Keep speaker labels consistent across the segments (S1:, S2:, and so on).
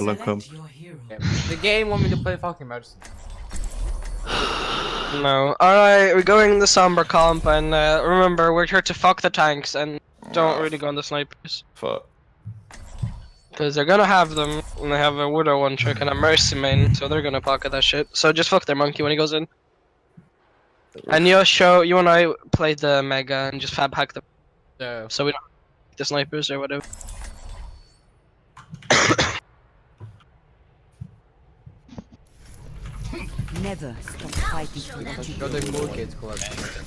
S1: I'll come.
S2: The game want me to play fucking medicine.
S3: No. Alright, we're going the somber comp, and remember, we're here to fuck the tanks, and don't really go on the snipers.
S1: Fuck.
S3: Because they're gonna have them, and they have a Widow one trick and a Mercy main, so they're gonna pocket that shit. So just fuck their monkey when he goes in. And you and I play the Mega and just fab hack them.
S2: Yeah.
S3: So we don't the snipers or whatever.
S4: Never stop fighting for what you
S2: Go the cool kids club.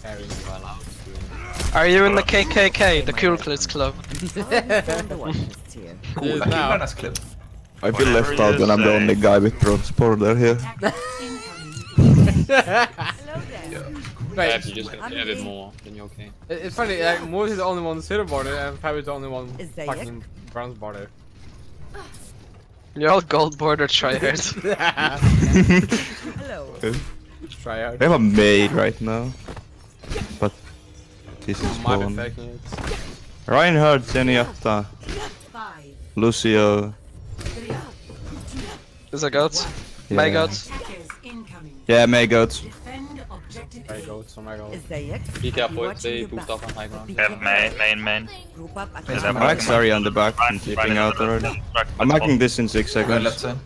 S2: Carrying well.
S3: Are you in the KKK, the Cool Kids Club?
S2: Cool.
S5: Nice clip.
S1: I feel left out when I'm the only guy with transporter here.
S2: Right.
S6: If you just gonna play a bit more, then you're okay.
S2: It's funny, like, Mortis is the only one silver border and Fab is the only one
S4: Is that
S2: fucking bronze border.
S3: You're all gold border tryhards.
S4: Hello.
S2: Try out.
S1: I have a maid right now. But this is
S2: Might be
S1: gone.
S2: faking it.
S1: Reinhardt, Zenyatta, Lucio.
S3: Is that goats?
S1: Yeah.
S3: My goats?
S1: Yeah, May goats.
S2: There you go, oh my god.
S4: Is there
S6: Be careful if they boost up on high ground.
S7: Yeah, main.
S4: Group up at
S7: Yeah,
S1: Max sorry on the back and flipping out already. I'm hacking this in 6
S5: Go left
S1: seconds.
S5: side.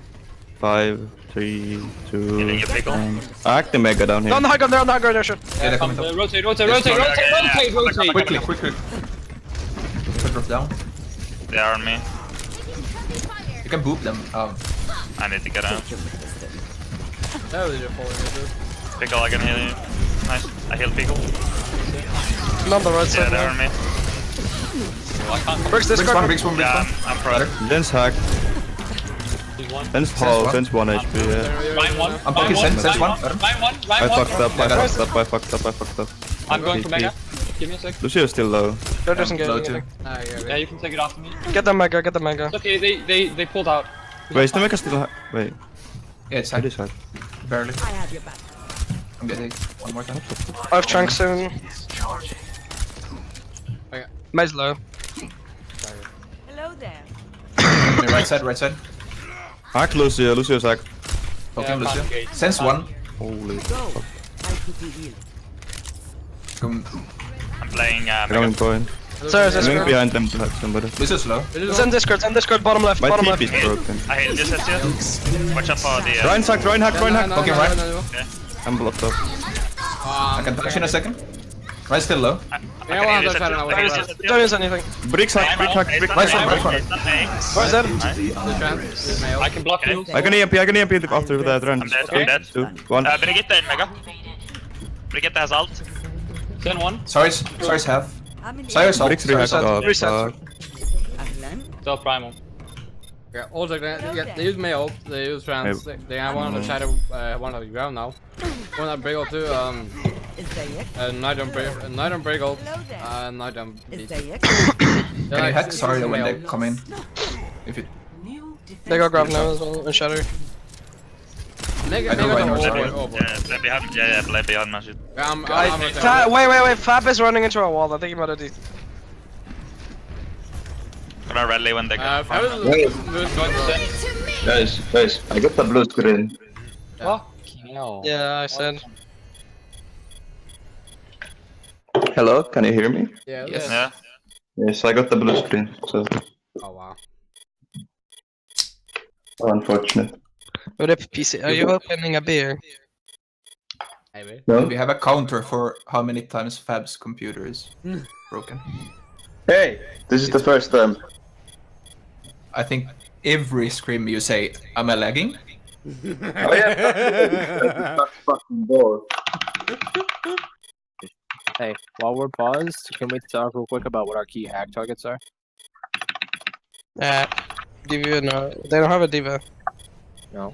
S1: 5, 3, 2,
S7: Getting a pickle.
S1: 1. I hacked the Mega down here.
S3: On the high ground, they're on the high ground, there, shit.
S5: Yeah, they're coming top.
S6: Rotate.
S5: Rotate. Quickly. Put drop down.
S7: They are on me.
S5: You can boop them. Oh.
S7: I need to get out.
S2: That was your fault,
S7: Pickle, I can heal you. Nice. I heal Pickle.
S3: I'm on the right
S7: Yeah,
S3: side.
S7: they're on me.
S3: Bricks this
S5: Bricks one,
S3: card.
S5: bricks one, bricks
S7: Yeah,
S5: one.
S7: I'm pro.
S1: Len's hacked.
S6: He's one.
S1: Len's Paul, Len's 1 HP, yeah.
S6: Line one.
S5: I'm poking sense one.
S6: Line one.
S1: I fucked up.
S6: I'm going for Mega. Give me a sec.
S1: Lucio's still low.
S3: They're just
S5: Low
S3: engaging.
S5: too.
S6: Yeah, you can take it after me.
S3: Get the Mega, get the Mega.
S6: It's okay, they pulled out.
S1: Wait, is the Mega still Wait,
S5: Yeah, it's
S1: it
S5: hacked.
S1: is hacked.
S5: Barely.
S4: I have your back.
S5: I'm getting one more time.
S3: I have Trunks soon.
S2: Okay.
S3: Mei's low.
S4: Hello there.
S5: Right side.
S1: Hack Lucio, Lucio's hacked.
S5: Poking
S6: Yeah,
S5: Lucio.
S6: can't engage.
S5: Sense one.
S1: Holy
S4: Go. I could be healed.
S5: Come.
S7: I'm playing
S1: going
S7: Mega.
S1: point.
S3: Sorry,
S1: I'm going
S3: Discord.
S1: behind them to hack somebody.
S5: Lucio's low.
S3: Send Discord, bottom left,
S1: My
S3: bottom
S1: TP
S3: left.
S1: is broken.
S7: I hate this at you. Watch out for the...
S1: Rein's hacked, Rein hacked.
S5: Okay, right.
S1: I'm blocked up.
S5: I can touch in a second. Right, still low.
S2: Yeah, one of them now.
S3: Don't use anything.
S1: Bricks hacked, brick hacked, brick
S5: Nice
S1: hacked.
S5: one.
S3: Where's that?
S6: I can block you.
S1: I can EMP after that run.
S7: I'm dead.
S1: 2, 1.
S7: Brigitte in Mega. Brigitte has ult.
S6: Send one.
S5: Sorry's half.
S4: How many?
S5: Sorry's ult.
S1: Bricks rehacked. Oh,
S3: Reset.
S1: fuck.
S4: Ahlan.
S6: Still primal.
S2: Yeah, also, they use Mayo, they use Trans, they have one on the side of, one on the ground now. One on Briggle too,
S4: Is there
S2: Night on Briggle, Night on
S4: Is
S2: Beat.
S4: there
S5: Can you hack? Sorry when they come in. If it.
S3: They got grab now as well, and Shatter.
S2: Mega
S5: I know right now,
S2: oh
S5: sorry.
S2: boy, oh boy.
S7: Play behind. Yeah, play behind my shit.
S2: Yeah, I'm
S3: Wait, Fab is running into a wall, I think he might have D.
S7: Gonna rally when they go.
S2: Fab is going to send.
S1: Guys, I got the blue screen.
S6: Fucking hell.
S3: Yeah, I said.
S1: Hello, can you hear me?
S2: Yeah,
S5: Yes.
S7: Yeah.
S1: Yes, I got the blue screen. So
S2: oh wow.
S1: unfortunate.
S3: What up, PC? Are you opening a beer?
S2: Maybe.
S1: No.
S5: We have a counter for how many times Fab's computer is broken.
S1: Hey, this is the first time.
S5: I think every scream you say, am I lagging?
S1: Oh yeah. Fucking ball.
S8: Hey, while we're paused, can we talk real quick about what our key hack targets are?
S3: Diva, no. They don't have a Diva.
S8: No.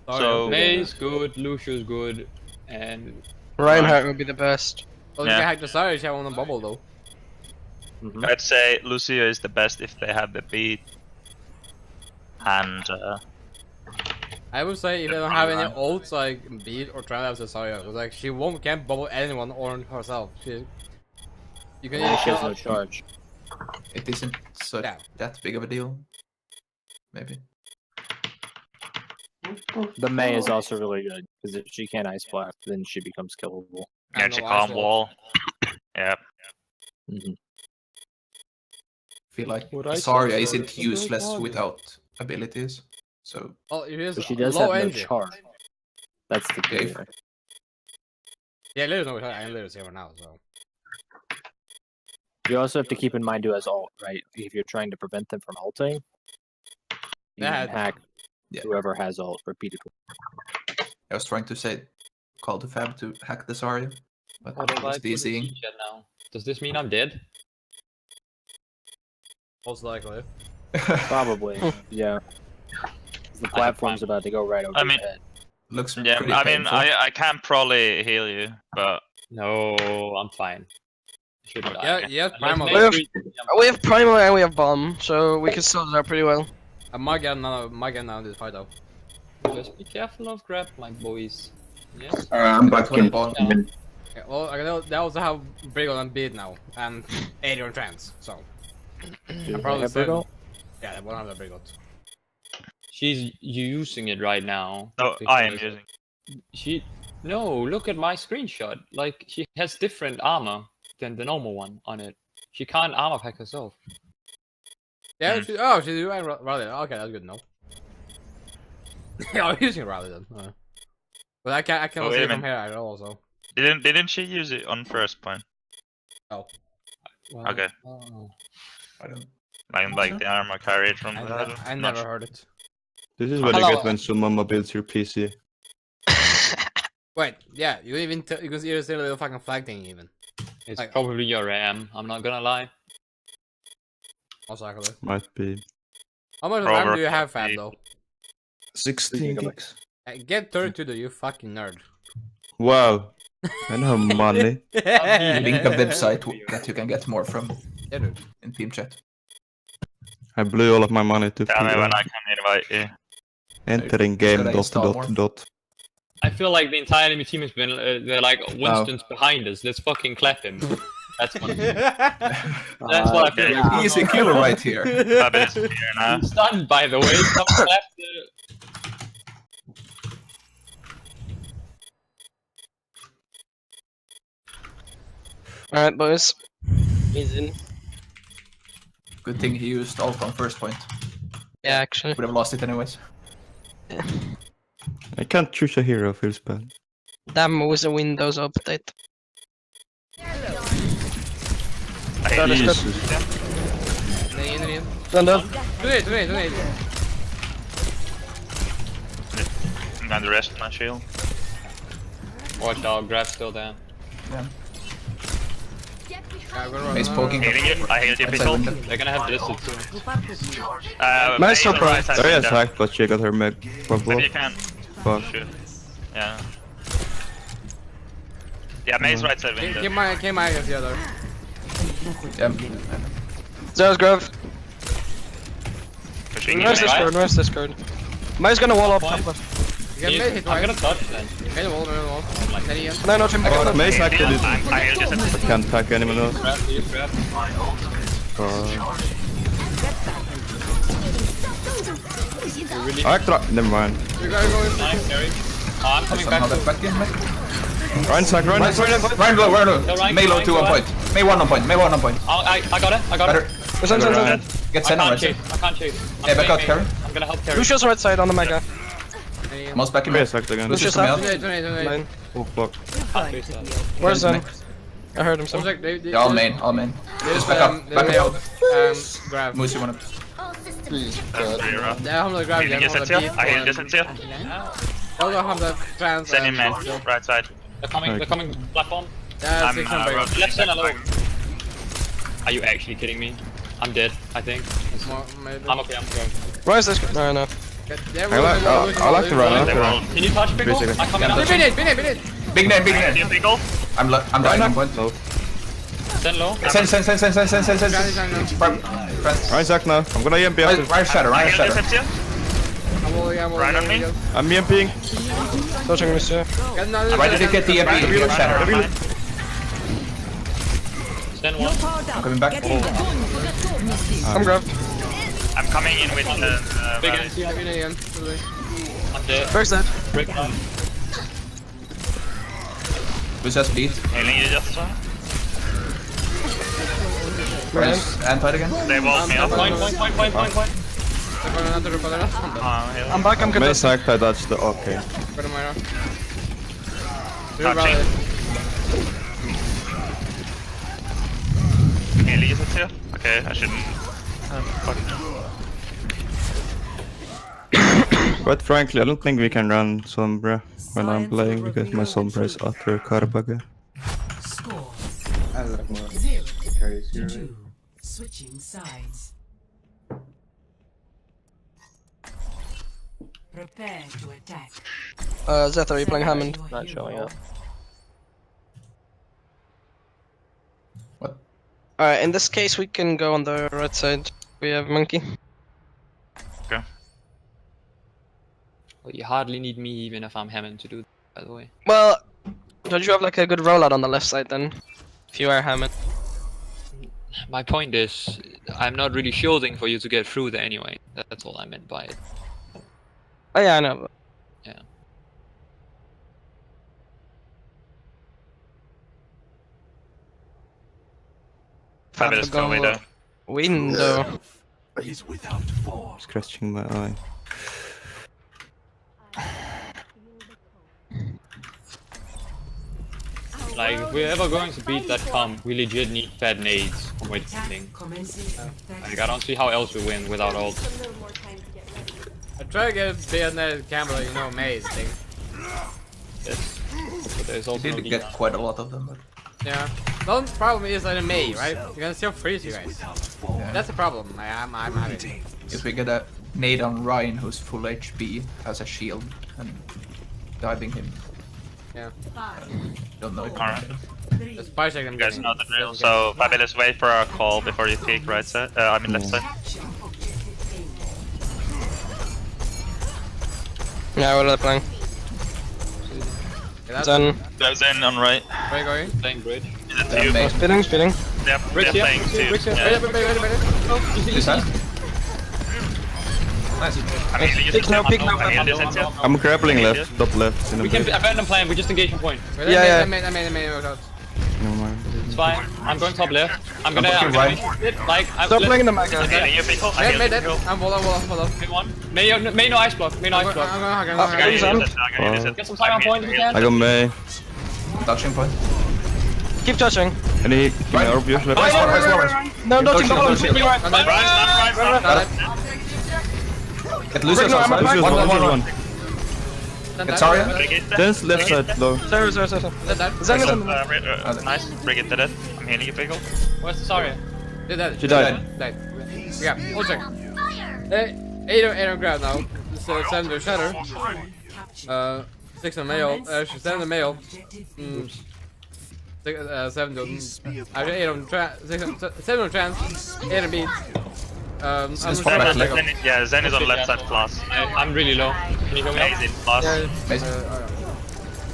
S7: So-
S6: May's good, Lucio's good, and
S3: Reinhardt would be the best.
S2: Well, you
S7: Yeah.
S2: can hack the Cyrus, you have on the bubble though.
S7: I'd say Lucio is the best if they have the beat. And
S2: I would say if they don't have any ults like Beat or try to have Cesaria, because like she can't bubble anyone or herself. You can
S8: And
S2: either
S8: she has
S2: kill
S8: no charge.
S5: It isn't so
S2: Yeah.
S5: that big of a deal. Maybe.
S8: The Mei is also really good because if she can't ice blast, then she becomes killable.
S7: Yeah,
S2: And
S7: she
S2: no
S7: calm
S2: ice
S7: wall. Yeah.
S8: Mm-hmm.
S5: feel like
S8: What I said
S5: Zarya
S8: was
S5: isn't
S8: very
S5: useless
S8: positive.
S5: without abilities. So
S2: Oh, it is
S8: But she does
S2: low
S8: have no
S2: energy.
S8: charge. That's the key.
S5: Okay.
S8: there.
S2: Yeah, Lyra's no charge. I'm Lyra's here now, so.
S8: You also have to keep in mind who has ult, right? If you're trying to prevent them from ulting, you
S2: Yeah.
S8: can hack
S5: Yeah.
S8: whoever has ult repeatedly.
S5: I was trying to say, call the Fab to hack the Zarya, but
S6: What
S5: I
S6: have I
S5: was
S6: put in
S5: DCing.
S6: the chat now? Does this mean I'm dead?
S2: Most likely.
S8: Probably, yeah. 'Cause the platform's about to go right over
S7: I mean-
S8: your head.
S5: Looks
S7: Yeah,
S5: pretty
S7: I mean,
S5: painful.
S7: I can probably heal you, but
S6: No, I'm fine. Shouldn't die.
S2: Yeah, yeah,
S6: Unless
S2: primal.
S6: Mei
S3: Well,
S6: treats me,
S3: We have Primal and we have Bomb, so we can sort it out pretty well.
S2: I might get down this fight though.
S6: Just be careful of grab, my boys. Yes.
S9: I'm back in.
S5: Ball.
S2: Yeah, well, they also have Brigon and Beat now, and Adrian Trance, so.
S8: Do they
S2: probably
S8: have
S2: said-
S8: big ult?
S2: Yeah, they won't have the Brigon.
S6: She's using it right now.
S7: no, I am
S6: because
S7: using.
S6: No, look at my screenshot. Like, she has different armor than the normal one on it. She can't armor pack herself.
S2: Yeah, she's doing Rally. Okay, that's good to know. Yeah, I'm using Rally then. But I cannot
S7: Oh, wait
S2: see
S7: a
S2: it from
S7: minute.
S2: here at all, so.
S7: Didn't she use it on first point?
S2: Oh.
S6: Well,
S7: Okay.
S6: oh.
S5: I don't.
S7: Like the armor carried from
S2: I,
S7: the.
S2: I never heard it.
S1: This is what you
S3: Hello.
S1: get when Sumama builds your PC.
S2: Wait, yeah, you even you can see the little fucking flag thing even.
S6: It's
S2: Like-
S6: probably your RAM, I'm not gonna lie.
S2: Most likely.
S1: Might be.
S2: How much
S7: Rover.
S2: RAM do you have, Fab, though?
S1: 16 gigs.
S2: Get 32 though, you fucking nerd.
S1: Wow. I know money.
S5: Link a website that you can get more from
S2: Yeah, dude.
S5: in Team Chat.
S1: I blew all of my money to
S7: Tell me when
S1: PR.
S7: I can invite you.
S1: Entering game
S5: Should I
S1: dot
S5: install
S1: dot
S5: more?
S1: dot.
S6: I feel like the entire enemy team has been, they're like, Winston's behind us, let's fucking clap him. That's what, that's what I feel.
S7: Okay.
S6: like.
S5: Easy kill right here.
S7: Fab is here now.
S6: I'm stunned, by the way. Come clap the...
S3: Alright, boys. He's in.
S5: Good thing he used ult on first point.
S3: Yeah, actually.
S5: Would have lost it anyways.
S1: I can't choose a hero, feels bad.
S3: Damn, was a Windows update.
S7: I hate
S3: That is
S7: this.
S2: In.
S3: Done, done.
S2: Today.
S7: I'm going to rest my shield.
S6: Watch out, grab's still down.
S5: Yeah.
S2: He's
S5: He's poking.
S7: Healing you. I healed you,
S5: Outside
S7: Pickle.
S5: window.
S6: They're gonna have Blizzard soon.
S3: Nice
S7: Mei on the
S3: surprise.
S7: right side
S1: Zarya's
S7: window.
S1: hacked, but she got her meg
S7: Maybe
S1: bubble.
S7: you can
S1: Fuck.
S7: shoot. Yeah. Yeah, Mei's right side window.
S2: Keep my against the other.
S5: Yeah.
S3: There's Grove.
S7: Pushing you,
S3: Where's
S7: Mei.
S3: Discord? Where's Discord? Mai's gonna wall up top left.
S2: You can make it
S6: I'm gonna
S2: twice.
S6: touch then.
S2: Hit the wall. Then again.
S3: No, no, Tim.
S1: Oh, Mace hacked it.
S7: I healed you. Seth.
S1: Can't hack anyone else.
S6: Grab, please, grab.
S1: Never mind.
S2: You gotta go in.
S6: Nice, carry. I'm coming
S5: Somehow
S6: back.
S5: that back in, Mei.
S1: Ryan's hacked, Ryan's hacked.
S5: Ryan low, Ryan low.
S6: No, Ryan,
S5: Mei low
S6: Ryan,
S5: 2 on
S6: go
S5: point. Mei 1 on point. Mei 1 on point.
S6: I got it, I got
S5: Better.
S6: it.
S3: Send.
S5: Get
S6: I
S5: Senna
S6: can't
S5: right
S6: chase,
S5: side.
S6: I can't chase.
S5: Yeah, back out, Karen.
S6: I'm gonna help carry.
S3: Lucius right side on the Mega.
S5: Mouse back in Mei.
S1: Mace hacked again.
S5: Lucius
S3: Lucius
S5: coming out.
S2: Today.
S3: Line.
S1: Oh fuck.
S6: Can't chase that.
S3: Where's
S5: Mei.
S3: Zen? I heard him
S2: Sounds
S3: some.
S2: like they
S5: Yeah, all main, all main. Just back up, back up.
S2: grab.
S5: Moose, you wanna...
S7: Zero.
S2: Det är hamnar grab.
S7: Healing you, Sethia. I healed you, Sethia.
S2: Jag har hamnat trans.
S7: Send him man. Right side.
S6: They're coming platform.
S2: Yeah,
S7: I'm
S2: 600.
S6: Left center low. Are you actually kidding me? I'm dead, I think. I'm okay, I'm going.
S3: Where's Discord? No, no.
S1: I like the run
S7: They
S1: after.
S7: will.
S6: Can you touch Pickle?
S1: seconds.
S6: I'm coming out.
S2: Bin it.
S5: Big name, big
S7: You
S5: name.
S7: Pickle.
S5: I'm dying on point.
S1: No.
S6: Send low.
S5: Send.
S1: Ryan's hacked now. I'm gonna EMP after.
S5: Ryan Shatter,
S7: I
S5: Ryan
S7: healed you,
S5: Shatter.
S7: Sethia. Right on me.
S1: I'm EMPing.
S3: Touching Monsieur.
S5: Why did it get the EMP? Ryan Shatter.
S6: Send one.
S5: I'm coming back.
S3: I'm grabbed.
S7: I I'm coming in with
S6: Big
S7: Valley.
S6: anti.
S2: Give me again.
S6: I'm dead.
S3: First that.
S6: Break down.
S5: Lucius beat.
S7: Healing you just saw.
S5: Where's Anti again?
S7: They walled me up.
S6: Point.
S7: Healing.
S3: I'm back, I'm good.
S1: May sack, I dodged the. Okay.
S7: Touching. Healing is it too? Okay, I shouldn't. Fuck.
S1: But frankly, I don't think we can run Sombra when I'm playing because my Sombra is utter Karbage.
S9: Score
S10: I like more
S9: 0
S10: carries
S9: to
S10: here.
S9: 2. Switching sides. Prepare to attack.
S3: Zeth, are you playing Hammond?
S8: Not showing up.
S3: Alright, in this case we can go on the right side. We have Monkey.
S6: Well, you hardly need me even if I'm Hammond to do that, by the way.
S3: Well, don't you have like a good rollout on the left side then? If you are Hammond.
S6: My point is, I'm not really shielding for you to get through there anyway. That's all I meant by it.
S3: Oh yeah, I know.
S6: Yeah.
S7: Fabulous go window.
S3: Window.
S1: Scratching my eye.
S6: Like, if we're ever going to beat that comp, we legit need fat nades from waiting.
S9: Attack commences in 30
S6: Like, I don't see how else we win without ult.
S2: I try to get a bayonet camera, you know, maze thing.
S6: Yes. But there's
S5: You
S6: also no
S5: did
S6: lead.
S5: get quite a lot of them, but
S2: Yeah. The only problem is that in May, right? You're gonna still freeze you guys. That's the problem. I'm having.
S5: if we get a nade on Ryan who's full HP, has a shield, and diving him.
S2: Yeah.
S5: Don't know if
S7: Alright.
S2: The spy check I'm
S7: You guys
S2: getting.
S7: know the drill. So Fabulous, wait for a call before you peek right side. I mean left side.
S9: capture objective A.
S3: Yeah, what are they playing?
S2: Okay, that's
S3: Done.
S7: Goes in on right.
S2: where you going?
S6: Playing bridge.
S7: Is it you?
S5: May.
S3: Speeding.
S7: Yep,
S6: Bridge
S7: they're
S6: here,
S7: playing two.
S6: bridge here.
S7: Yeah.
S2: Wait.
S5: This side? Nice.
S7: I mean, you
S3: Peek now, peek now.
S7: I mean, this is it.
S1: I'm grappling left, top left. In
S6: We
S1: the
S6: can
S1: bit.
S6: abandon plan, we just engage in point.
S3: Yeah.
S2: I made out.
S1: No mind.
S6: It's fine. I'm going top left. I'm gonna
S5: fucking right.
S6: it. Like,
S3: Stop playing the Mega.
S7: Yeah, you pickle. I
S2: Made
S7: get
S2: that.
S7: it.
S2: I'm hold on.
S6: Hit one. May no ice block. May no ice block.
S2: I'm
S7: I'm
S2: gonna
S7: gonna
S3: Okay,
S7: use
S3: Sam.
S7: it. I'm gonna use it.
S6: Get some time on point if you can.
S1: I got May.
S5: Touching point.
S3: Keep touching.
S1: And he give me orb left.
S5: Nice one, nice one.
S3: No, don't
S5: Touching,
S3: you go.
S5: touching.
S7: Right, right.
S5: Get Lucius
S3: Quick, no, I'm
S5: outside.
S3: back.
S5: One. Get Zarya.
S7: Brigitte.
S1: Dance left side low.
S3: Sorry. Zen is on the
S7: Nice. Brigitte did it. I'm healing you, pickle.
S6: Where's the Zarya?
S2: Did that.
S1: She died.
S2: Yeah, hold check. Hey, 8 on grab now. This 7 to shatter. 6 on mail. 7 on mail.
S9: Objective B.
S2: 7 to. I got 8 on 7 on trans. 8 on beat. I'm
S5: It's
S2: gonna
S5: back
S2: check.
S5: left.
S7: Yeah, Zen is on left side plus.
S6: I'm really low. Can you go me up?
S7: Amazing plus.
S5: Amazing.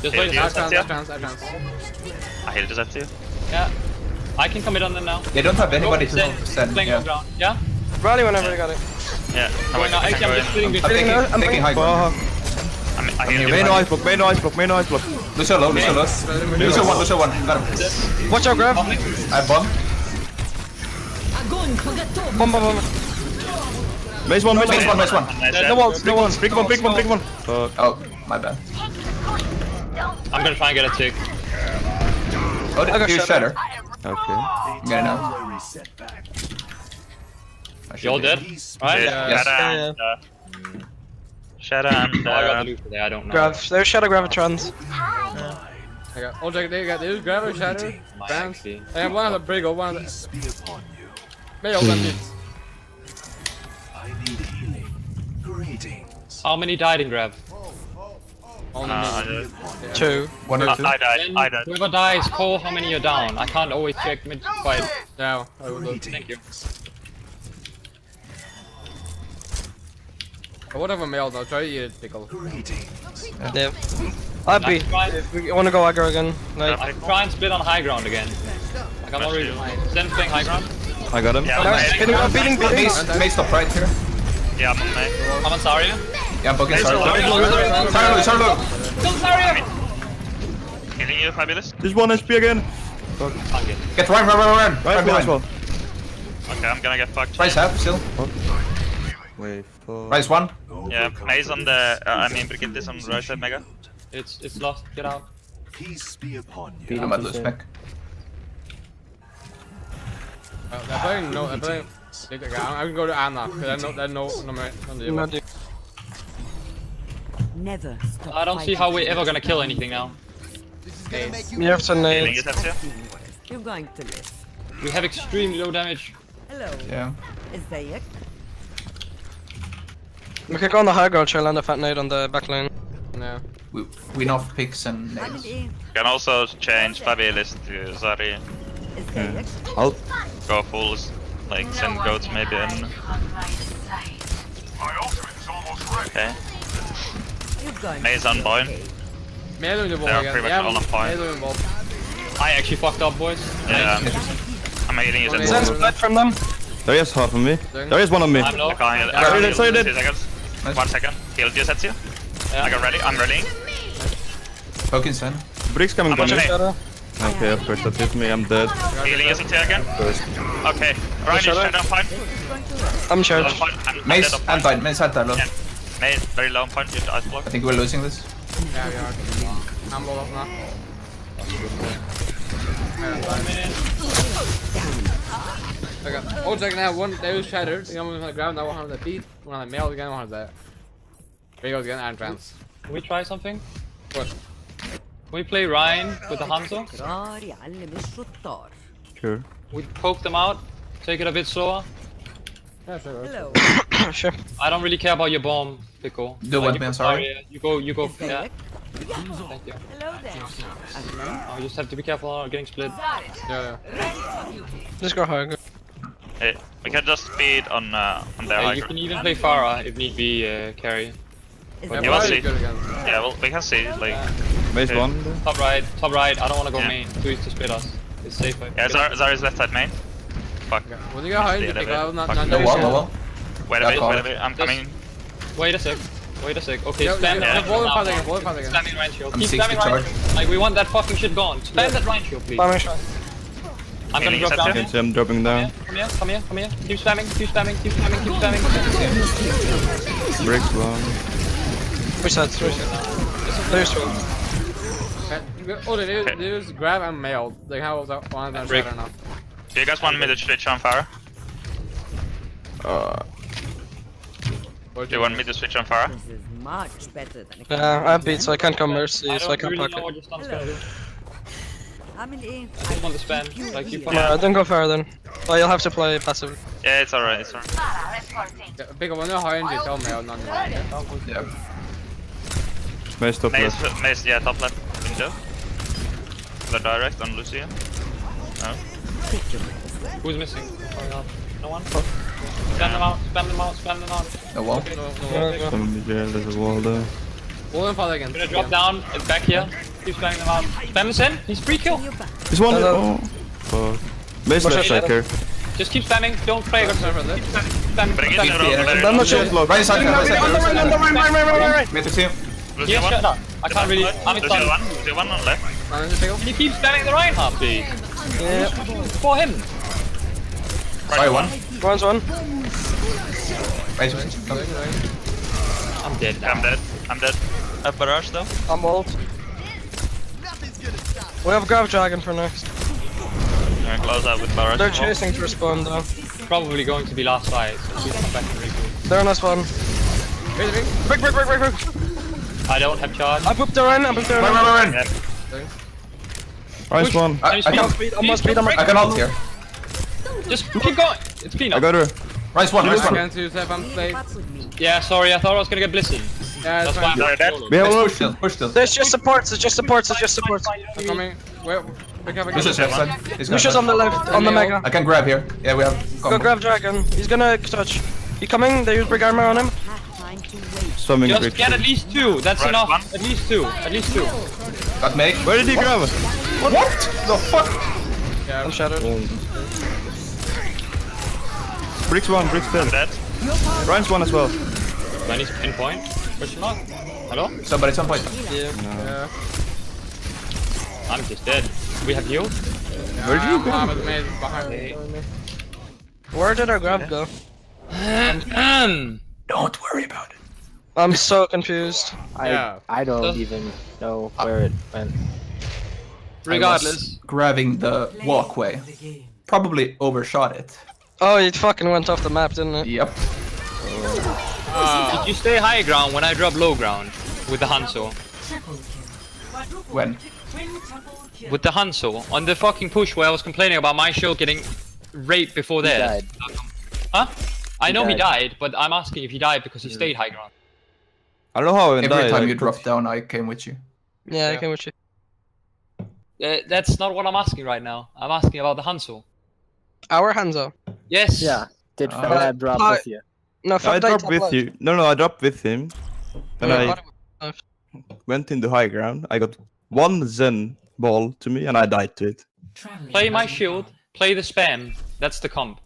S6: Just
S7: Yeah,
S6: wait.
S7: you-
S2: I trans.
S7: I healed just at you.
S6: Yeah. I can commit on them now.
S5: They don't have anybody to
S6: Zen,
S5: send.
S6: playing
S5: Yeah.
S6: on ground. Yeah?
S3: Rally whenever you got it.
S7: Yeah. No,
S6: Going now.
S7: I
S6: Actually,
S7: can
S6: I'm
S7: go
S6: just splitting
S7: in.
S6: this.
S5: I'm taking high ground.
S1: Fuck.
S7: I healed you.
S1: May no ice block, may no ice block, may no ice block.
S5: Lucio low. Lucio one. Got him.
S3: Watch out, grab.
S5: I bomb.
S3: Bomb.
S1: Mace one.
S7: Nice,
S5: Nice one.
S7: Nice,
S3: No
S7: Zen.
S3: walls.
S1: Pick one. Fuck.
S5: Oh, my bad.
S6: I'm gonna try and get a tick.
S5: Oh,
S3: I got
S5: you
S3: Shatter.
S5: shatter.
S1: Okay.
S5: I'm gonna know.
S6: You all dead? Right?
S7: Yeah,
S3: Yeah.
S7: Shadow and
S6: Oh, I got the loot today. I don't know.
S3: Grav. There's Shadow Gravitrons.
S2: I got hold check. They got this grab a shatter. Trans.
S6: Actually.
S2: And one of the Brigo, one of the. Mail one beat.
S6: How many died in grab?
S2: Only me.
S3: 2.
S5: 1 or 2.
S7: I died.
S6: Then
S7: I died.
S6: whoever dies, call how many you're down. I can't always check mid fight.
S2: Yeah, I would look.
S6: Thank you.
S2: Whatever mail though, try to eat it, pickle.
S3: Yeah. I'd be.
S6: Try,
S3: If we wanna go aggro again. Like,
S6: try and split on high ground again. Like I'm not really. Zen's playing high ground.
S1: I got him.
S7: Yeah,
S3: Nice.
S7: I'm
S3: Hitting up, beating.
S5: Mace top right here.
S7: Yeah, I'm on May.
S6: I'm on Zarya.
S5: Yeah, I'm poking
S7: Mace
S5: Sarlo.
S7: low.
S5: Sarlo.
S6: Kill Zarya!
S7: Healing you, Fabulous.
S1: There's 1 HP again.
S5: Get Ryan.
S1: Right
S5: Ryan
S1: as
S5: behind.
S1: well.
S7: Okay, I'm gonna get fucked.
S5: Rise half still.
S1: Wait for...
S5: Rise 1.
S7: Yeah, May's on the. I mean, Brigitte is on the right side, Mega.
S6: It's lost. Get out.
S5: I'm at lose back.
S2: They're playing no. They're playing. I can go to Anna. Cause I know.
S3: Not do-
S4: Never stop.
S6: I don't see how we're ever gonna kill anything now.
S3: You have to
S7: Healing
S3: nade.
S7: you, Tetsuya.
S4: You're going to live.
S6: We have extremely low damage.
S4: Hello.
S5: Yeah.
S4: ازيك؟
S3: We could go on the high ground, chill, and a fat nade on the back lane.
S2: Yeah.
S5: We know picks and
S4: عامل
S5: nades.
S4: ايه؟
S7: Can also change Fabulous to Zari.
S4: ازيك؟
S1: I'll...
S7: Go full, like send goats maybe in. Okay.
S4: You're going
S7: May's on point.
S2: May doing the ball
S7: They're
S2: again.
S7: pretty much
S2: Yeah,
S7: all on fire.
S2: May doing ball.
S6: I actually fucked up, boys.
S7: Yeah. I'm healing you,
S3: Zen
S7: Tetsuya.
S3: split from them.
S1: There is half of me. There is 1 on me.
S6: I'm low.
S7: I can't heal.
S1: Sorry,
S7: I
S1: sorry,
S7: can
S1: did.
S7: 2 seconds.
S5: Nice.
S7: 1 second. Healed you, Tetsuya.
S6: Yeah.
S7: I got ready. I'm ready.
S5: Poking Zen.
S1: Brick's coming
S7: How
S1: from
S7: much
S1: me.
S7: am
S1: Okay, of course that hit me. I'm dead.
S7: Healing you, Tetsuya again. Okay. Ryan is straight on point.
S3: I'm
S7: On
S3: charged.
S7: point. I'm dead
S5: Mace
S7: on
S5: and
S7: point.
S5: died. Mace and died.
S7: Yeah. May very low on point. You ice block.
S5: I think we're losing this.
S2: Yeah, we are. I'm low up now. Okay. Oh, check now. One, they was shattered. The other one on the ground. Now one on the feet. One on the mail again. One on the. There goes again. And trans.
S6: Can we try something?
S2: What?
S6: Can we play Ryan with the Hanzo?
S4: تكرار يعلم الشطار.
S1: Sure.
S6: We poke them out, take it a bit slower.
S2: Yeah, sure.
S4: Hello.
S3: Sure.
S6: I don't really care about your bomb, Pico.
S5: Do what,
S6: you
S5: man,
S6: go
S5: sorry?
S6: Zarya, You go. Yeah,
S4: ازيك؟
S6: thank you.
S4: Hello there. أهلا.
S6: I just have to be careful on getting split.
S2: Yeah.
S3: Just go high.
S7: Hey, we can just speed on their high
S6: You
S7: ground.
S6: can even play Pharah if need be carry.
S2: Yeah,
S7: You will
S2: probably
S7: see.
S2: good again.
S7: Yeah, well, we can see. Like,
S1: Maze
S7: Okay.
S1: 1.
S6: Top right. I don't want to go
S7: Yeah.
S6: main. Too easy to split us. It's safer.
S7: yeah, Zari's left side main. Fuck.
S2: When you go high, you
S7: Yeah,
S2: pick
S7: they-
S2: up. Not.
S7: fuck.
S2: Not.
S5: No wall, no wall.
S7: Wait a
S5: Yeah,
S7: bit,
S5: call
S7: wait a
S5: it.
S7: bit. I'm coming.
S6: Wait a sec. Okay,
S2: Yeah,
S6: spam
S2: yeah,
S6: that
S2: ball
S6: now.
S2: fight again. Ball fight again.
S6: Spamming Ryan shield.
S5: I'm
S6: Keep
S5: 60
S6: spamming Ryan
S5: charge.
S6: shield. Like, we want that fucking shit gone. Spam that Ryan shield, please.
S3: Bombing shot.
S6: I'm gonna
S7: Healing
S6: drop
S7: is
S6: down.
S7: up
S1: Can see I'm dropping down.
S6: Come here. Keep spamming.
S1: Bricks 1.
S3: Which side? There's one.
S2: Oh, they just grab and mail. Like how was that one of them
S6: Break.
S2: better now?
S7: Do you guys want me to switch on Farah? Do you want me to switch on Farah?
S4: This is much better than a
S3: Yeah, I beat, so I can't come mercy,
S6: I
S3: so I
S6: don't
S3: can
S6: really
S3: pack
S6: know
S3: it.
S6: what your stun's gonna do.
S4: عامل ايه؟
S6: I just want to spam. Like, you fucking.
S3: Yeah, don't go far then. Well, you'll have to play passively.
S7: Yeah, it's alright, it's alright.
S2: Pick up one high and just tell mail. None.
S5: Yeah.
S1: Maze top
S7: Maze,
S1: left.
S7: Maze, yeah, top left window. The direct on Lucia. No.
S6: Who's missing? No one? Spam them out.
S5: No wall.
S1: Yeah, there's a wall there.
S2: Ball and fight again.
S6: Gonna drop down. It's back here. Keep spamming them out. Spam this in. He's free kill.
S1: There's 1. Oh. Fuck. Maze left side here.
S6: Just keep spamming. Don't play aggressive. Spamming.
S7: Bring it to the road.
S3: I'm not sure.
S5: Right side, right side. Mid to see him.
S6: Yeah,
S7: Lucia
S6: shut
S7: one.
S6: up. I can't really. I'm
S7: Lucia
S6: stunned.
S7: one. Lucia one on left.
S6: Can you keep spamming the Reinhardt, please?
S3: Yeah.
S6: For him.
S5: Sorry, one.
S3: One's one.
S5: Right, come.
S6: I'm dead now.
S7: I'm dead. Barrage though.
S3: I'm ult. We have Grav Dragon for next.
S7: I'm gonna close out with Barrage.
S3: They're chasing for spawn though.
S6: Probably going to be last fight. So we come back and regroup.
S3: They're on us one. Break.
S6: I don't have charge.
S3: I pooped their in.
S5: Run.
S1: Nice 1.
S5: I can I can ult here.
S6: Just keep going. It's clean
S1: I
S6: up.
S1: got her.
S5: Rise one.
S2: Again to Step and play.
S6: Yeah, sorry. I thought I was gonna get blistered.
S2: Yeah,
S6: That's
S2: it's
S6: why
S2: fine.
S6: I'm
S7: They're dead.
S1: We have
S5: Push still. Push still.
S3: There's just supports.
S2: I'm coming. Where? Pick up again.
S5: Lucius left side. He's gonna
S3: Lucius on the left, on the mega.
S5: I can grab here. Yeah, we have.
S3: Go
S5: combo.
S3: grab Dragon. He's gonna touch. He coming. They use big armor on him.
S4: Time to wait.
S1: Swimming
S6: Just
S1: brick.
S6: get at least 2. That's
S7: Right,
S6: enough.
S7: one.
S6: At least 2.
S5: Got Meg.
S1: Where did he grab?
S5: What? The fuck?
S3: I'm shattered.
S1: Brick's one, Brick's dead.
S7: I'm dead.
S1: Ryan's one as well.
S6: Do I need to pinpoint? Question mark? Hello?
S5: Somebody, some point.
S2: Yeah.
S6: I'm just dead. We have healed?
S1: Where'd you go?
S2: I'm made behind me.
S3: Where did our grab go?
S5: Don't worry about it.
S3: I'm so confused.
S2: Yeah.
S8: I don't
S6: So-
S8: even know where it went.
S6: Regardless.
S5: Grabbing the walkway.
S9: The game.
S5: Probably overshot it.
S3: Oh, it fucking went off the map, didn't it?
S5: Yep.
S6: Did you stay high ground when I dropped low ground? With the Hanzo?
S9: Triple kill. Quadruple
S5: When?
S9: Quintuple kill.
S6: With the Hanzo? On the fucking push where I was complaining about my shield getting raped before
S8: He
S6: theirs.
S8: died.
S6: Huh? I
S8: He
S6: know he
S8: died.
S6: died, but I'm asking if he died because he stayed high ground.
S1: I don't know how I
S5: Every
S1: died.
S5: time
S1: like-
S5: you dropped down, I came with you.
S3: Yeah, I
S6: Yeah.
S3: came with you.
S6: That's not what I'm asking right now. I'm asking about the Hanzo.
S3: Our Hanzo.
S6: Yes.
S8: Yeah. Did
S5: Uh,
S8: Fab drop
S3: hi-
S8: with you?
S3: No,
S1: I
S3: Fab died
S1: dropped
S3: top
S1: with
S3: left.
S1: you. No, I dropped with him. Then
S3: Yeah,
S1: I went into high ground. I got one Zen ball to me and I died to it.
S9: Traveling.
S6: Play my shield, play the spam. That's the comp.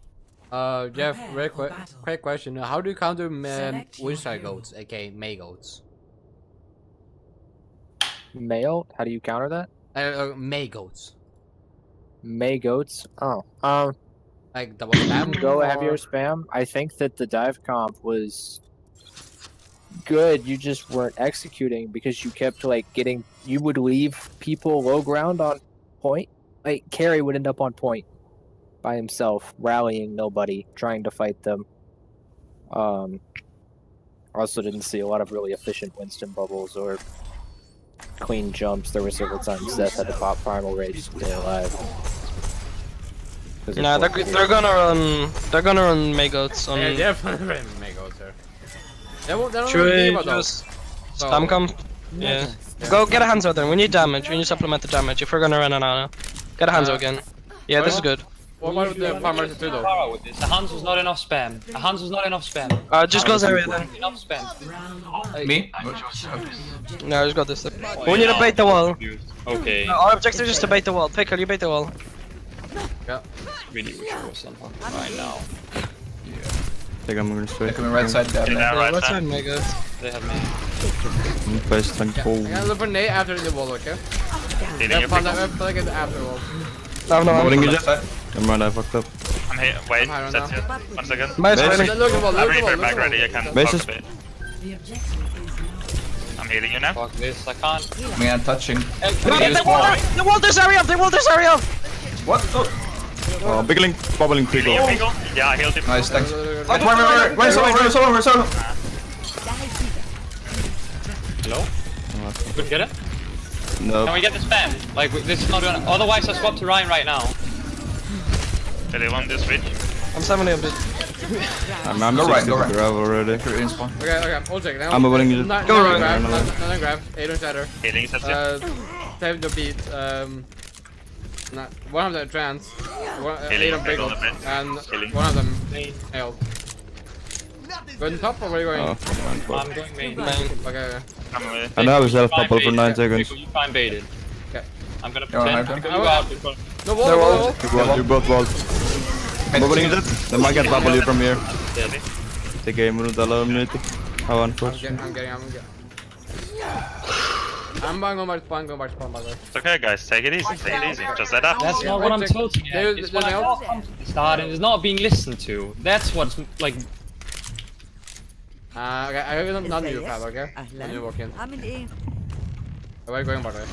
S2: Jeff,
S9: Prepare
S2: very
S9: for
S2: quick,
S9: battle.
S2: quick question. How do you counter
S9: Select your
S2: Windside
S9: hero.
S2: goats, aka May goats?
S8: Male? How do you counter that?
S2: May goats.
S8: May goats? Oh.
S2: Like double spam?
S8: Go
S2: or-
S8: heavier spam. I think that the dive comp was good. You just weren't executing because you kept like getting. You would leave people low ground on point. Like Carrie would end up on point by himself, rallying nobody, trying to fight them. Also didn't see a lot of really efficient Winston bubbles or clean jumps. There were several times Seth had to pop primal rage to stay alive. 'Cause of
S3: Nah, they're
S8: course-
S3: they're gonna run. They're gonna run May goats on.
S2: Yeah, definitely May goats here. They won't
S3: Should
S2: really
S3: we
S2: think about those.
S3: just
S2: So-
S3: spam come? Yeah. Go get a Hanzo then. We need damage. We need to supplement the damage if we're gonna run an Ana. Get a Hanzo again. Yeah, this is good.
S2: What about the farmers too though?
S6: Power with this. A Hanzo's not enough spam. A Hanzo's not enough spam.
S3: Just go Zarya then.
S6: Enough spam.
S9: Round one.
S5: Me?
S3: No, just got this. We need to bait the wall.
S6: Okay.
S3: Our objective is just to bait the wall. Pickle, you bait the wall.
S6: Really wish it was somehow right now.
S1: I think I'm gonna
S5: They're
S1: straight.
S5: coming right side there.
S7: Yeah,
S5: man.
S7: right
S3: Let's
S7: side.
S3: run May goats.
S6: They have me.
S1: Best tank
S2: I'm
S1: cold.
S2: gonna look for Nate after the wall, okay?
S7: Healing
S2: Yeah,
S7: your
S2: find
S7: pickle.
S2: out if I get the after wall.
S3: No,
S1: I'm holding you
S5: Left
S1: just.
S5: side.
S1: Never mind, I fucked up.
S7: I'm here. Wait,
S2: I'm high right
S7: that's
S2: now.
S7: it. 1 second.
S3: Base
S1: Base.
S3: ready.
S2: Look at the wall,
S7: I'm
S2: look at the
S7: ready
S2: wall,
S7: for
S2: look
S7: back
S2: at the
S7: ready. I
S2: wall.
S7: can
S1: Base
S7: fuck
S1: is-
S7: a bit.
S9: The objective is now.
S7: I'm healing you now.
S6: Fuck this. I can't.
S5: I mean, I'm touching.
S3: The wall, there's Zarya up! The wall, there's Zarya up!
S5: What? Oh.
S1: Oh, biggling, bubbling
S7: Healing
S1: pickle.
S7: your pickle. Yeah, I healed him.
S5: Nice, thanks.
S2: Look,
S5: Wait, someone.
S6: Hello? Couldn't get it? Can
S1: No.
S6: we get the spam? Like, this is not gonna. Otherwise, I swap to Ryan right now.
S7: Do they want this switch?
S3: I'm summoning a bit.
S1: I'm
S5: Go right,
S1: 60
S5: go
S1: to
S5: right.
S1: grab already.
S5: You're in spawn.
S2: Okay, hold check now.
S1: I'm willing to
S2: Not
S3: Go
S2: gonna
S3: right.
S2: grab,
S1: No, no, no.
S2: not gonna grab. 8 on shatter.
S7: Healing is that's it.
S2: Time to beat, one of them trans, one, 8 on
S7: Pickle
S2: pickle,
S7: on the bit.
S2: and
S7: Healing.
S2: one of them failed. Going top or where are you
S1: Oh,
S2: going?
S1: come on,
S6: I'm going main.
S2: Okay.
S7: I'm with.
S1: I have a self
S6: Fine
S1: bubble for
S6: baited.
S1: 9 seconds.
S6: Pickle, you fine baited.
S2: Okay.
S6: I'm gonna
S5: You're on
S6: pretend.
S5: high
S6: Pickle,
S2: ground.
S6: you out. Pickle.
S2: No wall,
S3: They're
S2: wall,
S3: all-
S2: wall.
S1: You both walls. Bubbling is it? Then I can bubble you from here.
S6: Dead.
S1: The game will not allow me to have one
S2: I'm
S1: push.
S2: getting. I'm going back spawn, by the way.
S7: It's okay, guys. Take it easy. Take it easy. Just let up.
S6: That's
S2: Yeah,
S6: not what I'm
S2: check.
S6: tilting at.
S2: There's-
S6: It's when
S2: there's
S6: I
S2: no-
S6: come to the start and it's not being listened to. That's what's like.
S2: Okay, I will not need your
S4: Yes.
S2: fab, okay? When you walk in.
S4: I'm in.
S2: Where are you going, by the way?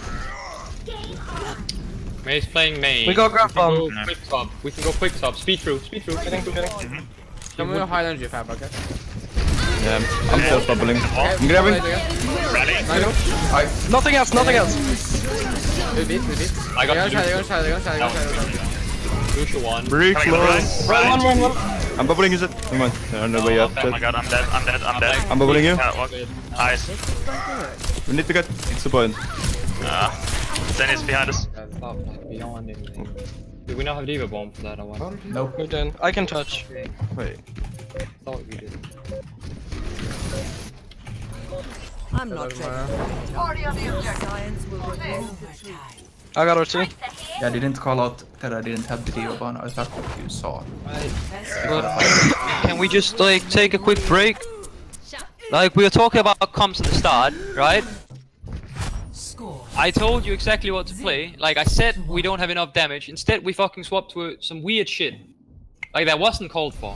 S6: May's playing main.
S3: We go grab
S6: can go
S3: bomb.
S6: quick top. We can go quick top. Speed through. Speed through.
S2: Come with high energy fab, okay?
S1: Yeah, I'm self bubbling. I'm grabbing.
S7: Rally.
S3: Nothing else, nothing else.
S2: We beat.
S6: I got
S2: They're
S6: you.
S2: gonna try.
S6: Crucial one.
S1: Very
S7: Coming on,
S1: close.
S7: right.
S3: Run.
S1: I'm bubbling is it? Come on. They're on the way up.
S7: Oh my god, I'm dead. I'm dead. I'm dead.
S1: I'm bubbling you.
S7: Catwalk. Nice.
S1: We need to get. It's the point.
S7: Zen is behind us.
S6: Stop, like, beyond it. Do we not have Diva bomb for that? I want.
S5: Nope.
S3: We're done. I can touch.
S1: Wait.
S6: Thought we did.
S4: I'm not ready. Science will reveal the truth.
S3: I got her too.
S5: Yeah, I didn't call out that I didn't have the Dio on. I thought you saw.
S9: Best
S10: Can we just like take a quick break? Like we were talking about comps at the start, right?
S9: score.
S10: I told you exactly what to play. Like I said, we don't have enough damage. Instead, we fucking swapped to some weird shit. Like that wasn't called for.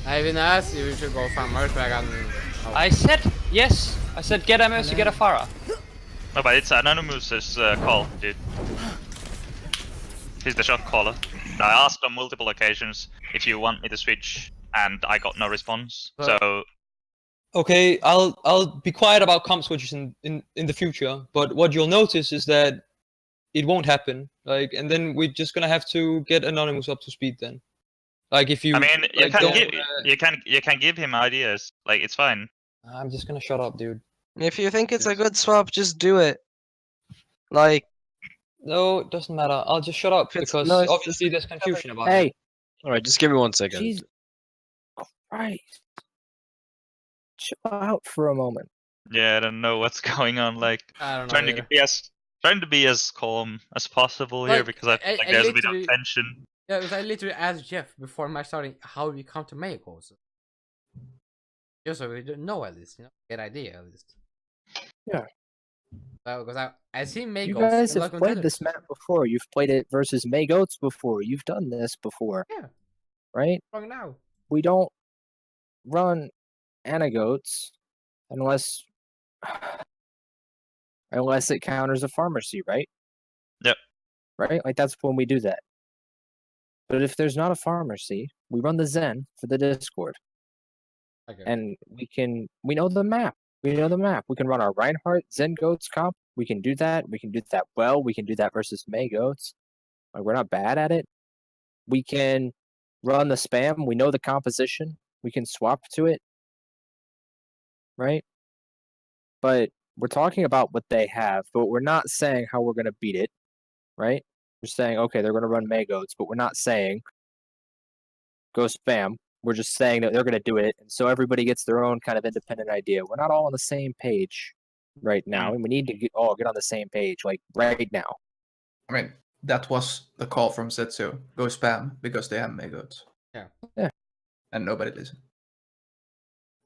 S2: I even asked you should go from Mercrag and... Oh.
S10: I said yes. I said get a Mercy, get a Pharah.
S7: No, but it's Anonymous's call, dude. He's the shot caller. I asked on multiple occasions if you want me to switch, and I got no response. So
S10: Okay, I'll be quiet about comp switches in the future. But what you'll notice is that it won't happen. Like, and then we're just gonna have to get Anonymous up to speed then. Like if you.
S7: I mean, you
S10: like,
S7: can
S10: don't,
S7: give you can give him ideas. Like it's fine.
S10: I'm just gonna shut up, dude.
S3: If you think it's a good swap, just do it. Like,
S10: No, it doesn't matter. I'll just shut up
S3: It's-
S10: because
S3: no, it's
S10: obviously there's confusion about it.
S8: Hey,
S3: alright, just give me 1 second.
S8: Jesus Christ. Chill out for a moment.
S7: Yeah, I don't know what's going on. Like
S2: I don't know.
S7: trying to be as calm as possible here
S2: Like,
S7: because I feel like there's a bit of
S2: literally-
S7: tension.
S2: Yeah, because I literally asked Jeff before match starting how we come to Mayos. Just so we don't know at least, you know, get idea at least.
S8: Yeah.
S2: So, because I see Mayos.
S8: You guys have played this map before. You've played it versus May Goats before. You've done this before.
S2: Yeah.
S8: Right?
S2: Wrong now.
S8: We don't run Anagoats unless it counters a pharmacy, right?
S7: Yep.
S8: Right? Like that's when we do that. But if there's not a pharmacy, we run the Zen for the Discord.
S2: Okay.
S8: And we know the map. We know the map. We can run our Reinhardt Zen Goats comp. We can do that. We can do that well. We can do that versus May Goats. Like we're not bad at it. We can run the spam. We know the composition. We can swap to it. Right? But we're talking about what they have, but we're not saying how we're gonna beat it. Right? We're saying, okay, they're gonna run May Goats, but we're not saying go spam. We're just saying that they're going to do it, and so everybody gets their own kind of independent idea. We're not all on the same page right now, and we need to get on the same page, like right now.
S5: I mean, that was the call from Zetsu. Go spam because they have Megots.
S2: Yeah.
S8: Yeah.
S5: And nobody listened.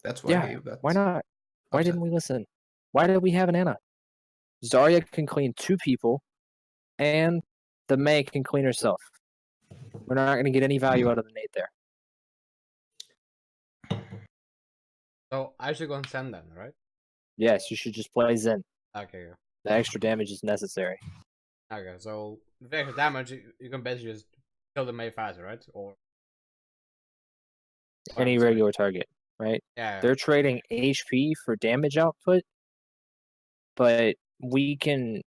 S5: That's why
S8: Yeah,
S5: he got
S8: Why not? Why
S5: upset.
S8: didn't we listen? Why did we have an Anna? Zarya can clean 2 people, and the May can clean herself. We're not going to get any value out of the nade there.
S2: So I should go and send them, right?
S8: Yes, you should just play Zen.
S2: Okay.
S8: The extra damage is necessary.
S2: Okay. So with the extra damage, you can basically just kill the May faster, right? Or
S8: Any
S2: sorry.
S8: regular target, right?
S2: Yeah.
S8: They're trading HP for damage output, but we can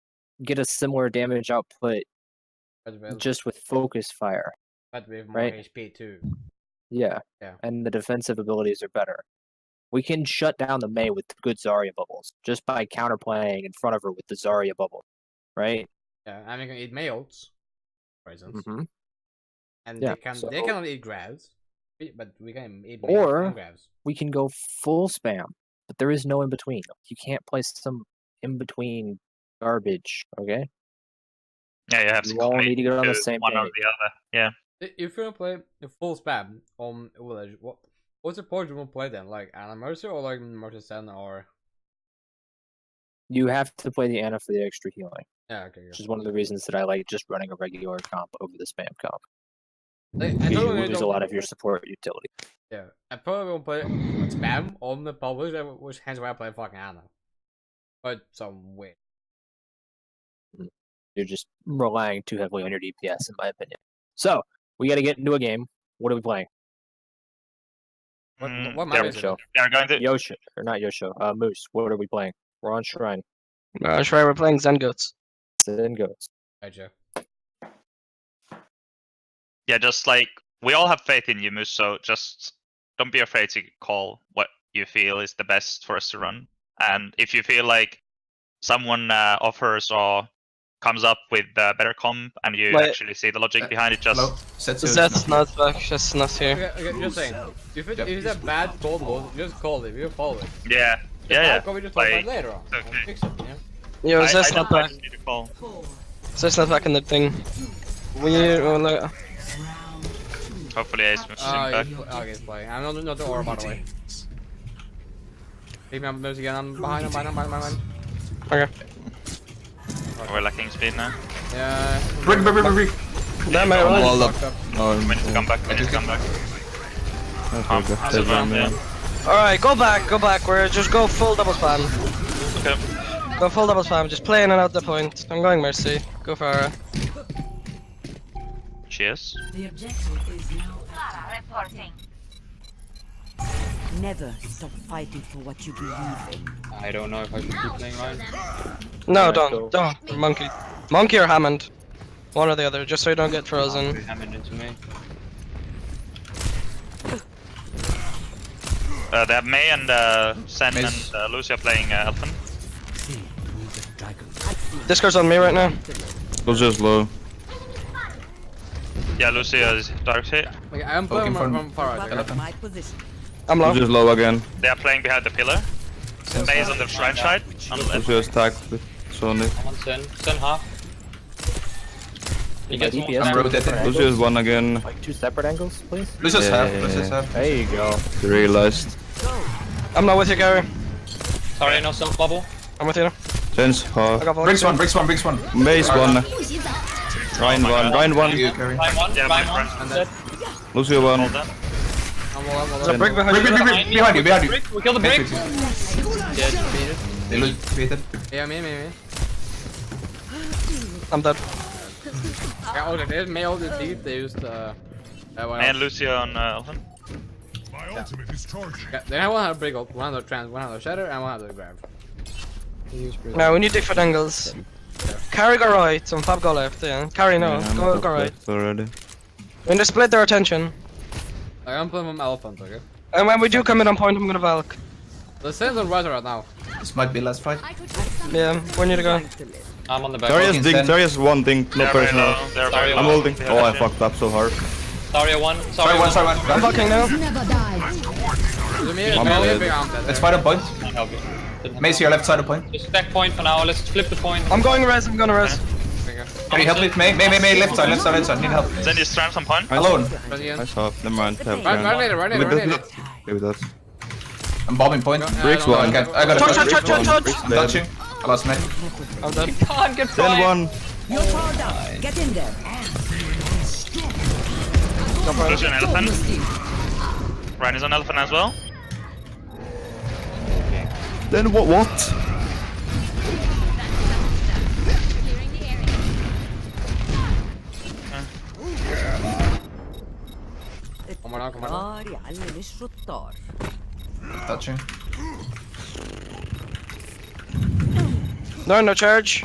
S8: get a similar damage output just with focus fire.
S2: But with more
S8: right?
S2: HP too.
S8: Yeah.
S2: Yeah.
S8: And the defensive abilities are better. We can shut down the May with good Zarya bubbles just by counterplaying in front of her with the Zarya bubble, right?
S2: Yeah, and we can eat May ults, for instance.
S8: Mm-hmm.
S2: And
S8: Yeah,
S2: they cannot eat grabs, but we can eat May
S8: Or-
S2: and grabs.
S8: We can go full spam, but there is no in between. You can't play some in between garbage, okay?
S7: Yeah, you have to
S8: You all
S7: commit
S8: need to get on the
S7: to
S8: same
S7: one or
S8: page.
S7: the other. Yeah.
S2: If you play the full spam on Village, what's the point you want to play then? Like Anna Mercy or like Mercy Sen or?
S8: You have to play the Anna for the extra healing,
S2: Yeah, okay.
S8: which is one of the reasons that I like just running a regular comp over the spam comp.
S2: Like, I
S8: Because you
S2: totally
S8: lose a
S2: don't-
S8: lot of your support utility.
S2: Yeah, I probably won't play spam on the publish, which hence why I play fucking Anna. But some way.
S8: You're just relying too heavily on your DPS, in my opinion. So, we got to get into a game. What are we playing?
S2: What
S7: Mm,
S2: map
S7: they're,
S2: is it?
S8: Show.
S7: they're going to.
S8: Yosho, or not Yosho, Moose. What are we playing? We're on Shrine.
S3: Shrine, we're playing Zen Goats.
S8: Then goes.
S2: Gotcha.
S7: Yeah, just like we all have faith in you, Moose. So just don't be afraid to call what you feel is the best for us to run. And if you feel like someone offers or comes up with better comp, and you
S3: Wait.
S7: actually see the logic behind it, just
S5: Hello? Zetsu is
S3: That's
S5: not
S3: not back, that's not here.
S2: Okay, just saying. If
S5: Yep.
S2: it's a bad gold mode, just call it. You follow it.
S7: yeah,
S2: The
S7: yeah,
S2: bad
S7: yeah.
S2: gold, we just talk about
S7: Like,
S2: it later on.
S7: okay.
S2: Fix it, you know?
S3: Yo,
S7: I
S3: Zest not back.
S7: just need to call.
S3: Zest not back in the thing.
S7: Hopefully Ace moves him back.
S2: He's playing. I'm not the aura, by the way. Leave me on moves again. I'm behind.
S3: Okay.
S7: We're lacking speed now.
S2: Yeah.
S5: Bring.
S3: That might
S1: I'm
S3: run.
S1: walled up. Oh,
S7: We need to come back. We need to come back.
S1: Okay,
S7: Has it run, yeah.
S3: Alright, go back. We're just go full double spam.
S7: Okay.
S3: Go full double spam. Just play in and out the point. I'm going Mercy. Go for her.
S7: Cheers.
S9: The objective is now
S4: Never stop fighting for what you believe in.
S10: I don't know if I should keep playing Ryan.
S3: No, don't. Monkey. Monkey or Hammond. One or the other, just so you don't get frozen.
S10: Hammond into me.
S7: They have Mei and Sen
S5: May's-
S7: and Lucia playing Elfen.
S3: Discord's on me right now.
S1: Lucia's low.
S7: Yeah, Lucia is dark hit.
S2: Okay, I'm playing
S5: Poking
S2: from far right.
S4: Fuck up my position.
S3: I'm low.
S1: Lucia's low again.
S7: They are playing behind the pillar. Mei is on the shrine side. On the left.
S1: Lucia's tagged with Sonic.
S10: I'm on Sen. Sen half. He
S8: My
S10: gets
S8: DPS.
S5: I'm rotating.
S1: Lucia's one again.
S8: Like 2 separate angles, please.
S5: Lucia's
S1: Yeah,
S5: half.
S1: yeah,
S5: Lucia's
S1: yeah.
S5: half.
S8: There you go.
S1: He realized.
S3: I'm not with you, Gary.
S10: Sorry, no self bubble.
S3: I'm with you now.
S1: Sense
S3: I
S1: half.
S3: got
S5: Briggs
S3: Volks.
S5: one.
S1: Maze one. Ryan one. Ryan one.
S5: You carry.
S10: Ryan one.
S7: Yeah,
S10: Ryan
S7: my
S10: one.
S7: friend.
S10: Dead.
S1: Lucia one.
S7: Hold that.
S2: I'm all
S3: There's a brick behind
S5: Bring.
S3: you.
S5: Behind you.
S10: Brick. We kill the brick.
S2: Dead. Beat it.
S5: They look created.
S2: Yeah, me.
S3: I'm dead.
S2: Yeah, okay, there's male the deep. They used
S7: Mei and Lucia on Elfen.
S2: Yeah, then I will have Brick ult, one have the trans, one have the shatter, and one have the grab.
S3: Now we need different angles. Carry go right and Fab go left. Yeah. Carry no.
S1: Yeah, I'm
S3: Go
S1: up
S3: right.
S1: left already.
S3: When they split their attention.
S2: Like, I'm playing from Elephant, okay?
S3: And when we do come in on point, I'm gonna Valk.
S2: The Saints on right now.
S5: This might be last fight.
S3: Yeah, we need to go.
S10: I'm on the back.
S1: Darius
S5: Fucking
S1: ding.
S5: Sen.
S1: Darius one ding. No
S7: They're very
S1: personal.
S7: low. They're very
S1: I'm
S7: low.
S1: holding.
S7: They have
S1: Oh, I
S7: that
S1: fucked up so hard.
S10: Sorry one.
S5: Sorry one.
S3: I'm fucking now.
S2: The me,
S1: I'm
S2: me,
S1: dead.
S2: big arm dead.
S5: Let's fight on point.
S10: Can't help you. Didn't have
S5: Mace here, left side of point.
S10: Just back point for now. Let's flip the point.
S3: I'm going res. I'm gonna res.
S5: Can you help me? May, left side. Need help.
S7: Then you strand some point.
S5: Alone.
S1: Nice half. Never mind. Have
S2: Run later.
S1: Maybe that's.
S5: I'm bombing point.
S1: Bricks one.
S5: I got a
S3: Touch.
S1: Bricks dead.
S5: touching. I lost May.
S3: I'm dead.
S10: Can't get
S1: Then
S10: flying.
S1: one.
S4: You're powered up. Get in there.
S7: Lucia on Elephant. Ryan is on Elephant as well.
S1: Then what?
S2: Come on.
S4: Klar i alla sjuttar.
S5: Touching.
S3: No charge.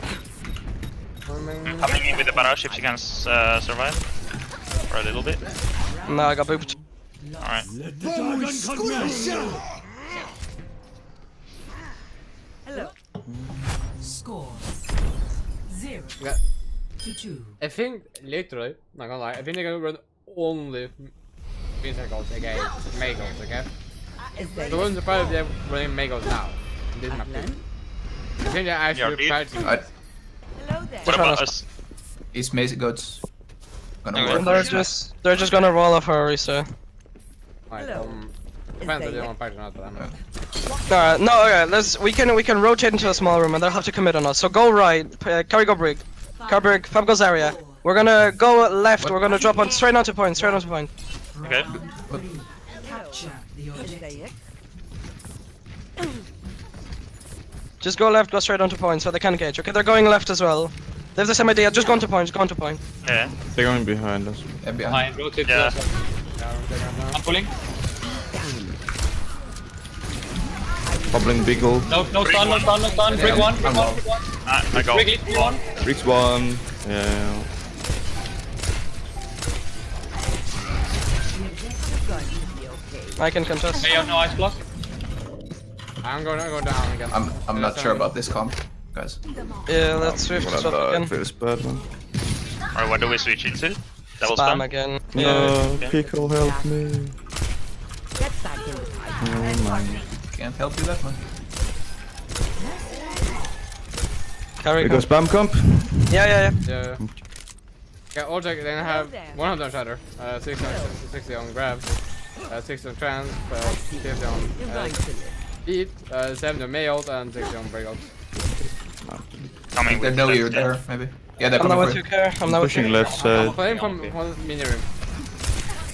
S7: Coming in with the barrage if she can survive. For a little bit.
S3: No, I got booped.
S7: Alright.
S4: Hello.
S9: score 0
S2: Yeah.
S9: to 2.
S2: I think, literally, not gonna lie, I think they're gonna run only Vincent goals against May goals, okay? So I wouldn't surprise if they're running May goals now. In this map. I think they're actually
S7: Yeah,
S2: practicing.
S5: Alright.
S4: Hello there.
S7: What about us?
S5: Is Mace goats gonna
S7: Okay.
S5: work?
S3: And they're just gonna roll off her reset.
S2: Like,
S4: Hello.
S2: depends if they want to practice or not, but I'm not.
S3: Alright, no, okay, we can rotate into a small room and they'll have to commit on us. So go right, carry go brig. Carry brig, Fab goes area. We're gonna go left, we're gonna drop on straight onto point.
S7: Okay.
S9: Capture the objective.
S3: Just go left, go straight onto point so they can engage. Okay, they're going left as well. They have the same idea, just go onto point,
S7: Yeah.
S1: They're going behind us.
S5: Yeah, behind.
S10: Behind. Rotate.
S7: Yeah.
S10: to the left. I'm pulling.
S1: Bubbling big ult.
S10: No stun. Brick one.
S7: I go.
S10: Brick lead one.
S1: Bricks one. Yeah.
S3: I can contest.
S10: Hey, no ice block.
S2: I'm gonna go down again.
S5: I'm not sure about this comp, guys.
S3: Yeah, let's swift
S1: What
S3: swap
S1: about
S3: again.
S1: feels bad, man.
S7: Alright, what do we switch into? Double
S3: Spam
S7: spam?
S3: again.
S1: No,
S7: Yeah.
S1: Pickle, help me.
S4: Get back in the fight.
S1: Oh, man.
S5: Can't help you that much.
S3: Carry
S1: We go spam comp.
S3: Yeah.
S2: Yeah. Yeah, all check, then I have 100 on shatter, 60 on grab, 60 on trans, 50 on beat, 70 on mail, and 60 on breakout.
S7: Coming
S5: They
S7: with
S5: know
S7: left
S5: you're there, maybe. Yeah, they're
S3: I'm not
S5: coming
S3: with
S5: for
S3: you,
S5: you.
S3: Care. I'm not with
S1: Pushing
S3: you.
S1: left side.
S2: Playing from one mini room.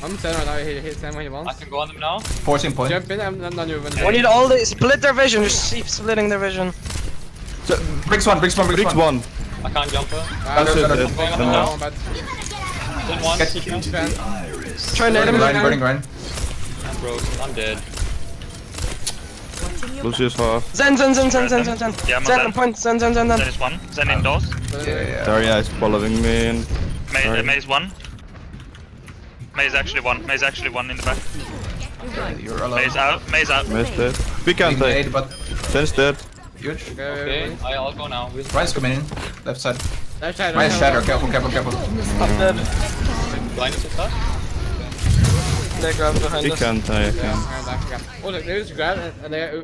S2: I'm 10 right now, he hits 10 when he
S6: I
S2: wants.
S6: can go on them now.
S5: 14 point.
S2: Jump in, I'm not you when
S3: We need all the split their vision. Just keep splitting their vision.
S5: So, bricks one.
S1: Bricks 1.
S6: I can't jump her.
S1: That's it.
S5: no.
S1: Dead.
S6: Going on
S1: No.
S6: now.
S2: but
S6: Then one.
S5: Get-
S6: CQ.
S3: Try nade him.
S5: Burning Ryan.
S6: I'm frozen. I'm dead.
S4: Watching your
S1: Lucius half.
S3: Zen.
S7: Yeah, I'm
S3: Zen
S7: on
S3: on point. Zen.
S7: Zen is one. Zen indoors.
S5: Yeah.
S1: Zarya is following me in. Sorry.
S7: Maze one. Maze actually one. Maze actually one in the back.
S5: You're alone.
S7: Maze out. Maze out.
S1: Missed it. We can't
S5: Being
S1: take.
S5: made, but
S1: Zen's dead.
S5: huge.
S6: Okay, I'll go now.
S5: Ryan's coming in. Left side.
S2: Left side,
S5: Ryan's
S2: right
S5: shadow.
S2: side.
S5: Careful.
S3: I'm dead.
S6: Blind is that?
S3: They grab behind
S1: He
S3: us.
S1: can't, I
S2: Yeah,
S1: can.
S2: oh look, there's a grab and they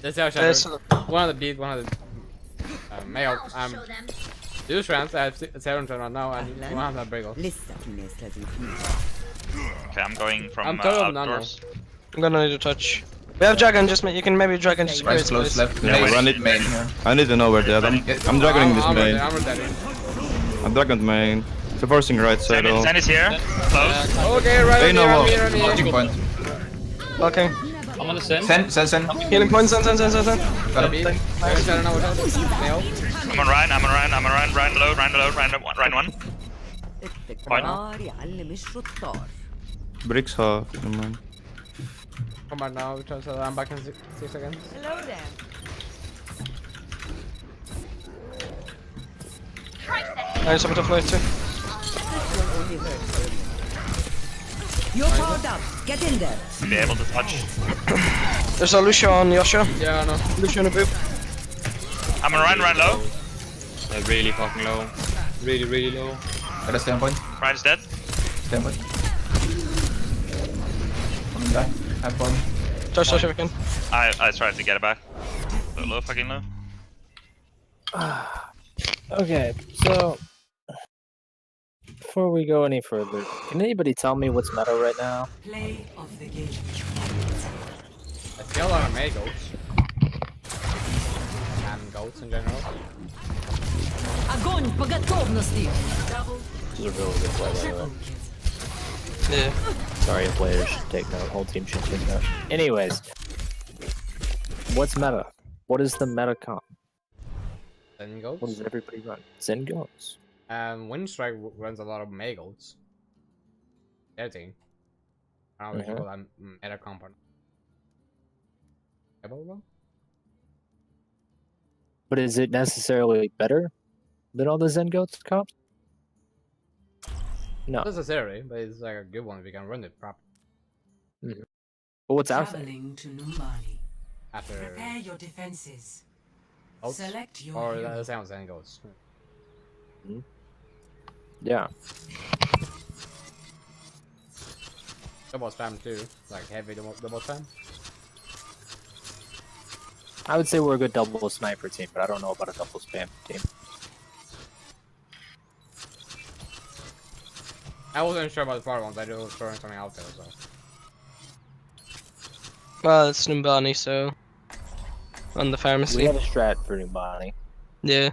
S2: there's our
S3: There's
S2: shadow. One of the beat, one of the mail. Two strands, I have 7 right now and one of the break off.
S4: lista finestra di
S7: Okay, I'm going from
S2: I'm total nano.
S7: outdoors.
S3: I'm gonna need a touch. We have dragon. Just you can maybe dragon just
S5: Ryan's
S3: crazy.
S5: close left.
S1: Yeah,
S5: Maze
S1: run it.
S5: main here.
S1: I need to know where they're at. I'm dragoning this
S2: I'm
S1: main.
S2: ready.
S1: I'm dragoned main. So forcing right side all.
S7: Zen is here. Close.
S2: Okay, right
S1: They
S2: on me,
S1: know
S2: right on
S1: what.
S2: me, right on me.
S5: Floating point.
S3: Okay.
S6: I'm on the Zen.
S5: Sen.
S3: Healing point. Zen.
S5: Got him.
S2: Beat. There's shadow now, mail.
S7: I'm on Ryan. Ryan one.
S4: التكرار يعلم الشطار.
S1: Bricks half. Never mind.
S2: Come back now, so I'm back in 6 seconds.
S4: Hello there.
S3: Nice, I'm to fly too.
S4: You're powered up. Get in there.
S7: Be able to touch.
S3: There's a Lucio on Yasha.
S2: Yeah, I know.
S3: Lucio in a boop.
S7: I'm on Ryan low.
S6: They're really fucking low. Really low.
S5: Got a stand point.
S7: Ryan's dead.
S5: Stand point. Coming back. Have fun.
S3: Touch if we can.
S7: I tried to get it back. So low, fucking low.
S8: Okay, so before we go any further, can anybody tell me what's meta right now?
S9: Play of the game.
S2: I see a lot of May goats. And goats in general.
S4: Огонь по готовности.
S8: This is a really good play, by the way.
S3: Yeah.
S8: Sorry, players should take note. Whole team should take note. Anyways, what's meta? What is the meta comp?
S2: Then
S8: What
S2: goats.
S8: does everybody run? Zen goes.
S2: Windstrike runs a lot of May goats. Their team. I don't know if you call that meta compound.
S8: But is it necessarily better than all the Zen goats comps? No.
S2: Not necessarily, but it's like a good one if you can run it properly.
S8: But what's out there?
S9: Traveling to Numbani.
S2: After
S9: Prepare your defenses.
S2: goats.
S9: Select your
S2: Or
S9: hero.
S2: the sounds and goats.
S8: Yeah.
S2: Double spam too. Like heavy double spam.
S8: I would say we're a good double sniper team, but I don't know about a double spam team.
S2: I wasn't sure about the far ones, I was throwing something out there as well.
S3: Well, it's Numbani, so on the
S8: We
S3: pharmacy.
S8: have a strat for Numbani,
S3: Yeah.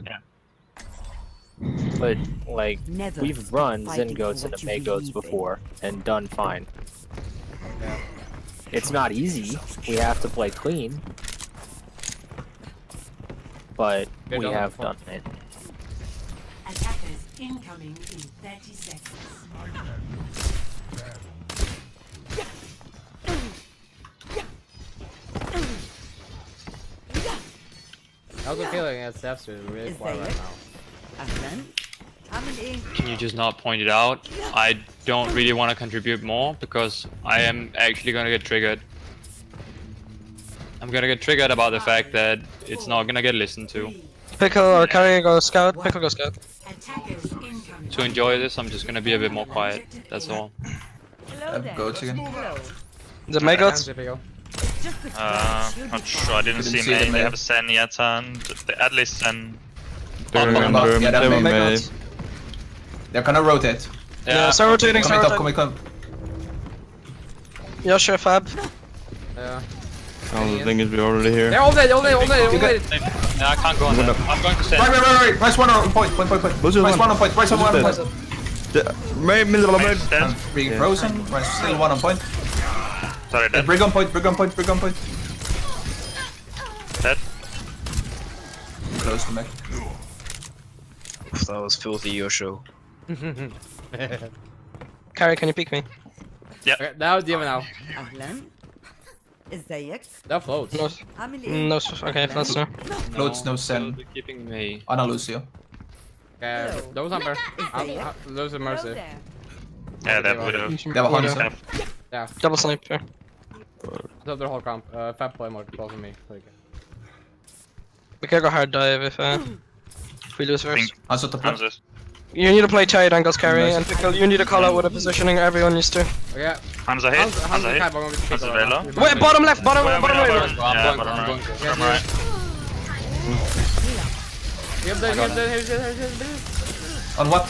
S8: but like
S4: Never
S8: we've
S4: stop
S8: run
S4: fighting
S8: Zen
S4: for
S8: goats
S4: what
S8: and
S4: you
S8: May goats
S4: believe in.
S8: before and done fine.
S2: Yeah.
S8: It's not easy. We have to play clean, but
S2: Good
S8: we
S2: done
S8: have
S2: before.
S8: done it.
S9: Attackers incoming in 30 seconds.
S2: I was feeling that Steph's is really
S4: Is
S2: quiet
S4: that
S2: right
S4: it?
S2: now.
S4: أهلاً. عامل إيه؟
S6: Can you just not point it out? I don't really want to contribute more because I am actually gonna get triggered. I'm gonna get triggered about the fact that it's not gonna get listened to.
S3: Pickle or carry go scout. Pickle go scout.
S9: Attackers incoming.
S6: To enjoy this, I'm just gonna be a bit more quiet. That's all.
S4: Hello there.
S5: Goats again.
S4: Hello.
S3: The May goats.
S2: Typical.
S4: Just the scratch. You'll be
S7: Not sure. I didn't
S5: Couldn't
S7: see
S5: see the
S7: main. They
S5: main.
S7: have a Sen yet, and at least Sen.
S1: They're
S7: Oh,
S1: under,
S5: yeah, that
S1: they were
S5: may-
S1: May.
S5: They're gonna rotate.
S3: Yeah, start rotating,
S5: Come
S3: start
S5: top,
S3: rotating.
S5: come.
S3: Yasha, Fab.
S2: Yeah.
S1: Oh, the thing is, we're already here.
S2: They're all dead, all dead, all dead, all
S5: You
S2: dead.
S6: Yeah, I can't go on that. I'm going to Sen.
S5: Right. Price one on point.
S1: Who's
S5: Price
S1: it
S5: one on point. Price one on
S1: Who's
S5: point.
S1: May, middle, May.
S7: Main's dead.
S5: I'm being frozen. Price still one on point.
S7: Sorry, dead.
S5: Brig on point.
S7: Dead.
S5: Close to mech.
S11: That was filthy, Yosho.
S3: Carrie, can you peek me?
S2: Okay, now Diva now.
S4: أهلاً. ازيك؟
S2: That floats.
S3: No,
S4: عامل إيه؟
S3: no, okay, that's no.
S5: Floats no
S6: They'll
S5: Sen.
S6: be keeping me.
S5: Ana Lucio.
S2: Okay, those number. Those are Mercy.
S7: Yeah, they have Widow.
S5: They have a Hanzo.
S2: Yeah,
S3: Double sniper.
S2: so their whole comp. Fab play more close than me.
S3: We can go hard dive if we lose first.
S5: Hanzo top left.
S7: Hanzo.
S3: You need to play tight angles, Carrie, and Pickle, you need to call out with a positioning everyone used to.
S2: Okay.
S7: Hanzo hit. Hanzo hit. Hanzo very low.
S3: Wait, bottom left, bottom
S7: Wait,
S3: right.
S7: yeah,
S6: I'm
S7: bottom
S6: going
S7: right.
S6: to.
S7: Bottom right.
S5: On what?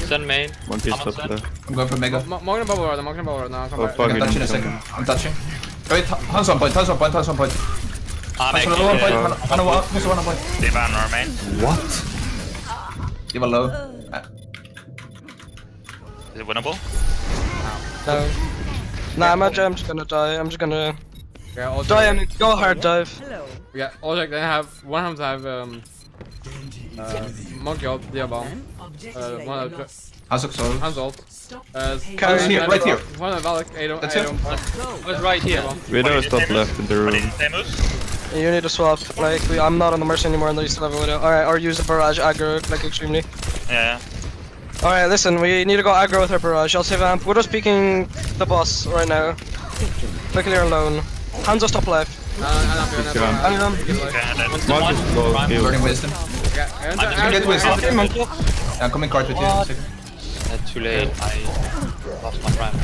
S6: Sen main.
S1: Monkey's
S6: I'm on
S1: top
S6: Sen.
S1: left.
S5: I'm going for Mega.
S2: Mogna bubble ward, Mogna bubble ward. No, come
S1: Oh,
S2: back.
S1: fuck.
S5: I'm touching a second. I'm touching. Wait, Hanzo on point. Hanzo on point.
S6: I'm
S5: Hanzo on
S6: actually
S5: one point.
S6: dead.
S5: Hanzo one on point.
S7: Diva on our main.
S5: What? Give a low.
S7: Is it winnable?
S3: No. Nah, I'm just gonna die. I'm just gonna
S2: Yeah, all
S3: die and go hard dive.
S4: Hello.
S2: Yeah, all they have one of them have monkey ult, Dia bomb,
S9: Objective
S2: one of
S9: lost.
S5: Hanzo solo.
S2: Hans ult.
S9: Stop.
S5: Carry here, right here.
S2: One of Valak, Adom,
S5: That's it.
S6: What's right here?
S1: Widow is top left in the
S7: What
S1: room.
S7: did they move?
S3: You need to swap. Like, I'm not on the Mercy anymore, and they still have a window. Alright, or use the barrage aggro, like, extremely.
S7: Yeah.
S3: Alright, listen, we need to go aggro with our barrage. I'll save amp. We're just peeking the boss right now. Quickly alone. Hands us top left.
S7: Okay, and then
S1: Monkey's low. Heal.
S5: Burning wisdom. Get wisdom.
S3: Okay, monkey.
S5: I'm coming card with you. in a second.
S6: That's too late. I lost my prime.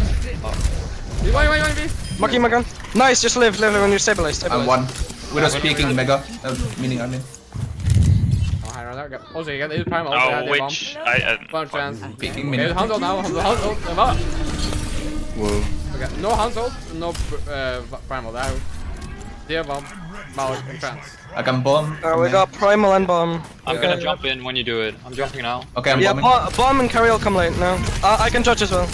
S3: Monkey, my gun. Nice, just live when you're stabilized.
S5: I'm one. We're just peeking Mega. Meaning I mean.
S2: Also, you got the prime ult.
S7: Oh, which
S2: One chance.
S5: Peeking
S2: Okay,
S5: mini.
S2: Hans ult now, Hans ult.
S1: Whoa.
S2: Okay, no Hans ult, no prime ult. Dia bomb, Valak, and trance.
S5: I can bomb.
S3: We got primal and bomb.
S6: I'm gonna jump in when you do it. I'm jumping now.
S5: Okay, I'm
S3: Yeah,
S5: bombing.
S3: bomb and carry will come late now. I can judge as well.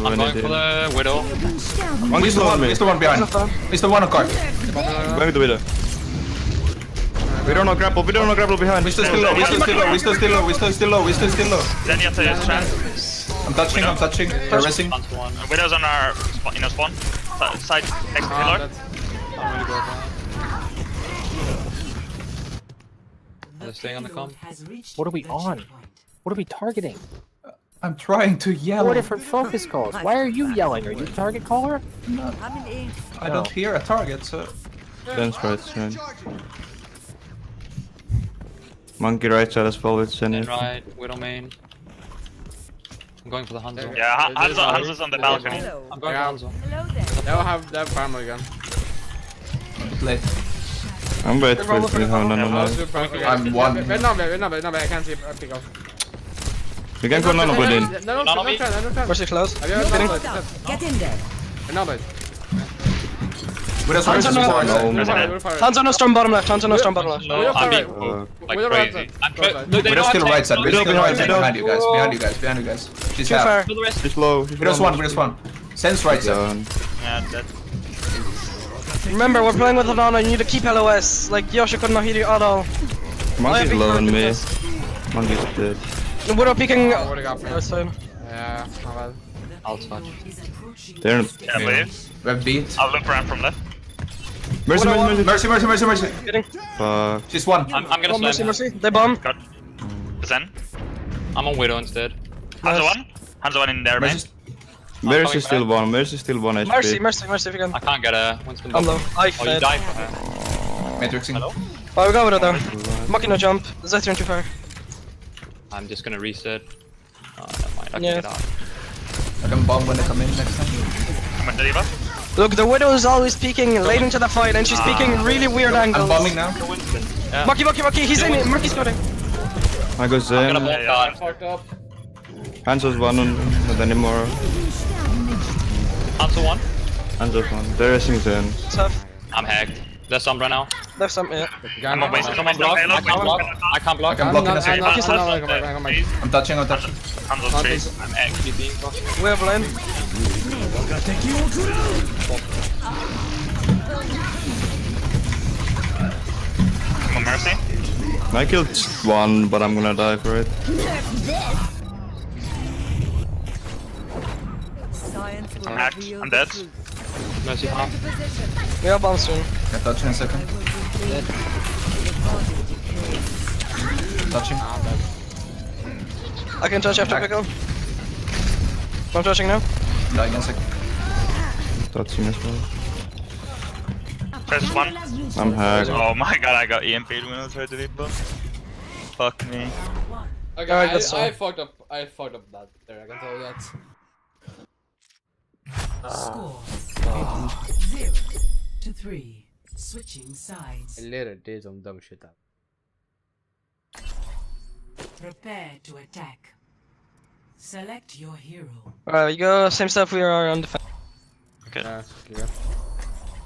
S6: I'm going for the Widow.
S1: Monkey's
S5: He's the
S1: low on
S5: one.
S1: me.
S5: He's the one behind. He's the one on card.
S1: Going with the Widow. We don't know grapple behind.
S5: We still low. We still low.
S7: Zenyatta is trans.
S5: I'm touching. They're resting.
S7: Widow's on our spawn. Side next pillar.
S2: I'm really good.
S6: They're staying on the comp.
S8: What are we on? What are we targeting?
S5: I'm trying to yell.
S8: 4 different focus calls. Why are you yelling? Are you a target caller?
S4: عامل إيه؟
S5: I don't hear a target, so.
S1: Sen's right side. Monkey right side as well with
S6: Then
S1: Zenith.
S6: right, Widow main. I'm going for the Hanzo.
S7: Yeah, Hanzo's on the balcony.
S4: Hello.
S6: I'm going for Hanzo.
S4: Hello there.
S2: They'll have that prime again.
S5: Late.
S1: I'm waiting for it to be how none of
S2: I'll
S1: mine.
S2: do prime again.
S5: I'm one.
S2: Wait, no, I can't see pick up.
S1: We can go none of it in.
S2: No, try.
S3: Mercy close.
S2: Have you ever
S3: Getting-
S2: done
S4: Get in there.
S2: No, but.
S5: We're just
S3: Hands on
S5: resting.
S7: Resident.
S3: Hands on the storm bottom left. Hands on the storm bottom left.
S6: No, I'm being like crazy. I'm
S5: We're still right side. We're still right side. Behind you guys. She's
S3: Too far.
S5: half.
S1: She's low.
S5: We're just one. Sense right side.
S1: Down.
S7: Yeah, that.
S3: Remember, we're playing with Adana. You need to keep LOS. Like, Yosha could not hit you at all.
S1: Monkey's
S3: big
S1: low on
S3: target
S1: me.
S3: this.
S1: Monkey's dead.
S3: We're peeking.
S2: Oh, what I got for
S3: This time.
S2: Yeah, not bad.
S6: I'll touch.
S1: They're
S7: Yeah, leave.
S5: We have beat.
S7: I'll look around from left.
S5: Mercy.
S3: Getting.
S1: Fuck.
S5: She's one.
S6: I'm gonna
S3: Oh, Mercy,
S6: slam.
S3: Mercy. They bomb.
S7: Got. Zen.
S6: I'm on Widow instead.
S7: Hanzo one. Hanzo one in there, man.
S5: Mercy's
S1: Mercy's still one. Mercy's still one HP.
S3: Mercy if you can.
S6: I can't get a Winston.
S3: I'm low. I
S6: Oh, you
S3: fed.
S6: died for her.
S5: matrixing.
S6: Hello?
S3: Oh, we got with it though. Mocking no jump. Zethian too far.
S6: I'm just gonna reset. Oh, never mind. I can
S3: Yeah.
S6: get out.
S5: I can bomb when they come in next time.
S7: I'm on the Diva.
S3: Look, the Widow is always peeking late into the fight, and she's peeking really weird angles.
S5: I'm bombing now.
S3: Mucky, he's in it. Mucky's got it.
S1: I go Zen.
S6: Gonna block that.
S2: Fucked up.
S1: Hanzo's one, not anymore.
S6: Hanzo one.
S1: Hanzo's one. They're racing Zen.
S3: Tough.
S6: I'm hacked. There's Sombra now.
S3: Left some, yeah.
S6: I'm on base. Someone block. I can't block. I can't block.
S5: I can block in a
S2: I'm
S5: second.
S2: not,
S3: He's
S2: I'm not,
S3: left.
S2: come back.
S5: I'm touching.
S6: Hanzo's trees. I'm actually being blocked.
S3: We have lane.
S7: Come on, Mercy.
S1: I killed one, but I'm gonna die for it.
S4: Science will
S7: I'm hacked.
S4: reveal
S7: I'm
S4: the
S7: dead.
S4: truth.
S6: Mercy half.
S3: We have bomb soon.
S5: Can touch in a second. Touching.
S3: I can touch after pickle. I'm touching now.
S5: Dying in a second.
S1: Touching as well.
S7: First one.
S1: I'm hacked.
S7: Oh my god, I got EMP'd when I tried to leave, but fuck me.
S2: Okay,
S3: Alright, that's all.
S2: I fucked up that there, I can tell you that.
S9: Score 0-3. Switching sides.
S2: I literally did some dumb shit up.
S9: Prepare to attack. Select your hero.
S3: Alright, you go. Same stuff we are on defense.
S7: Okay.
S2: Yeah, clear.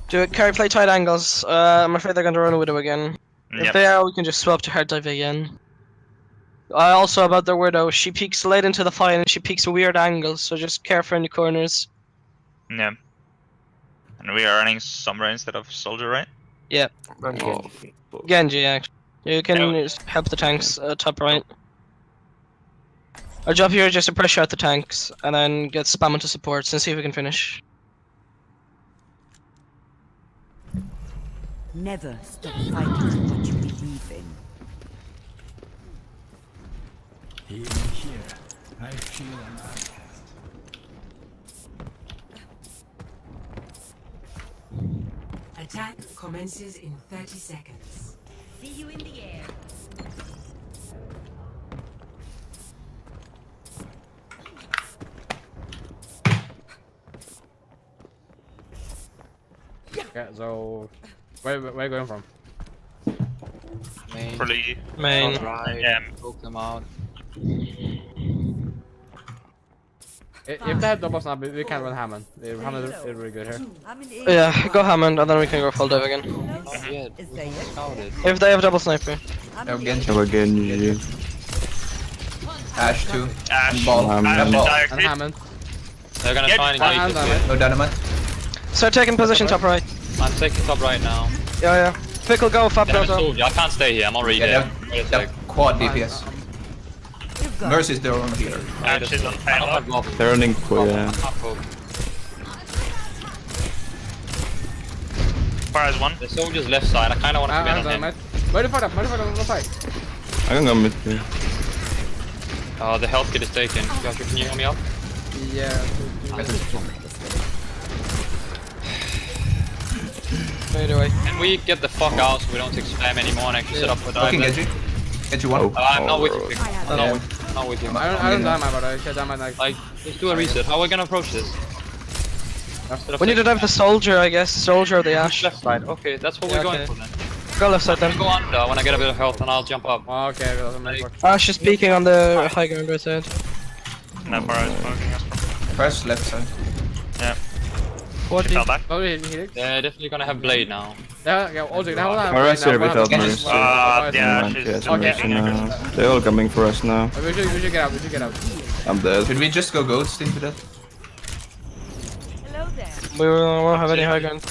S3: Do it. Carry play tight angles. I'm afraid they're going to run a Widow again. If
S7: Yep.
S3: they are, we can just swap to hard dive again. Also about the Widow, she peeks late into the fight and she peeks weird angles, so just care for any corners.
S7: Yeah. And we are running Sombra instead of Soldier, right?
S3: Yeah. Genji, actually. You can just help the tanks top right. Our job here is just to pressure out the tanks and then get spam into supports and see if we can finish.
S4: Never stop fighting for what you believe in.
S9: Attack commences in 30 seconds.
S4: See you in the air.
S2: Okay, so where are you going from?
S10: Main.
S7: Probably.
S3: Main.
S10: Right.
S7: Yeah.
S10: Poke them out.
S2: If they have double snap, we can run Hammond. Hammond is really good here.
S4: I'm in the
S3: Yeah, go Hammond and then we can go full dive again.
S10: Yeah,
S4: Is there yet?
S10: scouted.
S3: If they have double sniper.
S4: I'm
S5: Oh,
S4: in
S5: Genji.
S1: Have again, GG.
S5: Ash 2.
S7: Ash.
S5: Ball.
S1: I'm
S7: Ash
S5: ball.
S7: dire
S2: And
S7: crit.
S2: Hammond.
S6: They're gonna
S7: Get
S6: try and
S7: one
S6: get
S2: hand
S6: this
S2: on
S6: bit.
S5: No dynamite.
S3: Start taking position top right.
S6: I'm taking top right now.
S3: Yeah. Pickle go, Fab
S6: They
S3: go
S6: haven't
S3: top.
S6: solved you. I can't stay here. I'm already
S5: Yeah,
S6: there.
S5: they
S6: Wait a
S5: have
S6: sec.
S5: quad DPS.
S4: You've got
S5: Mercy's their own healer.
S7: Ash is on
S6: I don't
S7: payload.
S6: have block.
S1: They're running for yeah.
S6: I can't poke.
S7: Fire is one.
S6: The soldier's left side. I kind of want to come in on him.
S2: Mate. Where the fuck up? Go fight.
S1: I can go mid too.
S6: Oh, the health kit is taken. Joshua, can you heal me up?
S2: Yeah.
S3: Fade away.
S6: Can we get the fuck out so we don't take spam anymore and actually set up for
S5: Looking
S6: dive?
S5: Genji. Genji 1.
S1: Oh.
S6: I'm not with you, Pick.
S4: I have
S6: I'm
S5: Yeah.
S6: not with you.
S2: I don't die my brother. I can't die my like.
S6: Like, let's do a reset. How are we gonna approach this?
S3: We need to dive the soldier, I guess. Soldier or the Ash.
S6: Left side. Okay, that's what
S3: Yeah,
S6: we're going
S3: okay.
S6: for then.
S3: Go left side then.
S6: Go under when I get a bit of health and I'll jump up.
S2: Oh, okay, that doesn't make work.
S3: Ash is peeking on the high ground right side.
S7: No, Fire is smoking us.
S5: First left side.
S3: What
S7: He
S3: do
S7: fell
S3: you...
S7: back.
S2: Oh, he hit.
S6: They're definitely gonna have blade now.
S2: Yeah, Ozzy, now that
S1: Alright, sir, without
S5: Genji.
S1: Mercy.
S7: Yeah,
S1: Come on,
S7: she's
S1: yes,
S7: just
S1: Mercy
S7: making
S1: now. They're all coming for us now.
S2: We should get out.
S1: I'm dead.
S5: Should we just go ghost into that?
S4: Hello there.
S3: We won't have any high ground.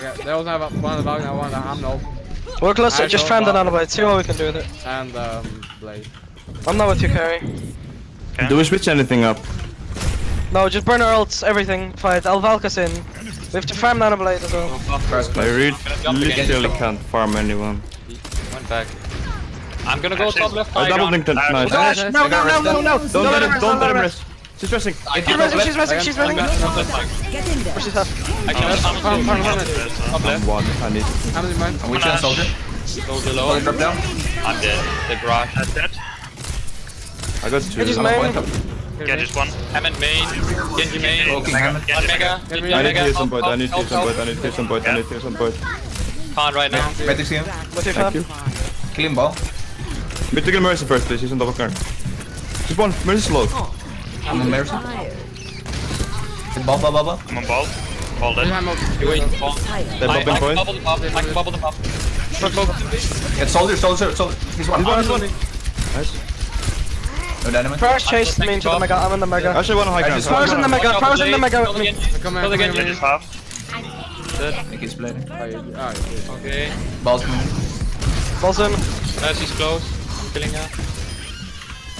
S2: Yeah, they also have one on the back now, one on the Hamno,
S3: We're closer,
S2: I
S3: just
S2: go
S3: farm the
S2: back.
S3: nanobite, see what we can do with it.
S2: and Blade.
S3: I'm not with you, Carrie.
S7: Okay.
S1: Do we switch anything up?
S3: No, just burn our ults, everything, fight. I'll Valkas in. We have to farm nanoblade as well.
S5: First
S1: I
S6: Jump again.
S1: literally can't farm anyone.
S6: Went back. I'm gonna go
S7: Actually,
S6: top left.
S1: I
S6: high
S1: double
S6: ground.
S1: linked that. Nice.
S3: Ash, no!
S1: Don't let him, don't let him rest. She's resting.
S3: She's resting.
S2: I'm
S4: Get in there.
S3: She's half.
S6: I can just
S2: Farm.
S6: top
S1: I'm
S6: left.
S1: one. I need.
S2: Ham's in mine.
S5: I'm with you on soldier.
S6: Soldier low.
S5: Soldier drop down.
S6: I'm dead. The garage.
S7: That's dead.
S1: I got two.
S3: Genji's
S5: I'm
S3: main.
S5: on point up.
S7: Genji's one.
S6: Hammond main. Genji main.
S5: Poking Hammond.
S7: Genji
S6: Mega.
S7: mega.
S6: Genji
S1: I need to
S6: mega.
S1: heal some point, I
S6: Help,
S1: need to heal
S6: help,
S1: some
S6: help.
S1: point, I need to heal some point, I need to heal some point.
S6: Can't right now.
S5: Medics here.
S3: With your
S1: Thank
S3: fam.
S1: you.
S5: Kill him, ball.
S1: Mid to kill Mercy first, please, he's on top of corner. Just one, Mercy's low.
S5: I'm on Mercy. Ball.
S7: I'm on ball. Ball dead.
S6: You wait. Bomb.
S1: They're
S6: I
S1: popping
S6: can
S1: point.
S6: bubble the pop. I can bubble the pop.
S5: Get soldier. He's one.
S1: Nice.
S5: No dynamite.
S3: First chased me into the mega. I'm in the mega.
S1: Actually, one high ground.
S5: just-
S3: Powers in the mega. Powers in the mega with me.
S2: Come
S6: Kill the
S2: here.
S6: Genji.
S7: Genji's half.
S5: I think he's bleeding.
S6: Okay.
S5: Ball's coming.
S3: Balls in.
S6: Mercy's close. Killing her.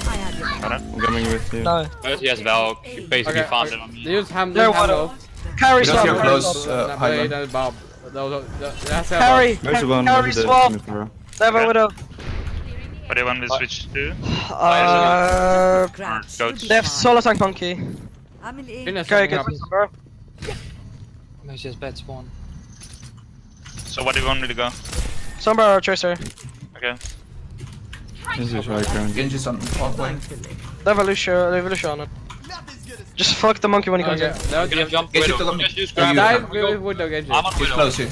S1: I'm coming with you.
S3: No.
S6: Mercy has Valk. You basically farmed it on me.
S2: Use ham.
S3: Yeah,
S2: Use ham
S3: what
S2: low.
S3: Carry
S5: Just here
S3: swap.
S5: close.
S2: That
S5: High
S2: blade
S5: ground.
S2: and Bob. That's it.
S3: Carry.
S1: Mercy one,
S3: Carry
S1: Mercy dead.
S3: swap.
S1: Coming for her.
S3: Never widow.
S7: What do you want me to switch to? Goats.
S3: They have solo tank monkey.
S4: I'm in A.
S2: Finish
S3: Carry,
S2: something
S3: get
S2: up.
S3: some, bro.
S6: Mercy has bad spawn.
S7: So what do you want me to go?
S3: Sombra or Tracer.
S7: Okay.
S1: This is high ground.
S5: Genji's on off lane.
S3: Revolution on it. Just fuck the monkey when he comes
S2: Okay.
S3: in.
S6: I'm gonna jump
S5: Genji
S6: Widow.
S5: took him.
S6: Just use
S5: Yeah,
S6: grab.
S5: you-
S2: Dive
S6: Go.
S2: with Widow Genji.
S6: I'm on
S5: He's
S6: Widow.
S5: close here.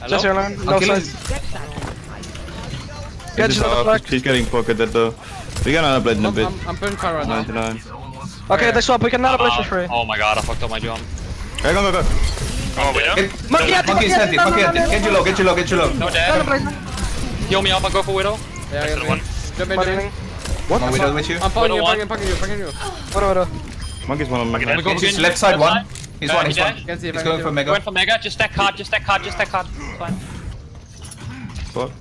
S3: Just your line. No
S5: kill him.
S3: size.
S1: This is
S3: on the
S1: off,
S3: flag.
S1: he's getting pocketed though. We can blade in a bit.
S2: I'm putting fire right now.
S1: 99.
S3: Okay, they swap. We can not blitz for free.
S6: Oh my god, I fucked up my jump.
S1: Hey, go.
S7: Come on, Widow.
S3: Monkey at
S5: Monkey's
S3: the
S5: healthy. Monkey healthy. Get you low.
S6: No dead. Heal me up and go for Widow.
S2: Yeah,
S7: Next to the
S2: yeah.
S7: one.
S2: Jump in.
S1: What?
S5: One Widow with you.
S2: I'm pulling you,
S6: Widow
S2: pulling you.
S3: What?
S1: Monkey's one on my
S7: Okay,
S1: back.
S7: then.
S6: Go
S5: Genji's
S6: Genji.
S5: left side one. He's one.
S6: Can
S2: Can see if
S5: He's
S2: I
S5: going
S2: can
S5: for
S2: do-
S5: mega.
S6: Went for Mega. Just stack hard. Just stack hard. It's fine.
S1: What?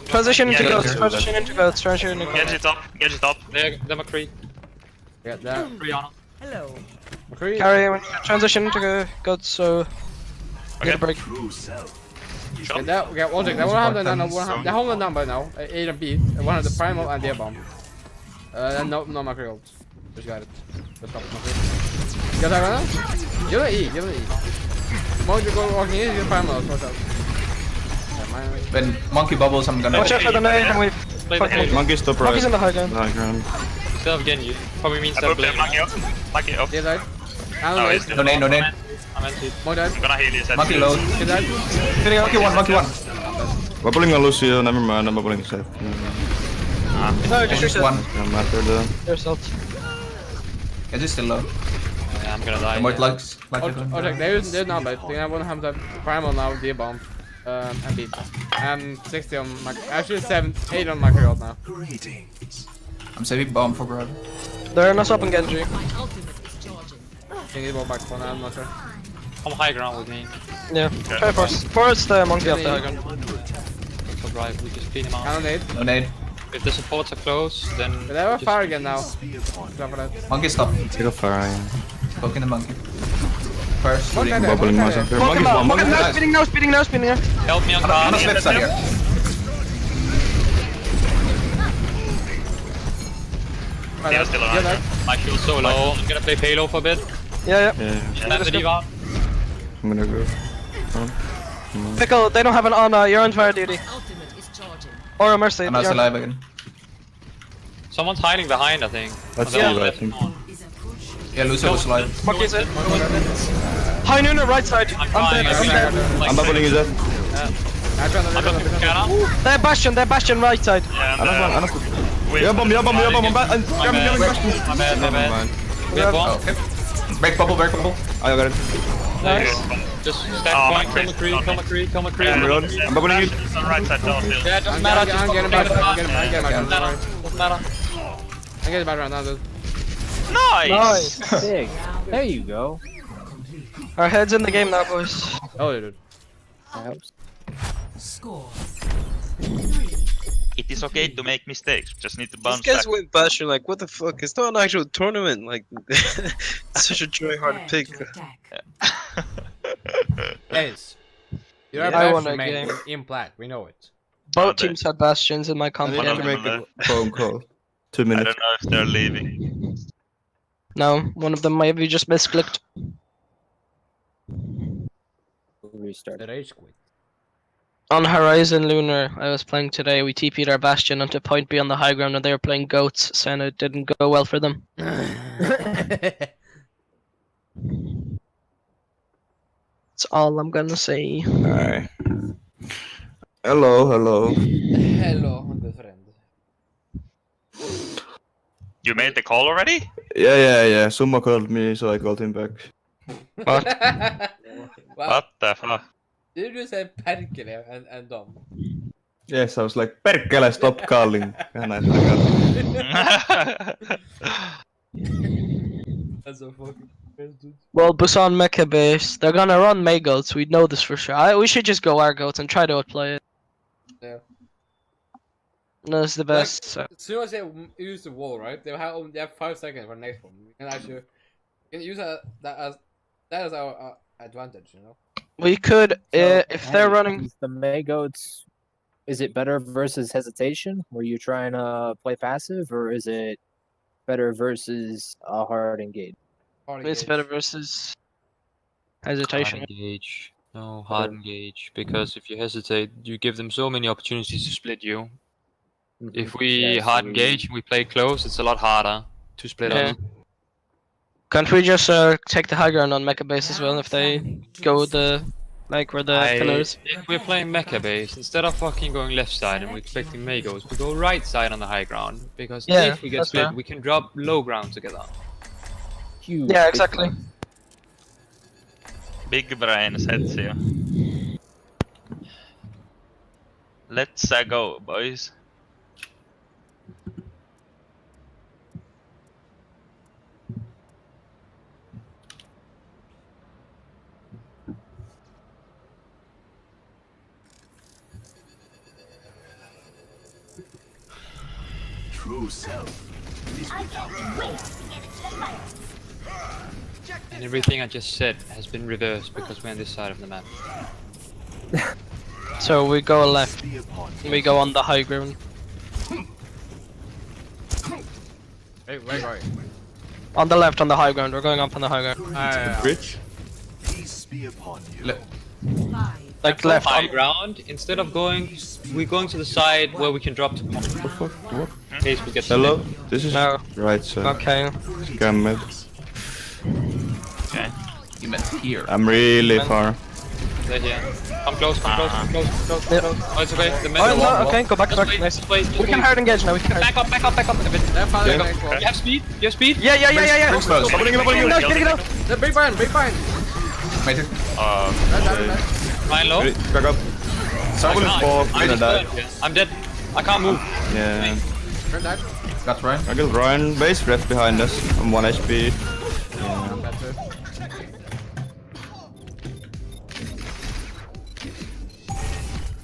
S3: Transition into
S7: Yeah,
S3: goats.
S5: yeah.
S3: Transition into goats. Transition into goats.
S7: Genji top.
S6: They're McCree.
S2: Yeah, that.
S6: Free on him.
S4: Hello.
S2: McCree.
S3: Carry when you transition into goats. So
S7: Okay.
S3: get a break.
S2: Yeah, that. Okay, one second. That one have the they hold them down by now. A and B. One of the primal and the bomb. And no McCree ult. Just got it. Just stop McCree. You got that right now? Give it E. Mojo go walking in. You primal. Watch out.
S5: When monkey bubbles, I'm gonna.
S3: Watch out for the nade and we.
S6: Play the
S3: Fuck
S6: Halo.
S3: monkey.
S1: Monkey's top right.
S3: Monkey's in the high ground.
S1: High ground.
S6: Still have Genji. Probably means
S7: I
S6: they're
S7: put the
S6: playing.
S7: monkey up. Monkey up.
S2: Yeah, that.
S7: No, he's
S5: No nade.
S6: I'm empty.
S2: More dead.
S7: I'm gonna heal you.
S5: Monkey low.
S2: Get that.
S5: Monkey one.
S1: Bubbling on Lucio, never mind, I'm bubbling safe.
S3: No, just
S5: Just
S3: reset.
S5: one.
S1: I'm after the.
S3: There's ult.
S5: Genji's still low.
S6: Yeah, I'm gonna die.
S5: More
S6: yeah.
S5: lugs.
S2: Okay, they're not bad. They have one have the primal now, the bomb. And beat. And 60 on my. Actually, 8 on my ult now.
S5: I'm saving bomb for bro.
S3: They're not stopping Genji.
S2: Can you go back for now? I'm not sure.
S6: Come high ground with me.
S3: Yeah. Try first. First the monkey up the high ground.
S6: So drive. We just clean him out.
S2: Cannon nade.
S5: No nade.
S6: If the supports are close, then.
S2: But they have a
S6: just-
S2: fire again now. Stop for that.
S5: Monkey stop.
S1: Take a fire, yeah.
S5: Poking the monkey. First.
S2: One guy there,
S1: Bubbling
S2: one guy
S1: myself
S2: there.
S1: here. Monkey's one, monkey's one.
S3: Speeding now, speeding here.
S6: Help me on
S5: On
S6: card.
S5: the left side here.
S7: Yeah, still
S2: Yeah,
S7: alive.
S2: that.
S6: My shield's so low. I'm gonna play Halo for a bit.
S3: Yeah.
S1: Yeah,
S6: Stand the diva.
S1: I'm gonna go.
S3: Pickle, they don't have an honor. You're on fire duty. Or a mercy.
S5: I'm not
S3: you're-
S5: alive again.
S6: Someone's hiding behind, I think.
S1: That's
S6: On the
S1: you, I
S6: left
S1: think.
S6: one.
S5: Yeah, Lucio was alive.
S3: Monkey's in. High noon, right side.
S6: I'm
S3: I'm
S6: trying.
S3: dead.
S1: I'm bubbling his dead.
S2: I'm trying to
S6: I'm looking for Canna.
S3: They're Bastion right side.
S7: Yeah,
S1: I'm
S7: and,
S1: not. Yeah, bomb, I'm back. I'm
S6: My
S1: coming,
S6: bad, my bad. We have one.
S5: Okay. Break bubble.
S1: I got it.
S3: Nice.
S6: Just stack
S7: Oh,
S6: point,
S7: my
S6: kill
S7: crazy.
S6: McCree.
S1: I'm bubbling you.
S7: It's on the right side, don't feel.
S6: Yeah, doesn't matter, just
S2: I'm getting back. I'm getting back.
S6: Doesn't matter.
S2: I'm getting back around now, dude.
S7: Nice!
S8: Big. There you go.
S3: Our heads in the game now, boys.
S2: Oh, dude.
S9: Score.
S7: It is okay to make mistakes, just need to
S11: These
S7: bounce
S11: guys
S7: back.
S11: went Bastion like, what the fuck? It's not an actual tournament. Like, it's such a try hard
S9: Prepare
S11: pick.
S9: to attack.
S2: Guys. You're
S3: I
S2: a
S3: won
S2: Bastion
S3: that
S2: main
S3: game.
S2: in black. We know it.
S3: Both
S7: Okay.
S3: teams had Bastions in my
S1: I
S3: comp.
S1: need to
S7: of
S1: make
S7: them
S1: a phone call. 2
S7: I
S1: minutes.
S7: don't know if they're leaving.
S3: No, one of them maybe just misclicked.
S8: Restart.
S2: The rage quit.
S3: On Horizon Lunar, I was playing today. We TP'd our Bastion onto point B on the high ground, and they were playing goats, saying it didn't go well for them. That's all I'm gonna say.
S1: Alright. Hello, hello.
S2: Hello, my good friend.
S7: You made the call already?
S1: Yeah. Summa called me, so I called him back.
S3: What?
S2: Wow.
S7: What the fuck?
S2: Did you say perkele and Dom?
S1: Yes, I was like, Perkele, stop calling. And I got
S2: That's so fucking crazy, dude.
S3: Well, Busan Mecha base, they're gonna run May goats. We know this for sure. We should just go our goats and try to outplay it.
S2: Yeah.
S3: No, it's the best. So.
S2: As soon as they use the wall, right? They have 5 seconds for the next one. We can actually use that as our advantage, you know.
S3: We could, if they're running.
S8: Is the May goats, is it better versus hesitation? Were you trying to play passive, or is it better versus a hard engage?
S3: It's better versus hesitation.
S10: Hard engage. No, hard engage. Because if you hesitate, you give them so many opportunities to split you. If we hard engage and we play close, it's a lot harder to split us.
S3: Can't we just take the high ground on Mecha base as well if they go the like where the pillars?
S10: If we're playing mecha base, instead of fucking going left side and we're expecting Magos, we go right side on the high ground. Because if we get
S3: that's
S10: split,
S3: fair.
S10: we can drop low ground together.
S8: Huge.
S3: Yeah, exactly.
S7: Big brain sets you. Let's go, boys.
S12: True self is without
S10: And everything I just said has been reversed because we're on this side of the map.
S3: So we go left. We go on the high ground.
S2: Hey, where are you?
S3: On the left, on the high ground. We're going up on the high ground.
S1: Bridge?
S12: peace be upon you.
S3: Like left.
S10: High ground. Instead of going, we're going to the side where we can drop to point.
S1: What?
S10: In case we get
S1: Hello? This is
S3: No.
S1: right side.
S3: Okay.
S1: Scam mid.
S7: Okay.
S5: You meant here.
S1: I'm really far.
S10: Right here. Come close, come close, come close, come close.
S3: Yep.
S10: Oh, it's okay. The
S3: Oh
S10: middle.
S3: no, okay, go back,
S10: Just
S3: back.
S10: wait,
S3: Nice.
S10: just wait, just
S3: We can
S10: wait.
S3: hard engage now. We can hard.
S10: Back up, back up, back up a bit.
S2: They're fine,
S1: Yeah.
S2: they're
S10: You
S2: fine.
S10: have speed? You have speed?
S3: Yeah.
S5: Close.
S3: Get it out.
S2: The big fine, big fine.
S5: Made it.
S10: Ryan low.
S1: Ready, back up. Someone is fall,
S10: I
S1: gonna
S10: just
S1: die.
S10: burned, yeah. I'm dead. I can't move.
S1: Yeah.
S2: Turn that.
S5: Got Ryan.
S1: I got Ryan, base ref behind us. I'm 1 HP.
S2: Better.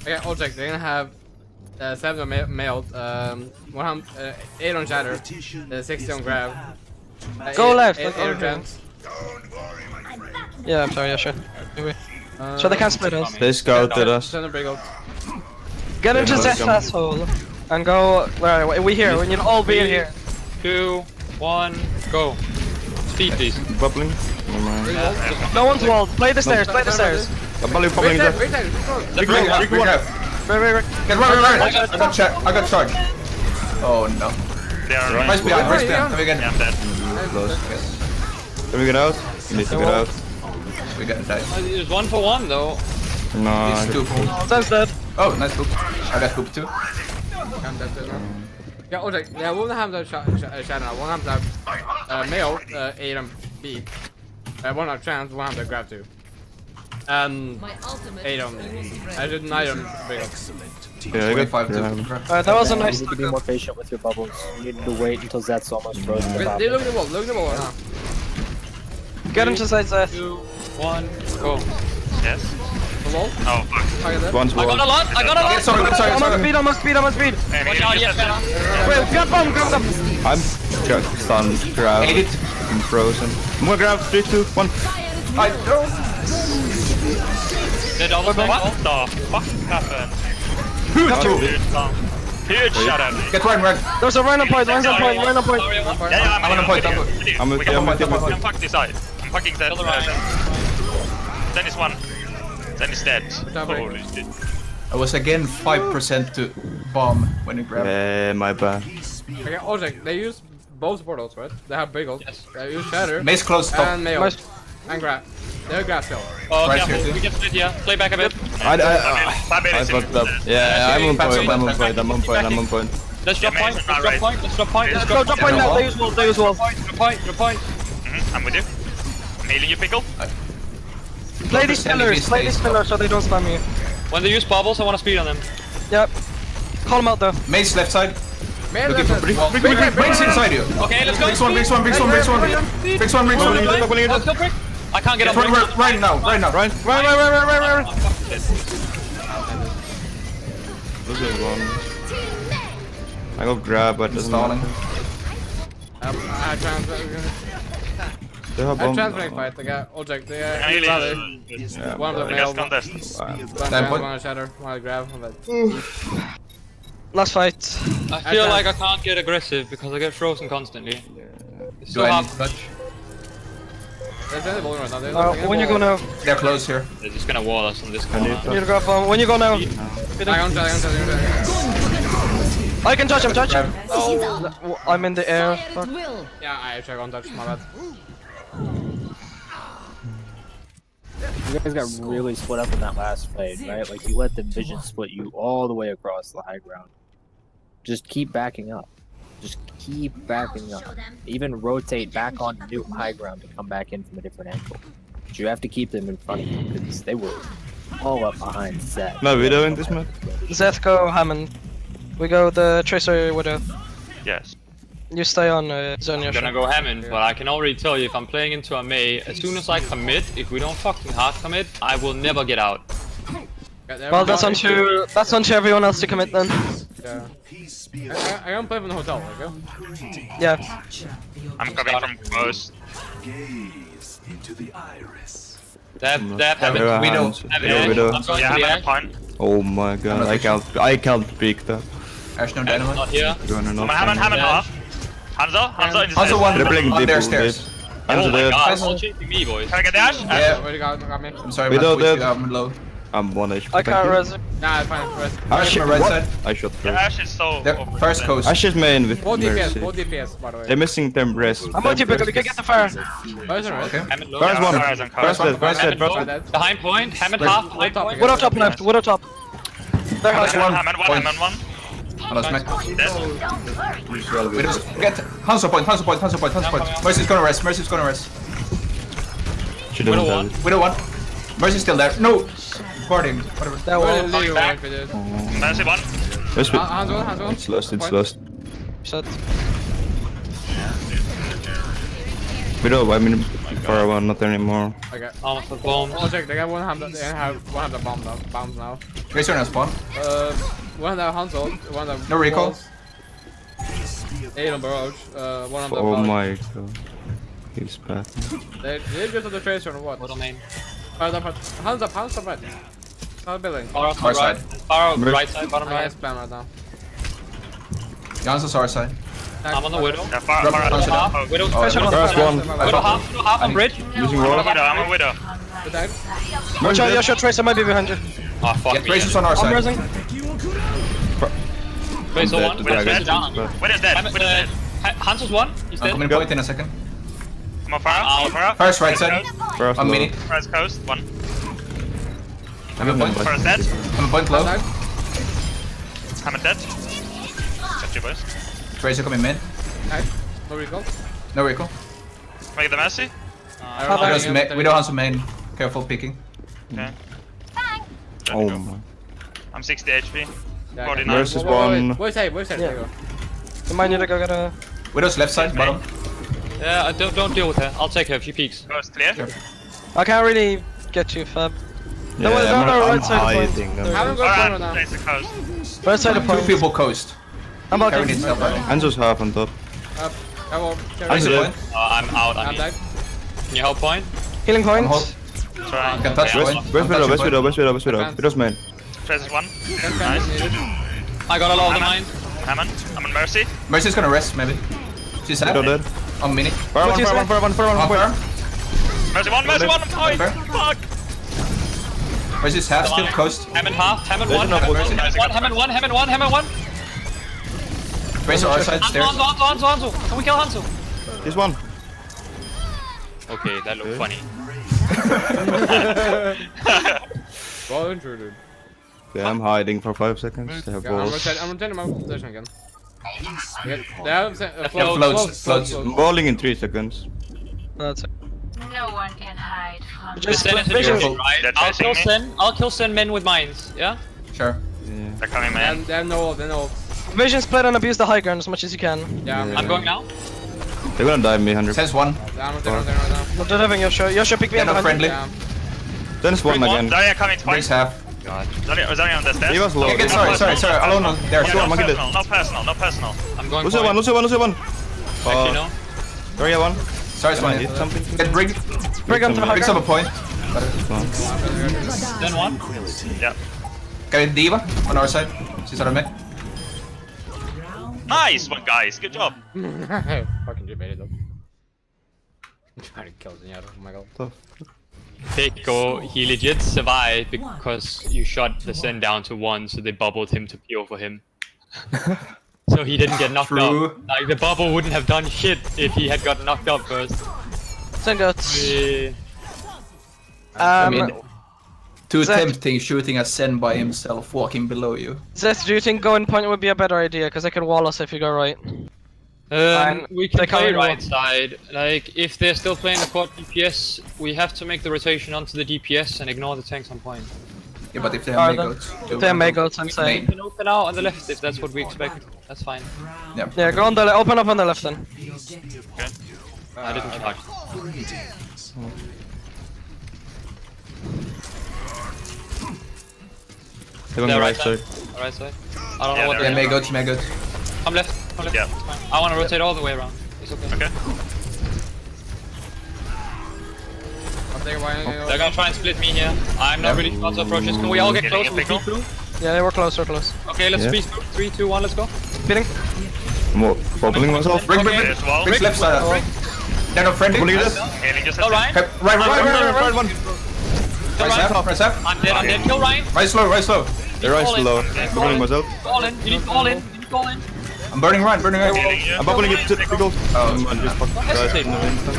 S2: Okay, Ojek, they're gonna have 7 on mailed, 8 on shatter, 60 on grab.
S3: Go left,
S2: 8
S3: let's
S2: on
S3: go
S2: trans.
S3: Yeah, I'm sorry. Yeah, sure. Anyway. So they can't split us.
S1: They scouted us.
S2: Send a break out.
S3: Get into
S1: Yeah,
S3: this
S1: welcome.
S3: asshole and go. Where are we here? We need to all be in here.
S10: 2, 1, go. Speed, please.
S1: Bubbling. Never mind.
S3: No one's walled. Play the stairs. Play the stairs.
S1: Bubbling,
S2: Wait
S1: bubbling.
S2: there,
S1: there.
S2: wait there.
S5: Rick one half.
S3: Right.
S5: Get Ryan. I got check. I got charge. Oh no.
S7: They are
S5: Rice behind. Rice behind. Come again.
S7: Yeah, I'm dead.
S1: Close. Can we get out? We need to get out.
S5: We got died.
S10: It was 1 for 1 though.
S1: No, I
S5: It's 2 full.
S3: That's dead.
S5: Oh, nice poop. I got poop too.
S2: I'm dead too now. Yeah, Ojek, yeah, we'll have the shadow. We'll have the mail, 8 on B. One on trans, we'll have the grab too. 8 on. I did 9 on break out.
S1: Yeah, I got
S5: 25
S1: yeah.
S5: too.
S3: That was a
S8: You
S3: nice.
S8: need to be more patient with your bubbles. You need to wait until Zed's almost frozen. to
S2: Wait,
S8: pop
S2: they
S8: it.
S2: look at the wall, look at the wall now.
S3: Get into side Zed.
S10: 2, 1, go.
S7: Yes.
S2: The wall,
S7: Oh fuck.
S2: target that.
S1: One's
S10: I got a
S1: wall.
S10: lot. I got a lot.
S5: Sorry.
S3: I'm on speed.
S10: Watch out, yes, better.
S3: Wait, grab bomb.
S1: I'm stunned, grab.
S5: Ate it.
S1: I'm frozen. I'm gonna grab 3, 2, 1.
S5: I don't.
S10: The double thing.
S7: What the fuck happened?
S1: Oh,
S7: Huge shadow.
S5: Get Ryan.
S3: There's a random point. Random point.
S7: Yeah, I'm
S5: on a point.
S1: I'm with you, I'm with you.
S7: I'm fucked this side. I'm fucking dead. Then is one. Then is dead. Holy shit.
S5: I was again 5% to bomb when you grabbed.
S1: Yeah, my bad.
S2: Okay, Ojek, they use both portals, right? They have big ult.
S10: Yes.
S2: They use Shatter.
S5: Mace close, top.
S2: And Mail. And Grab. They're Grab still.
S6: Oh,
S5: Right
S6: careful.
S5: here,
S6: We get split here. Play back a bit.
S1: I fucked up. Yeah, I'm on point, I'm on point, I'm on point, I'm on point.
S6: Let's drop
S7: Yeah,
S6: point.
S7: Mason,
S6: Let's drop
S7: right.
S6: point. Let's drop point. Let's
S3: Go, drop point now. They use wall. They use wall.
S6: Drop point. Drop point.
S7: I'm with you. I'm healing you, Pickle.
S3: Play these pillars. Play these pillars so they don't spam you.
S6: When they use bubbles, I want to speed on them.
S3: Yep. Call them out though.
S5: Mace left side.
S2: Mail
S5: Looking for
S2: left side.
S5: Briggs inside you.
S6: Okay, let's go.
S5: Briggs one, Briggs one, Briggs one, Briggs one. Briggs one, Briggs one.
S6: Let's go quick. I can't get up.
S5: Right now, right now.
S1: Right.
S3: Right.
S1: Losing one. I got grab, but doesn't
S5: Stalling.
S2: I
S1: They have
S2: I'm
S1: bomb.
S2: transferring fight. They got Ojek. They got
S7: Healing.
S2: Rally.
S1: Yeah,
S2: One of the
S7: We
S2: Mail.
S7: got contest.
S2: One Shatter. One Grab.
S3: Last fight.
S10: I feel like I can't get aggressive because I get frozen constantly. It's
S5: Do
S10: so
S5: I
S10: hard.
S5: need to touch?
S2: They're in the ball right now. They're looking at
S3: When you
S2: the
S3: go
S2: ball.
S3: now.
S5: They're close here.
S6: They're just gonna wall us on this
S1: I
S6: corner.
S1: need
S3: You need to go from. When you go now. I can touch him. Touch him. Oh, I'm in the air. Fuck.
S2: Yeah, I check on touch. My bad.
S8: You guys got really split up in that last fight, right? Like you let the vision split you all the way across the high ground. Just keep backing up. Just keep backing up. Even rotate back on new high ground to come back in from a different angle. But you have to keep them in front of you because they were all up behind Zed.
S1: No Widow in this map.
S3: Zeth, go Hammond. We go the Tracer Widow.
S7: Yes.
S3: You stay on Zonia.
S6: I'm gonna go Hammond, but I can already tell you if I'm playing into a Mei, as soon as I commit, if we don't fucking hard commit, I will never get out.
S3: Well, that's on to everyone else to commit then.
S2: Yeah. I don't play from the hotel, okay?
S3: Yeah.
S7: I'm coming from close.
S12: Gaze into the iris.
S6: That
S1: Widow,
S6: Hammond.
S1: Widow.
S6: I'm going
S7: Yeah,
S6: to
S7: I'm
S6: the
S7: at a
S6: Ash.
S7: point.
S1: Oh my god, I can't pick that.
S5: Ash no
S6: Ash
S5: dynamite.
S6: not here.
S1: Going
S7: I'm
S1: enough.
S7: Hammond
S6: Yeah.
S7: off. Hanzo in the
S5: Also
S7: stairs.
S5: one
S1: They're playing
S5: on
S1: deep
S5: their
S1: pool,
S5: stairs.
S1: deep.
S6: Oh
S1: Hanzo
S6: my
S1: dead.
S6: god, all chasing me, boys.
S7: Can I get the Ash?
S5: Yeah.
S2: Where you got me?
S5: I'm sorry,
S1: Widow
S5: I'm with you.
S1: dead.
S5: I'm low.
S1: I'm 1 HP.
S3: I can't res.
S2: Nah, it's fine. Rest.
S5: Ash my right side.
S1: I shot
S7: The
S1: first.
S7: Ash is so.
S5: They're first coast.
S1: Ash is main with
S2: Both DPS,
S1: Mercy.
S2: both DPS, by the way.
S1: They're missing them breast.
S3: I'm on you, Pickle. You can get the fire.
S2: Oh, is it right?
S5: Okay.
S6: Hammond low.
S1: First one.
S7: Horizon cover.
S1: First dead, first dead,
S6: Hammond
S1: first
S6: low.
S1: dead.
S6: Behind point. Hammond half. Behind point.
S3: Widow top left. Widow top. They're high.
S7: Hammond one.
S5: Hello, smack.
S7: Dead.
S5: Widow's get Hanzo point. Mercy's gonna rest.
S1: She doesn't
S6: Widow
S1: have
S6: one.
S1: it.
S5: Widow one. Mercy's still there. No. Guarding. Whatever.
S3: That
S2: Where
S3: wall.
S2: did Leo
S6: back.
S2: went with it?
S7: Mercy one.
S1: Where's it?
S2: Hanzo.
S1: It's lost, it's
S2: Point.
S1: lost.
S3: Shut.
S1: Widow, I mean, for one, not anymore.
S2: Okay.
S6: Almost for bombs.
S2: Oh, check. They got one hand. They have one hand bombs now.
S5: Tracer now spawn.
S2: One of the Hanzo. One of the.
S5: No recall.
S2: walls. 8 on Barrage. One of the.
S1: Oh
S2: Barrage.
S1: my god. He's bad.
S2: They just have the Tracer or what?
S6: Widow main.
S2: Hands up, right. Start building.
S6: Far out
S5: Our
S6: right.
S5: side.
S6: Far out right side, bottom
S2: I
S6: right.
S2: spam right now.
S5: Jan's our side.
S6: I'm on the Widow.
S7: Yeah, far
S5: Drop
S7: out.
S5: Hanzo down.
S7: Oh,
S6: Widow's
S5: Oh,
S6: pressure on the
S1: First one.
S6: Widow half on bridge.
S1: Using
S7: I'm
S1: roll.
S7: a widow.
S2: Attack.
S3: Watch out, Yosha. Tracer might be behind you.
S6: Ah, fuck
S5: Yeah,
S6: me.
S5: Tracer's on our
S3: I'm
S5: side.
S3: resing.
S6: Tracer
S1: I'm
S6: one.
S1: dead.
S6: Tracer
S1: Tracer
S6: down.
S1: dead.
S7: Widow is dead.
S6: Hammond,
S7: Widow is dead.
S6: Hanzo's one. He's
S5: I'm
S6: dead.
S5: coming point in a second.
S7: I'm on fire.
S5: First right side.
S1: First
S5: I'm
S1: low.
S5: mini.
S7: First coast. One.
S5: I'm a point.
S7: First dead.
S5: I'm a point low.
S2: Attack.
S7: Hammond dead. Got you, boys.
S5: Tracer coming mid.
S2: Attack. No recall.
S5: No recall.
S7: Can I get the Mercy?
S5: We don't have some main. Careful peeking.
S7: Okay.
S1: Oh my.
S7: I'm 60 HP.
S2: Yeah,
S7: 49.
S1: Versus one.
S2: Where's side? There you go.
S3: You might need to go get a.
S5: Widow's left side, bottom.
S6: Yeah, don't deal with her. I'll take her if she peeks.
S7: Coast clear.
S3: I can't really get you, Fab.
S1: Yeah,
S3: No, no, no,
S1: I'm
S3: right side of point.
S1: hiding.
S2: I haven't got corner now.
S7: Tracer coast.
S3: Right side of
S5: Two
S3: point.
S5: people coast.
S3: I'm about
S5: Carry
S3: to.
S5: needs help.
S1: Hanzo's half on top.
S2: I will carry.
S5: Hanzo
S1: dead.
S5: point.
S6: I'm out. I
S2: I'm
S6: mean,
S2: dead.
S6: can you help point?
S3: Healing point.
S5: I'm hold.
S7: Try.
S5: Can touch
S6: Where's-
S5: point.
S1: Where's
S5: I'm
S1: Widow?
S5: touching
S1: Where's
S5: point.
S1: Widow? Where's Widow? Where's Widow?
S2: Advance.
S1: Widow's main.
S7: Tracer's one.
S2: That's
S7: Nice.
S2: needed.
S6: I got a lot of the mine.
S7: Hammond. I'm on Mercy.
S5: Mercy's gonna rest, maybe. She's
S1: Widow
S5: sad.
S1: dead.
S5: On mini.
S1: Fire one, fire one.
S5: On fire.
S7: Mercy one.
S5: Fair.
S7: Point. Fuck.
S5: Where's his half still coast?
S6: Hammond half, Hammond one,
S1: not
S6: Hammond
S1: working.
S6: one, Hammond one, Hammond one, Hammond one.
S5: Raise our side stairs.
S6: Hanzo. Can we kill Hanzo?
S1: This one.
S6: Okay, that looked funny.
S2: Well intruded.
S1: Yeah, I'm hiding for 5 seconds. They have
S2: Yeah, I'm
S1: balls.
S2: rotating my position again. They have
S5: Floats.
S1: I'm balling in 3 seconds.
S3: That's it.
S13: No one can hide from
S3: Just
S6: Sen is
S3: vision.
S6: in right?
S7: They're
S6: I'll
S7: chasing
S6: kill
S7: me.
S6: Sen. I'll kill Sen men with mines. Yeah.
S5: Sure.
S1: Yeah.
S7: They're coming, man.
S2: They have no ult, they know.
S3: Vision split and abuse the high ground as much as you can.
S2: Yeah,
S1: Yeah.
S6: I'm going now.
S1: They're gonna dive me 100.
S5: Sen's one.
S2: I'm rotating right now.
S3: Not having Yosha pick me
S5: Yeah,
S3: up
S5: no
S3: behind you.
S5: friendly.
S2: Yeah.
S1: Sen's one again.
S7: Zarya coming
S5: Brings
S7: twice.
S5: half.
S7: Zarya on the stairs.
S1: He was low.
S5: Okay, sorry. Alone on there.
S7: Yeah,
S1: Monkey dead.
S7: no personal.
S6: I'm going.
S1: Lucio one, Lucio one, Lucio one.
S6: Actually, no.
S1: Zarya one.
S5: Sorry,
S1: Can I
S5: one.
S1: hit something?
S5: Get brig.
S3: Brig onto the high
S5: Brings up a
S3: ground.
S5: point.
S6: Sen one.
S7: Yeah.
S5: Got a diva on our side. She's out of mid.
S7: Nice one, guys. Good job.
S2: Fucking debated though. I'm trying to kill Zenyatta, oh my god.
S6: Pico, he legit survived because you shot the Sen down to 1, so they bubbled him to PO for him. So he didn't get knocked
S5: True.
S6: out. Like the bubble wouldn't have done shit if he had got knocked out first.
S3: Sen goats.
S5: I mean, too
S3: Zed.
S5: tempting shooting a Sen by himself walking below you.
S3: Zest, do you think going point would be a better idea? Because I can wall us if you go right. Fine.
S6: We can
S3: They
S6: play
S3: can't
S6: right side. Like, if they're still playing the quad DPS, we have to make the rotation onto the DPS and ignore the tanks on point.
S5: Yeah, but if they
S3: Are
S5: have
S3: they?
S5: Megoats.
S3: If they have Megoats, I'm
S6: We
S3: saying.
S6: can open out on the left if that's what we expect. That's fine.
S3: Yeah, go on the open up on the left then.
S6: I didn't charge.
S1: They're on the right side.
S6: Right side. I don't know
S7: Yeah,
S6: what
S5: Yeah,
S6: they're
S5: Megoats.
S6: I'm left. I'm left.
S7: Yeah.
S6: It's fine. I want to rotate all the way around. It's okay.
S7: Okay.
S6: They're gonna try and split me here. I'm not really sure to approaches. Can we all get close? We speed through?
S3: Yeah, we're close, we're close.
S6: Okay, let's
S1: Yeah.
S6: speed through. 3, 2, 1, let's go.
S3: Speeding.
S1: I'm wobbling myself.
S5: Bring.
S7: There's wall.
S5: Briggs left side. They're not friendly.
S1: Wobbling this.
S7: Healing just
S6: Kill Ryan.
S5: Okay, right one.
S6: Kill
S5: Right
S6: Ryan.
S5: half, right half.
S6: I'm dead. Kill Ryan.
S5: Right slow.
S1: They're right
S6: All in.
S1: slow.
S6: All
S1: I'm wobbling
S6: in.
S1: myself.
S6: All in. You need to all in. You need to all in.
S5: I'm burning Ryan.
S7: Healing you.
S1: I'm bubbling it to the gold.
S5: Oh,
S1: I'm just fucking
S6: hesitate.
S1: right in the instant.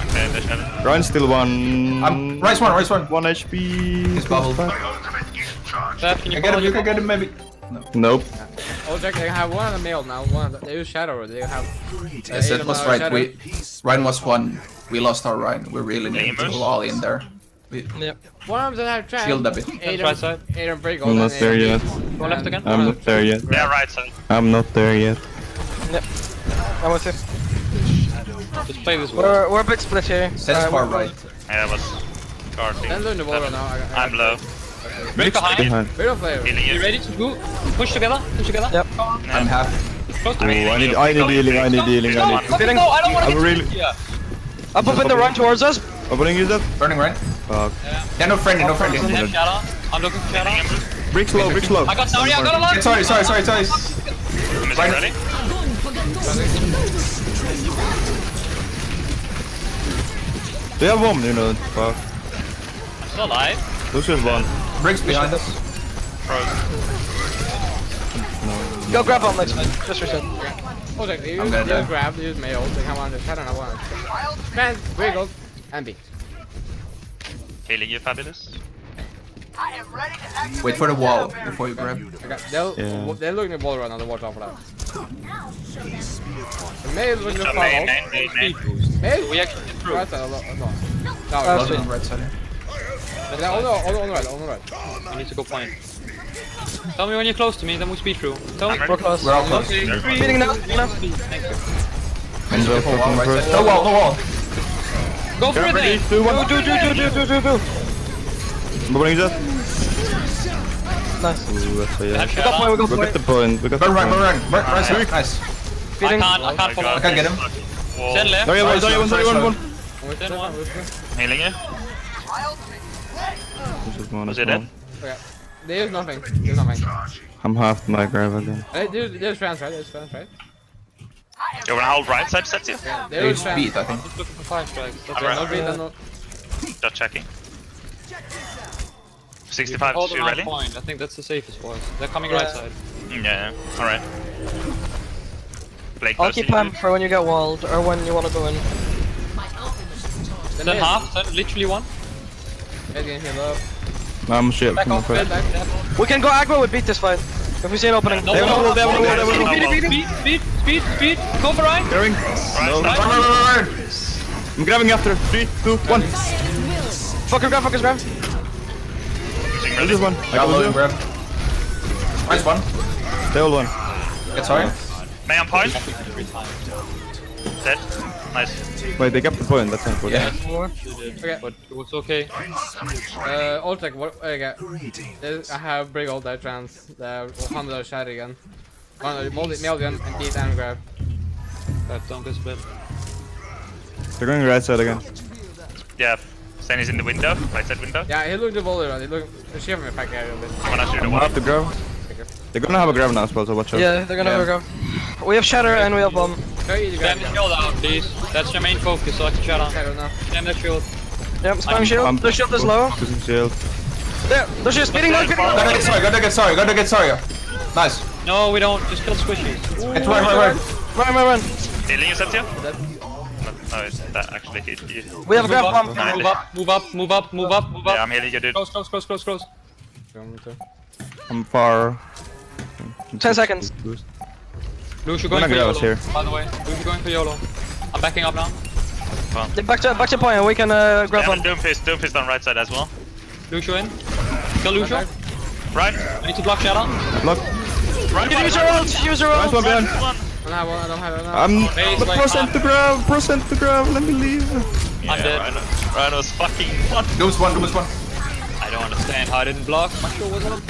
S7: Okay, there's heaven.
S1: Ryan's still one.
S5: Rice one.
S1: 1 HP.
S5: He's bubbled.
S6: Beth, can you
S5: You
S6: follow
S5: can get him maybe.
S1: Nope.
S2: Oh, Jack, they have one on the male now. One. They use Shadow. They have.
S5: Yes, that was right. Ryan was one. We lost our Ryan. We really need to
S7: Gamers.
S5: go all in there. We
S2: One of them have Trent.
S5: shield a bit.
S6: right side.
S2: Aiden break
S1: I'm not there yet.
S6: Go left again.
S1: I'm not there yet.
S7: Yeah, right side.
S1: I'm not there yet.
S3: I'm with you.
S6: Just play this way.
S3: We're a big split here.
S5: Sen's far right.
S7: Yeah, I was guarding.
S2: Then doing the ball right now.
S7: I'm low.
S6: Break behind.
S1: Behind.
S2: Bit of player.
S7: Healing
S6: You
S7: you.
S6: ready to go? Push together. Push together.
S3: Yep.
S5: I'm half.
S6: Close to
S1: Ooh,
S6: me.
S1: I need healing. I need healing.
S6: No, fucking go. I don't want to
S1: I'm
S6: get
S1: really-
S6: here.
S3: Up in the run towards us.
S1: Opening is up.
S5: Burning Ryan.
S1: Fuck.
S5: Yeah, no friendly.
S6: They have shadow. I'm looking for shadow.
S1: Brick slow.
S6: I got Zarya. I got a lot.
S5: Yeah, sorry.
S7: Missing
S5: Right.
S7: ready?
S1: They have one, you know. Fuck.
S6: I'm still alive.
S1: Lucius one.
S5: Briggs behind us.
S3: Go grab on next time. Just reset.
S2: Oh, Jack, they
S5: I'm
S2: use
S5: gonna die.
S2: grab, they use mail. They come on the Shadow now. One. Trent, wiggle, and beat.
S7: Healing you, Fabulous.
S5: Wait for the wall before you grab.
S2: Okay,
S1: Yeah.
S2: they're looking at the ball right now. They watch out for that. The mail will just
S7: So
S2: fall
S7: main.
S2: out. Mail?
S6: We actually get through.
S2: Right side, no.
S5: Well done, right side.
S2: Yeah, on the right.
S6: I need to go point. Tell me when you're close to me, then we speed through. Tell me.
S3: We're close.
S5: We're all close.
S3: Speeding now.
S6: Thank you.
S1: And
S5: Careful wall,
S1: fucking
S5: right
S1: first.
S5: side. No wall.
S6: Go for it
S1: Ready?
S6: then.
S1: 2, 1.
S3: Do.
S1: Bubbling is up.
S3: Nice.
S1: Ooh, that's a
S6: We have
S1: yeah.
S3: We got point, we got
S1: We got
S3: point.
S1: the point. We got the
S5: Burn
S1: point.
S5: Ryan. Right side. Nice.
S3: Speeding.
S6: I can't follow.
S5: I can't get him.
S6: Send left.
S1: Zarya one.
S5: Sorry,
S1: One.
S6: Send one.
S7: Healing you.
S1: Lucius one
S7: Was
S1: as
S7: it
S1: well.
S7: dead?
S2: Okay. They use nothing.
S1: I'm half my grab again.
S2: There's Trans, right?
S7: You wanna hold right side, Setsu?
S2: They
S5: They
S2: use Trans.
S5: speed, I think.
S6: Just looking for 5 strikes. That's
S2: Okay,
S6: all.
S2: no beat, no.
S7: Just checking. 65
S6: Hold
S7: to
S6: around
S7: rally.
S6: point. I think that's the safest for us. They're coming
S3: Yeah.
S6: right side.
S7: Yeah, alright. Play
S3: I'll
S7: close
S3: keep
S7: to you.
S3: him for when you get walled or when you want to go in.
S6: Then half. Then literally one.
S2: Mid can heal up.
S1: No, I'm shit.
S6: Back
S1: I'm
S6: off.
S1: afraid.
S6: Back.
S3: We can go aggro with beat this fight. If we see an opening.
S6: No,
S1: They have a wall, they have a wall, they have a wall.
S6: Speed. Go for Ryan.
S1: Going. No.
S7: Right.
S1: I'm grabbing after. 3, 2, 1.
S3: Focus grab, focus grab.
S1: Kill this one. I
S5: Got
S1: got
S5: low
S1: you.
S5: grab. Nice one.
S1: Stay all one.
S5: Get sorry.
S7: May on point. Dead. Nice.
S1: Wait, they kept the point. That's not good.
S5: Yeah.
S2: Okay.
S6: But it was okay.
S2: Ultek, what? Okay. I have bring all that trans. The 100 shot again. One million and beat and grab.
S6: That don't get split.
S1: They're going right side again.
S7: Yeah. Zen is in the window. Right side window.
S2: Yeah, he looked the volley run. He looked. She have me back area a bit.
S7: I'm gonna shoot the
S1: I'm
S7: wall.
S1: gonna have to grab. They're gonna have a grab now as well, so watch out.
S3: Yeah, they're gonna have a go. We have shatter and we have bomb.
S2: Go easy grab.
S6: Stand the shield out, please. That's your main focus, so I can shut on.
S2: I don't know.
S6: Stand that shield.
S3: Yep, spam shield. The shield is low.
S1: Using shield.
S3: There, the shield speeding low.
S5: Gotta get sorry. Nice.
S6: No, we don't. Just kill squishy.
S5: It's right.
S3: Run.
S7: Healing is up to you? No, it's that actually hit you.
S3: We have a grab bomb.
S6: Move up.
S7: Yeah, I'm healing you, dude.
S6: Close.
S1: I'm far.
S3: 10 seconds.
S6: Lucio
S1: Gonna
S6: going for
S1: grab us
S6: YOLO,
S1: here.
S6: by the way. Lucio going for YOLO. I'm backing up now.
S3: Back to point and we can grab
S7: Yeah,
S3: bomb.
S7: Doomfist on right side as well.
S6: Lucio in. Kill Lucio.
S7: Right.
S6: I need to block Shadow.
S1: Block.
S7: Right.
S3: Use your ult.
S1: Nice one behind.
S2: I don't have one.
S1: I'm
S6: Base,
S1: the
S6: like,
S1: percent to grab. Let me leave.
S6: I'm dead.
S7: Ryan was fucking one.
S5: Dooms one.
S6: I don't understand how I didn't block. My shield was on.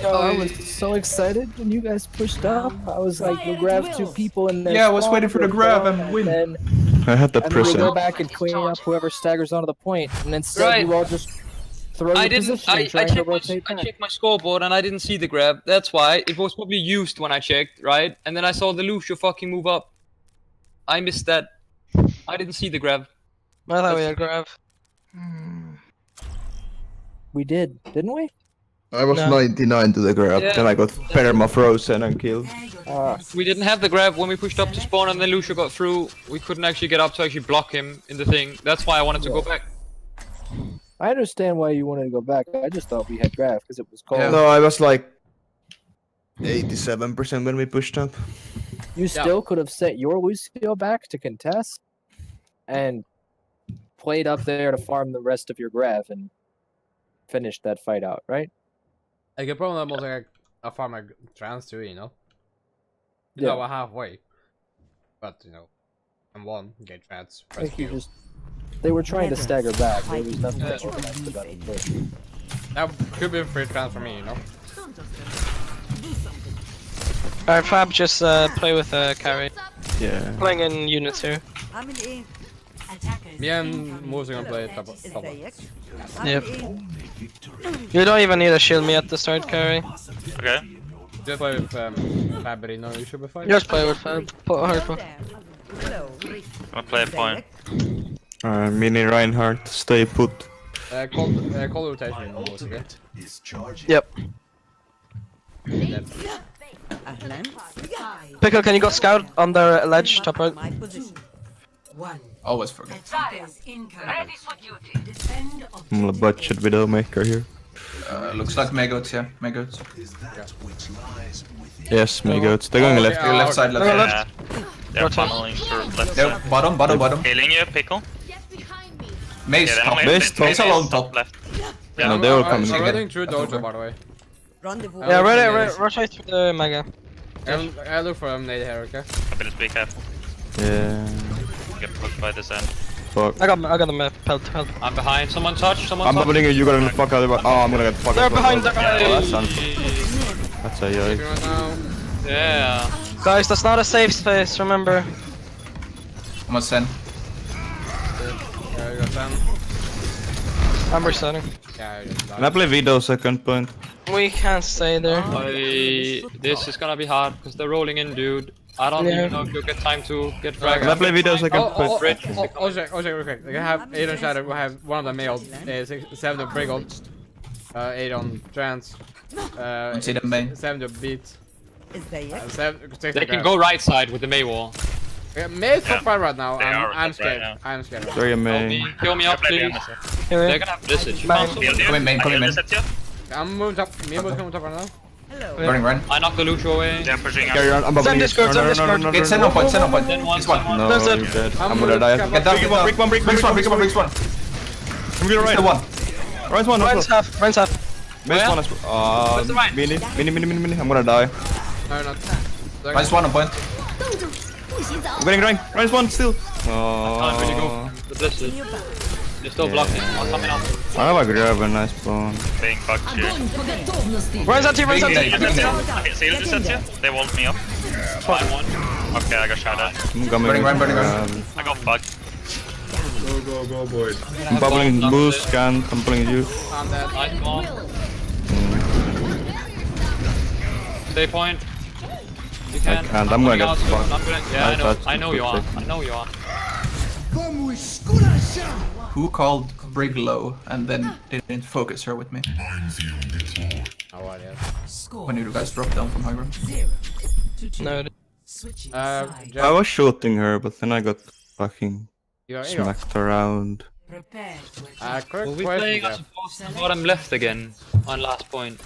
S8: Yo, I was so excited when you guys pushed up. I was like, we'll grab 2 people and then.
S5: Yeah, I was waiting for the grab and win.
S8: Then,
S1: I had the
S8: and then we go
S1: percent.
S8: back and clean up whoever staggers onto the point, and instead
S6: Right.
S8: you all just throw your
S6: I didn't.
S8: position trying to rotate
S6: I
S8: back.
S6: checked my scoreboard and I didn't see the grab. That's why it was probably used when I checked, right? And then I saw the Lucio fucking move up. I missed that. I didn't see the grab.
S3: I thought we had grab.
S8: We did, didn't we?
S1: I was
S3: No.
S1: 99 to the grab.
S6: Yeah.
S1: Then I got Perma frozen and killed.
S6: We didn't have the grab when we pushed up to spawn and then Lucio got through. We couldn't actually get up to actually block him in the thing. That's why I wanted to go back.
S8: I understand why you wanted to go back. I just thought we had grab because it was cold.
S1: No, I was like 87% when we pushed up.
S8: You still could have sent your Lucio back to contest and played up there to farm the rest of your grab and finish that fight out, right?
S2: I could probably almost like a farmer trans too, you know?
S8: Yeah.
S2: No, halfway. But, you know, I'm one, get trans,
S8: I
S2: press
S8: think you
S2: Q.
S8: just they were trying to stagger back. There was nothing that you could do about it. But
S2: That could be a free trans for me, you know?
S3: Alright, Fab, just play with carry.
S1: Yeah.
S3: Playing in units here.
S4: I'm in A.
S2: Me and Moose are gonna play top.
S3: Yep. You don't even need a shield me at the start, carry.
S7: Okay.
S2: Just play with Fabrino, you should be fine.
S3: Just play with Fab. Put hard for.
S7: I'll play a point.
S1: Mini Reinhardt, stay put.
S2: Call rotation, Moose, okay?
S3: Yep. Pickle, can you go scout on the ledge, top right?
S5: Always forget.
S13: Ready for duty.
S1: I'm a budget Widowmaker here.
S5: Looks like Maygoats, yeah. Maygoats.
S1: Yes, Maygoats. They're going left.
S5: Left side, left side.
S7: Yeah. They're funneling through left
S5: Yeah,
S7: side.
S5: bottom.
S7: Healing you, Pickle.
S5: Mace,
S7: Yeah,
S5: top.
S1: Mace,
S5: Mace alone, top.
S7: left.
S1: No, they all coming
S2: I'm
S1: again.
S2: running through Dojo, by the way.
S4: Rendezvous.
S3: Yeah, rush right through the mega.
S2: I look for nade here, okay?
S7: A bit of speak careful.
S1: Yeah.
S7: Get poked by this end.
S1: Fuck.
S3: I got the map. Help.
S6: I'm behind. Someone touch.
S1: I'm bubbling you, you gotta get the fuck out of it. Oh, I'm gonna get the fuck
S3: They're
S1: out of
S3: behind,
S1: it.
S3: they're behind.
S1: Oh, that's that's a
S2: Taking
S1: yikes.
S2: right now.
S6: Yeah.
S3: Guys, that's not a safe space, remember.
S5: I'm on Sen.
S2: Yeah, you got 10.
S3: I'm resetting.
S2: Yeah, you just
S1: Can I play Vido second point?
S3: We can't stay there.
S6: This is gonna be hard because they're rolling in, dude. I don't
S3: Yeah.
S6: even know if you'll get time to get frag.
S1: Can I play videos I can put?
S2: Ojek, real quick. We have 8 on Shadow, we have one of them male, 7 on Briggle, 8 on Trance,
S5: See them main.
S2: 7 on Beat,
S4: Is they it?
S2: 7
S6: They can go right side with the Mei wall.
S2: May's top 5 right now,
S7: They are
S2: I'm
S7: top right
S2: scared,
S7: now.
S2: I'm scared.
S1: Sorry,
S6: Kill
S1: man.
S6: me, kill me up,
S7: Play
S6: please.
S7: behind us.
S6: They're gonna have visage. You
S3: Man.
S6: can't
S7: Heal you.
S5: Come in main, come in
S7: I heal
S5: main.
S7: this at you.
S2: I'm moving top, me moving top right now.
S4: Hello.
S5: Running, run.
S6: I knocked the Lucio away.
S7: They're pushing
S1: Carry
S7: up.
S1: on, I'm bubbling.
S3: Discord, send Discord.
S5: Get send on point, send on point.
S6: Then one,
S5: It's one.
S6: then
S1: No,
S3: That's it.
S1: you're dead.
S2: I'm
S1: I'm gonna die.
S2: moving
S5: Get down, get down.
S1: Break one, break
S5: Bricks
S1: one,
S5: one, bricks one, bricks one.
S1: I'm gonna
S5: Bricks the one.
S1: Right one,
S3: Ryan's half. Ryan's half.
S1: Best
S6: Where?
S1: one as well.
S6: Where's the right?
S1: Mini. I'm gonna die.
S2: No, not.
S5: Minus one on point.
S1: I'm getting rank. Minus one still.
S6: Can't really go
S1: Oh.
S6: for the blizzard. They're still blocking. I'm coming up.
S1: I have a grab a nice spawn.
S7: Being fucked here.
S3: Ryan's anti, Ryan's
S5: Big
S3: anti.
S5: day, big day.
S7: I see this at you. They walled me up.
S6: Fine one.
S7: Okay, I got shot at.
S1: I'm coming.
S5: Burning, burning.
S7: I got fucked.
S1: I'm bubbling boost, scan, I'm pulling you.
S2: I'm dead.
S6: Nice bomb. Stay point. You can.
S1: can't, I'm gonna
S6: pulling
S1: get
S6: out soon.
S1: fucked.
S6: I'm gonna, yeah,
S1: I thought
S6: I know you are.
S1: quickly.
S6: I know you are.
S5: Who called Brig low and then didn't focus her with me
S2: Oh, what, yeah.
S9: Score
S5: when you guys dropped down from high ground?
S9: 0 to 2.
S3: No,
S9: Switching
S2: Jack,
S1: I was shooting her, but then I got fucking
S2: you're
S1: smacked around.
S9: Prepare to attack.
S2: quick
S6: Were we
S2: question,
S6: playing
S2: Jeff.
S6: us supposed to bottom left again on last point?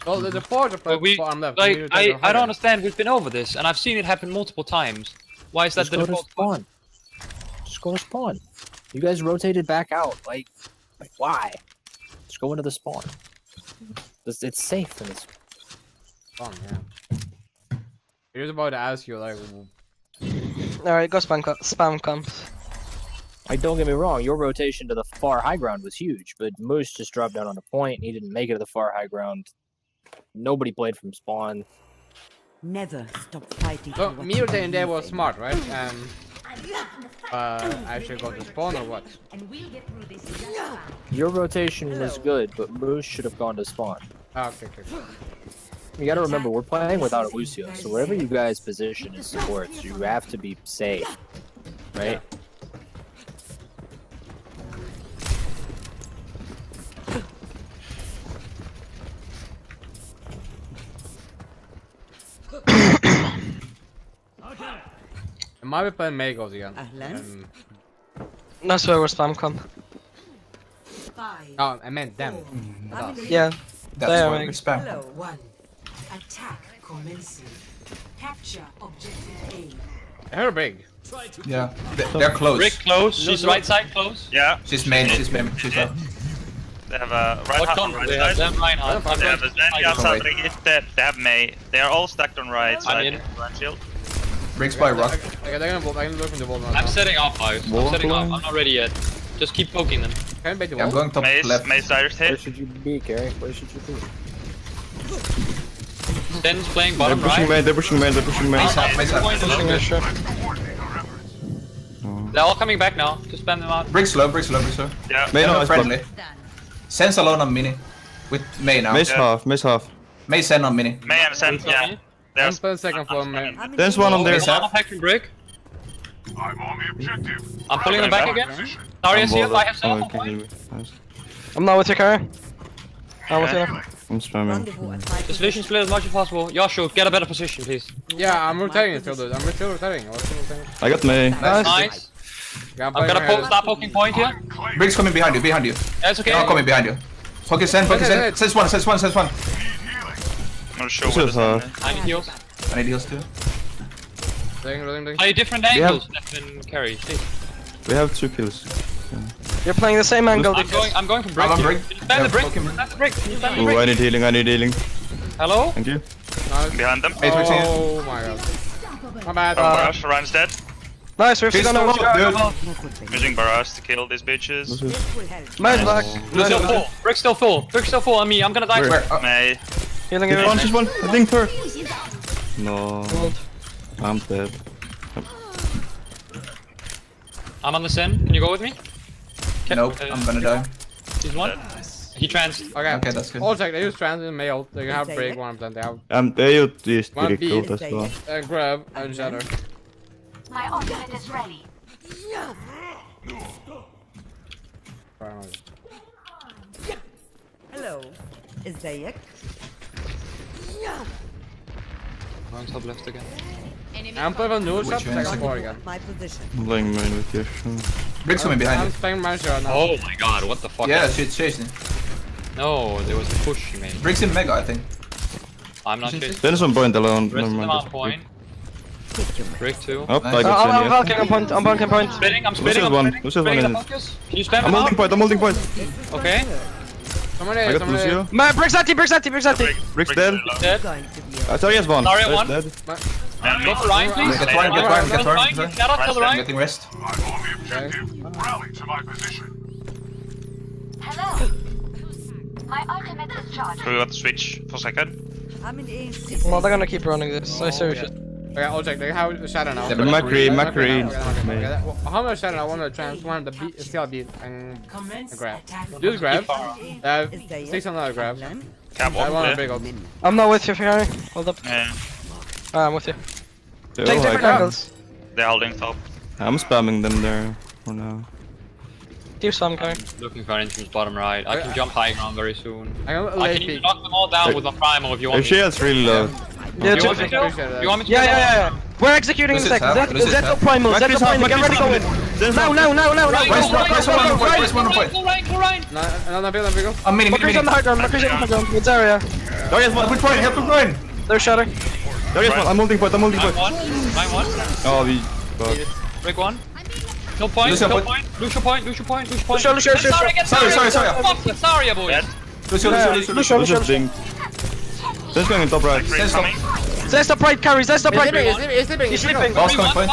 S2: Well, there's a port to play
S6: But we,
S2: bottom left.
S6: like,
S2: we need to take
S6: I
S2: a
S6: don't
S2: higher.
S6: understand. We've been over this, and I've seen it happen multiple times. Why is that
S8: Just
S6: the
S8: go to
S6: default?
S8: spawn. Just go to spawn. You guys rotated back out. Like why? Just go into the spawn. It's safe in this.
S2: Fun, yeah. He was about to ask you, like,
S3: Alright, go spam comps.
S8: Like, don't get me wrong, your rotation to the far high ground was huge, but Moose just dropped down on a point. He didn't make it to the far high ground. Nobody played from spawn.
S4: Never stop fighting.
S2: so
S4: for what
S2: me
S4: you
S2: rotating there
S4: believe
S2: was
S4: in.
S2: smart, right? I should go to spawn or what?
S8: Your rotation was good, but Moose should have gone to spawn.
S2: Ah, okay.
S8: You gotta remember, we're playing without a Lucio, so wherever you guys position as supports, you have to be safe, right?
S2: I might be playing Magos again.
S4: Ahlan.
S3: That's why we're spam comp.
S9: 5,
S2: Oh, I meant them.
S3: Yeah.
S5: That's
S3: There,
S5: why
S3: man.
S5: we spam.
S9: 1. Attack commencing. Capture objective A.
S2: Her big.
S5: Yeah, they're close.
S6: Rick close. She's right side close.
S7: Yeah.
S5: She's main, she's main, she's main.
S7: They have a right
S6: What
S7: half
S6: comp?
S7: on right
S6: They have
S7: side.
S6: them Reinhardt. I'm
S7: They have a
S6: going
S7: Zen,
S6: to
S7: outside
S5: Wait.
S7: Brigitte, they have May. They are all stacked on right side.
S6: in.
S7: Right shield.
S5: Briggs by rock.
S2: Okay, they're gonna I can look from the wall now.
S6: I'm setting up, guys. I'm
S1: Wall
S6: setting up.
S1: flying.
S6: I'm not ready yet. Just keep poking them.
S2: Can I bait the
S5: Yeah,
S2: wall?
S5: I'm going top
S7: Maze,
S5: left.
S7: Maze Cyrus
S8: Where
S7: hit.
S8: should you be, Gary? Where should you be?
S6: Zen's playing
S1: They're
S6: bottom
S1: pushing
S6: right.
S1: main, they're pushing main, they're pushing main.
S5: Maze half, maze half.
S3: Yeah, sure.
S6: They're all coming back now. Just spam them out.
S5: Briggs low, Briggs low, Briggs low.
S7: Yeah.
S1: Main
S5: They're
S1: no,
S5: not
S1: it's
S5: friendly. Sense alone on mini. With May now.
S1: Miss
S7: Yeah.
S1: half, miss half.
S5: May send on mini.
S7: May and Zen, yeah.
S2: I'm
S7: There's
S2: playing second floor, man.
S1: There's one on there.
S5: Maze half.
S6: I'm packing brick.
S12: I'm on the objective.
S6: I'm pulling them back again. Sorry,
S1: I'm
S6: see if I have
S1: bothered.
S6: some.
S1: Oh, okay, nice.
S3: I'm not with you, Karen. I'm with you.
S1: I'm spamming.
S4: Rendezvous at 5
S6: Just vision split as much as possible. Joshua, get a better position, please.
S2: Yeah, I'm rotating still, dude. I'm still rotating. I'm still rotating.
S1: I got May.
S6: Nice.
S2: Yeah,
S6: I'm gonna start poking point here.
S5: Briggs coming behind you, behind you.
S6: That's okay.
S5: They're all coming behind you. Focus Zen, focus Zen. Sense one, sense one, sense one.
S7: I'm not sure
S1: This
S7: what
S1: is
S7: the
S6: I need heals.
S5: I need heals too.
S2: Rotating.
S6: Play different angles, Stefan carry. Please.
S1: We have 2 kills.
S3: You're playing the same angle.
S6: I'm going for brick.
S5: I'm on
S6: here.
S5: brick.
S6: Can you spam the brick?
S5: poking brick.
S6: Spam the brick. Can you spam the
S1: Ooh,
S6: brick?
S1: I need healing, I need healing.
S6: Hello?
S1: Thank you.
S7: Behind them.
S5: Maze Briggs here.
S2: Oh my god. My bad.
S7: Barrage, Ryan's dead.
S3: Nice, we're
S5: She's
S3: gonna
S5: still low, dude.
S4: No good thing.
S7: Using Barrage to kill these bitches.
S1: This is
S4: This will help.
S3: Man's back.
S6: Still full. Brick's still full. Brick's still full on me. I'm gonna die.
S5: Where?
S7: May.
S3: Healing
S1: Just
S3: you.
S1: one, just one. I think her. No. I'm dead.
S6: I'm on the sim. Can you go with me?
S5: Nope, I'm gonna die.
S6: He's one. He trans.
S2: Okay.
S5: Okay, that's good.
S2: Also, they use trans in male. They can have break 1%. They have
S1: They used
S2: one
S1: difficult
S2: beat
S1: as well.
S2: and grab and shatter.
S13: My ultimate is ready.
S4: Hello. ازيك؟
S10: One top left again.
S2: I'm playing on new shot,
S5: Which one?
S2: second floor again.
S4: My position.
S1: I'm playing main with you.
S5: Briggs coming behind
S2: I'm
S5: you.
S2: playing my shot now.
S6: Oh my god, what the fuck?
S5: Yeah, she's chasing.
S6: No, there was a push, man.
S5: Briggs in mega, I think.
S6: I'm not
S5: She's-
S6: chasing.
S1: Then some point alone.
S6: Rest
S1: Never
S6: of them
S1: mind.
S6: on point. Break 2.
S1: Oh,
S5: Nice.
S1: I got
S3: I'm
S1: Zen,
S3: valking on point. I'm valking point.
S6: Spitting, I'm
S1: Lucius
S6: spitting, I'm
S1: one.
S6: spitting.
S1: Lucius one
S6: Spitting
S1: in
S6: the
S1: it.
S6: focus. Can you spam
S1: I'm
S6: him
S1: holding
S6: out?
S1: point, I'm holding point.
S6: Okay.
S2: Someone
S1: I
S2: there,
S1: got
S2: someone there.
S1: Lucio.
S3: Briggs anti, Briggs anti, Briggs anti.
S1: Briggs dead.
S6: Dead.
S4: Going to be
S1: Sorry, yes, one.
S6: Zarya
S1: That's
S6: one.
S1: dead.
S6: Go for Ryan, please.
S5: Get Ryan, get Ryan, get Ryan.
S6: Get shout out to the
S5: I'm
S6: Ryan.
S5: getting rest.
S12: I'm on the objective. Rally to my position.
S13: Hello. My ultimate is charged.
S7: We got to switch for a second.
S4: I'm in A.
S3: Well, they're gonna keep running this. I seriously.
S2: Okay, I'll check. They have shatter now.
S5: Yeah,
S1: but Macri.
S2: How much shatter? I want to trans, one of the beat, still beat, and
S9: Commence
S2: grab.
S9: attack.
S2: Use grab.
S4: Is there
S2: 6 on the grab.
S7: Cap
S2: I
S7: one
S2: want a
S7: clear.
S2: big ult.
S3: I'm not with you, Fiori. Hold up.
S7: Yeah,
S3: I'm with you.
S1: They
S3: Take
S1: all
S3: different
S1: like-
S3: angles.
S7: they're holding top.
S1: I'm spamming them there for now.
S3: Keep some going.
S6: Looking for an entrance bottom right. I can jump high ground very soon.
S2: I can
S6: I
S2: late
S6: can even
S2: peek.
S6: knock them all down with my primal if you want
S1: If she
S6: me.
S1: has really low.
S3: Yeah,
S6: You
S3: two.
S6: want me to? You want me to?
S3: Yeah, yeah, yeah. We're executing in a
S5: Lucius
S3: second.
S5: half, Lucius
S3: Zeto
S5: half.
S3: primal, Zeto
S1: Macri's half,
S3: primal. Get ready to go in.
S1: Zen's
S3: Now,
S1: half.
S3: now, now, now, now.
S5: Rest one, rest one on point, rest one on point.
S6: Go right.
S2: Another build, big ult.
S5: I'm mini,
S3: Macris on the high ground, Macris on the high ground. With Zarya.
S1: Sorry, yes, one.
S5: Help with Ryan, help with Ryan.
S3: They're shutting.
S1: Sorry, yes, one. I'm holding point, I'm holding
S6: Mine
S1: point.
S6: one. Mine one.
S1: Oh, we... fuck.
S6: Break one. No point.
S5: Lucio
S6: No
S5: point.
S6: point. Lucio point. Lucio point. Lucio point.
S3: Lucio, Lucio,
S6: Sorry, get
S5: Sorry,
S6: Zarya.
S5: sorry.
S6: Fucking Zarya, boys.
S7: Dead.
S5: Lucio, Lucio, Lucio.
S1: Lucius ding. Zen's going in top right.
S7: Break coming.
S3: Zesto pride carry, Zesto
S2: He's
S3: pride.
S2: sleeping, he's sleeping,
S3: He's sleeping.
S5: Last going point.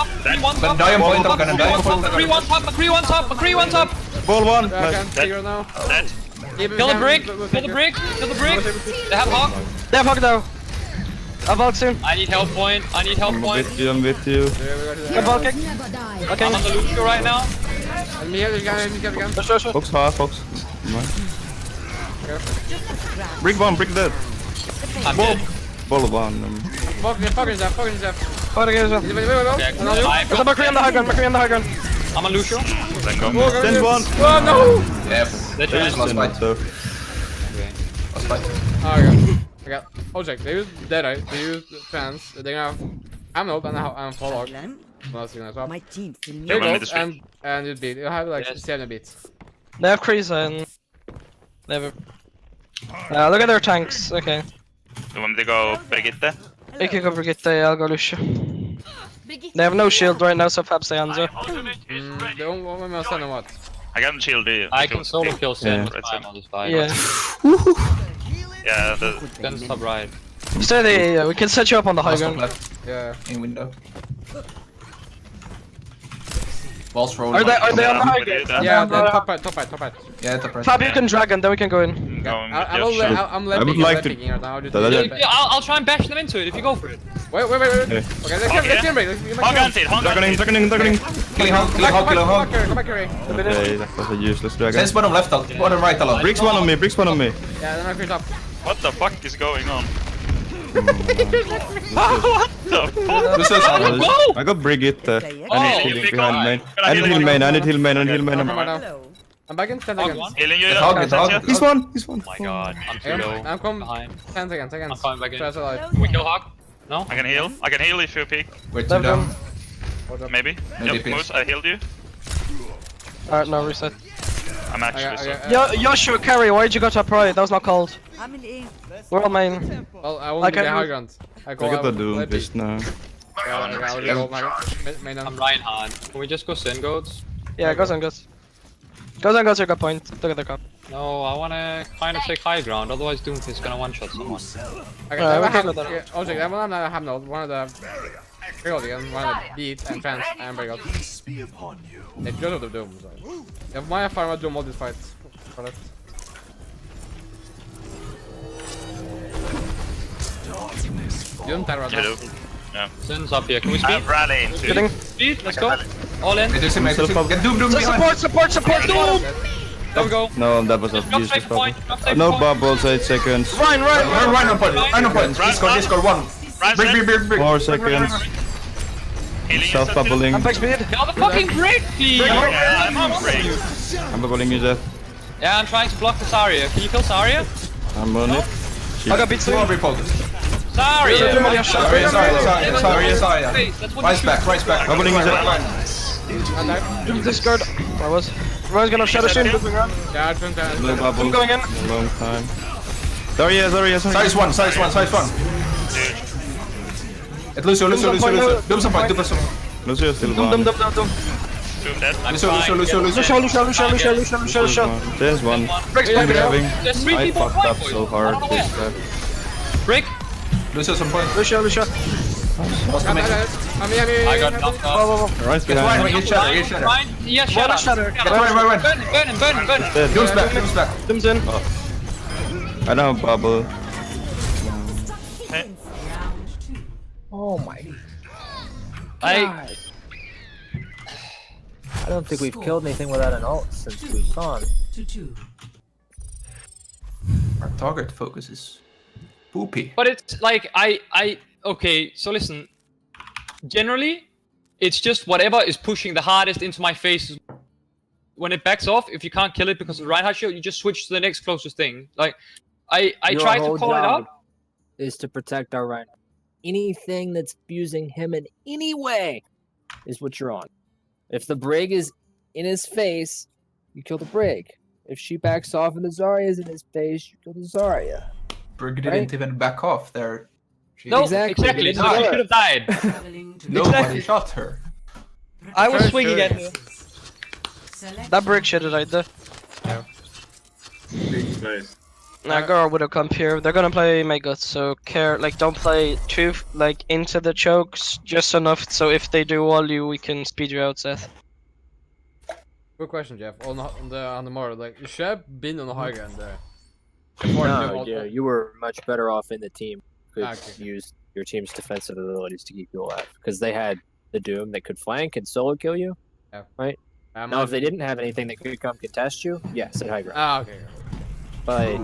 S5: Gonna die on point, I'm gonna die on point.
S6: Macri one top. Macri one top. Macri one top.
S1: Ball one.
S2: I
S1: Nice.
S2: can't figure it now.
S7: Dead.
S6: Kill the brick. Kill the brick. Kill the brick. They have hog.
S3: They have hog now. I'm out soon.
S6: I need help point. I need help
S1: I'm
S6: point.
S1: with you, I'm with you.
S3: I'm bulking. Okay.
S6: I'm on the Lucio right now.
S2: And me here, this guy, again.
S3: Sure.
S1: Fox half, Fox. Brick one, brick dead.
S6: I'm dead.
S1: Ball one.
S2: Fucking Zeph.
S3: Fight again as well.
S6: Okay,
S2: Another you?
S3: There's a Macri on the high ground, Macri on the high ground.
S6: I'm on Lucio.
S7: Then go.
S1: Zen's one.
S2: Oh no!
S5: Yeah,
S6: They
S1: There is
S6: trans.
S5: last
S1: Zen,
S5: fight.
S1: so...
S5: last fight.
S2: I got. Oh, check. They use Deadeye. They use trans. They have. I'm not, and I'm full hog. That's gonna swap.
S4: My team will
S2: Big
S7: You're gonna
S2: ult
S7: be the
S2: and you beat. You have like
S6: Yes.
S2: 7 beats.
S3: They have Kreese and... They have... look at their tanks. Okay.
S7: You want me to go Brigitte?
S3: You can go Brigitte, I'll go Lucio. They have no shield right now, so Fab stay Hanzo.
S2: They don't want me to send them what?
S7: I can shield you.
S6: I can solo kill Sen
S1: Yeah.
S6: with time on this fight.
S3: Yeah.
S7: Yeah, the
S6: Sen's top right.
S3: Stay there, yeah, we can set you up on the high
S5: Last
S3: ground.
S5: left
S2: Yeah.
S5: in window. Balls rolling.
S3: Are they on the
S7: Yeah,
S3: high
S7: we do
S3: ground?
S7: that.
S2: Yeah, the top right.
S5: Yeah, the press.
S3: Fab, you can dragon, then we can go in.
S7: Going with
S2: I
S7: your
S2: will
S7: shield.
S2: I'm
S1: I would
S2: letting
S1: like to-
S2: right now. Just
S1: Yeah,
S6: I'll try and bash them into it if you go for it.
S2: Wait.
S1: Yeah.
S2: Okay, let's get break.
S7: Hog hunted, hog hunted.
S1: Dragoning.
S5: Killing hog, killing hog, killing hog.
S2: Come back, Curry.
S1: Okay, that was a useless dragon.
S5: Sense bottom left, bottom right alone.
S1: Bricks one on me, bricks one on me.
S2: Yeah, then I clear top.
S7: What the fuck is going on?
S1: What
S7: The fuck?
S5: Lucius half.
S1: I got Brigitte. I
S6: Oh,
S1: need healing
S7: big
S1: behind
S7: guy.
S1: main. I need heal main, I need heal main, I need heal main.
S4: Hello.
S2: I'm back in 10
S6: Hog
S2: seconds.
S6: one.
S7: Healing you.
S5: It's hog, it's hog.
S1: He's one, he's one.
S6: Oh my god, I'm too
S2: Yeah,
S6: low.
S2: I'm coming.
S6: Behind.
S2: 10 seconds.
S6: I'm coming back in.
S2: Try to alive.
S6: Can we kill Hog? No?
S7: I can heal. I can heal if you peek.
S5: We're two down.
S7: Maybe.
S5: Maybe
S7: Yep,
S5: peek.
S7: Moose, I healed you.
S3: Alright, no, reset.
S7: I'm actually so.
S3: Yoshua, carry, why'd you go to pride? That was not called.
S4: I'm in A.
S3: We're all main.
S2: Well, I won't
S3: I
S2: be
S3: can
S2: the high
S3: move.
S2: ground. I
S1: I got the doom just now.
S6: I'm Reinhardt. Can we just go Sen goats?
S3: Yeah, goes on, goes. Goes on, goes, you got point. Look at the cup.
S6: No, I wanna kind of take high ground, otherwise Doomfist gonna one-shot someone.
S2: Okay,
S3: Alright,
S2: I
S3: we'll
S2: have
S3: take that out.
S2: I'll check that one. I have no one of the Break again, one of the beat and trans and break out. They just have the doom, so. Yeah, my farm doom all these fights. For that. You don't tire
S7: You do.
S2: that.
S7: Yeah.
S6: Sen's up here. Can we
S7: I'm
S6: speed?
S7: rallying too.
S3: Getting.
S6: Speed, let's go. All in.
S5: Get Doom, get Doom
S3: So
S5: behind.
S3: support, Doom!
S10: There we go.
S1: No, that was
S10: Just
S1: a
S10: drop
S1: useless
S10: save
S1: bubble.
S10: point. Drop save
S1: No
S10: point.
S1: bubbles, 8 seconds.
S5: Ryan on point. Ryan on point. Discord 1. Brig.
S1: 4 seconds.
S7: Healing
S1: Self bubbling.
S3: Apex speed.
S10: Kill the fucking break, please!
S7: Yeah, I'm on break.
S1: I'm bubbling you, Jeff.
S10: Yeah, I'm trying to block the Zarya. Can you kill Zarya?
S1: I'm on it.
S3: I got beat
S5: Two
S3: soon.
S5: on refocus.
S10: Zarya!
S5: Sorry.
S10: That's what
S5: Rise
S10: you
S5: back.
S1: Bubbling you, Jeff.
S3: Doom Discord. I was. Ryan's gonna shadow soon.
S2: Yeah, Doom down.
S1: No bubble.
S3: I'm going in.
S1: Long time. Sorry.
S5: Size 1. At Lucio. Doom some point.
S1: Lucio still
S3: Doom.
S1: one.
S7: Doom dead.
S3: Lucio.
S1: There's one.
S3: Breaks
S1: I'm
S3: back.
S1: grabbing.
S10: There's 3
S1: I
S10: people
S1: fucked
S10: point
S1: up
S10: for you.
S1: so hard.
S10: I don't
S1: This
S10: know.
S1: step.
S10: Break!
S5: Lucio some point.
S3: Lucio.
S10: I got knocked off.
S1: Right
S5: Get
S1: behind.
S5: Ryan. Get shatter.
S10: Fine. Yeah, shut up.
S3: Shatter.
S5: Get Ryan.
S10: Burn him.
S1: Dead.
S5: Doom's back.
S3: Doom's in.
S1: I don't have bubble.
S8: Oh my
S10: I
S8: god. I don't think we've killed anything without an ult since Busan.
S9: to 2.
S5: Our target focus is poopy.
S10: But it's like okay, so listen. Generally, it's just whatever is pushing the hardest into my face. When it backs off, if you can't kill it because of the Reinhardt shield, you just switch to the next closest thing. Like I
S8: Your
S10: try to
S8: whole
S10: call it
S8: job
S10: out.
S8: is to protect our Rhino. Anything that's fusing him in any way is what you're on. If the Brig is in his face, you kill the Brig. If she backs off and the Zarya is in his face, you kill the Zarya.
S5: Brig didn't even back off there.
S10: No,
S8: Exactly.
S10: exactly.
S8: It's
S10: So she
S8: not.
S10: should have died.
S9: Traveling to
S5: Nobody shot her.
S3: I was
S2: Sure,
S3: swinging
S2: sure.
S3: at her.
S9: Select
S3: That brick shit right there. Nah, Goro would have come here. They're gonna play Megat, so don't play too into the chokes, just enough so if they do wall you, we can speed you out, Seth.
S2: Good question, Jeff. On the model, like you should have been on the high ground there. Before
S8: No,
S2: doing all-
S8: yeah, you were much better off in the team. Could
S2: Okay.
S8: use your team's defensive abilities to keep you alive because they had the Doom that could flank and solo kill you.
S2: Yeah.
S8: Right. Now, if they didn't have anything that could come contest you, yes, at high ground.
S2: Ah, okay.
S8: But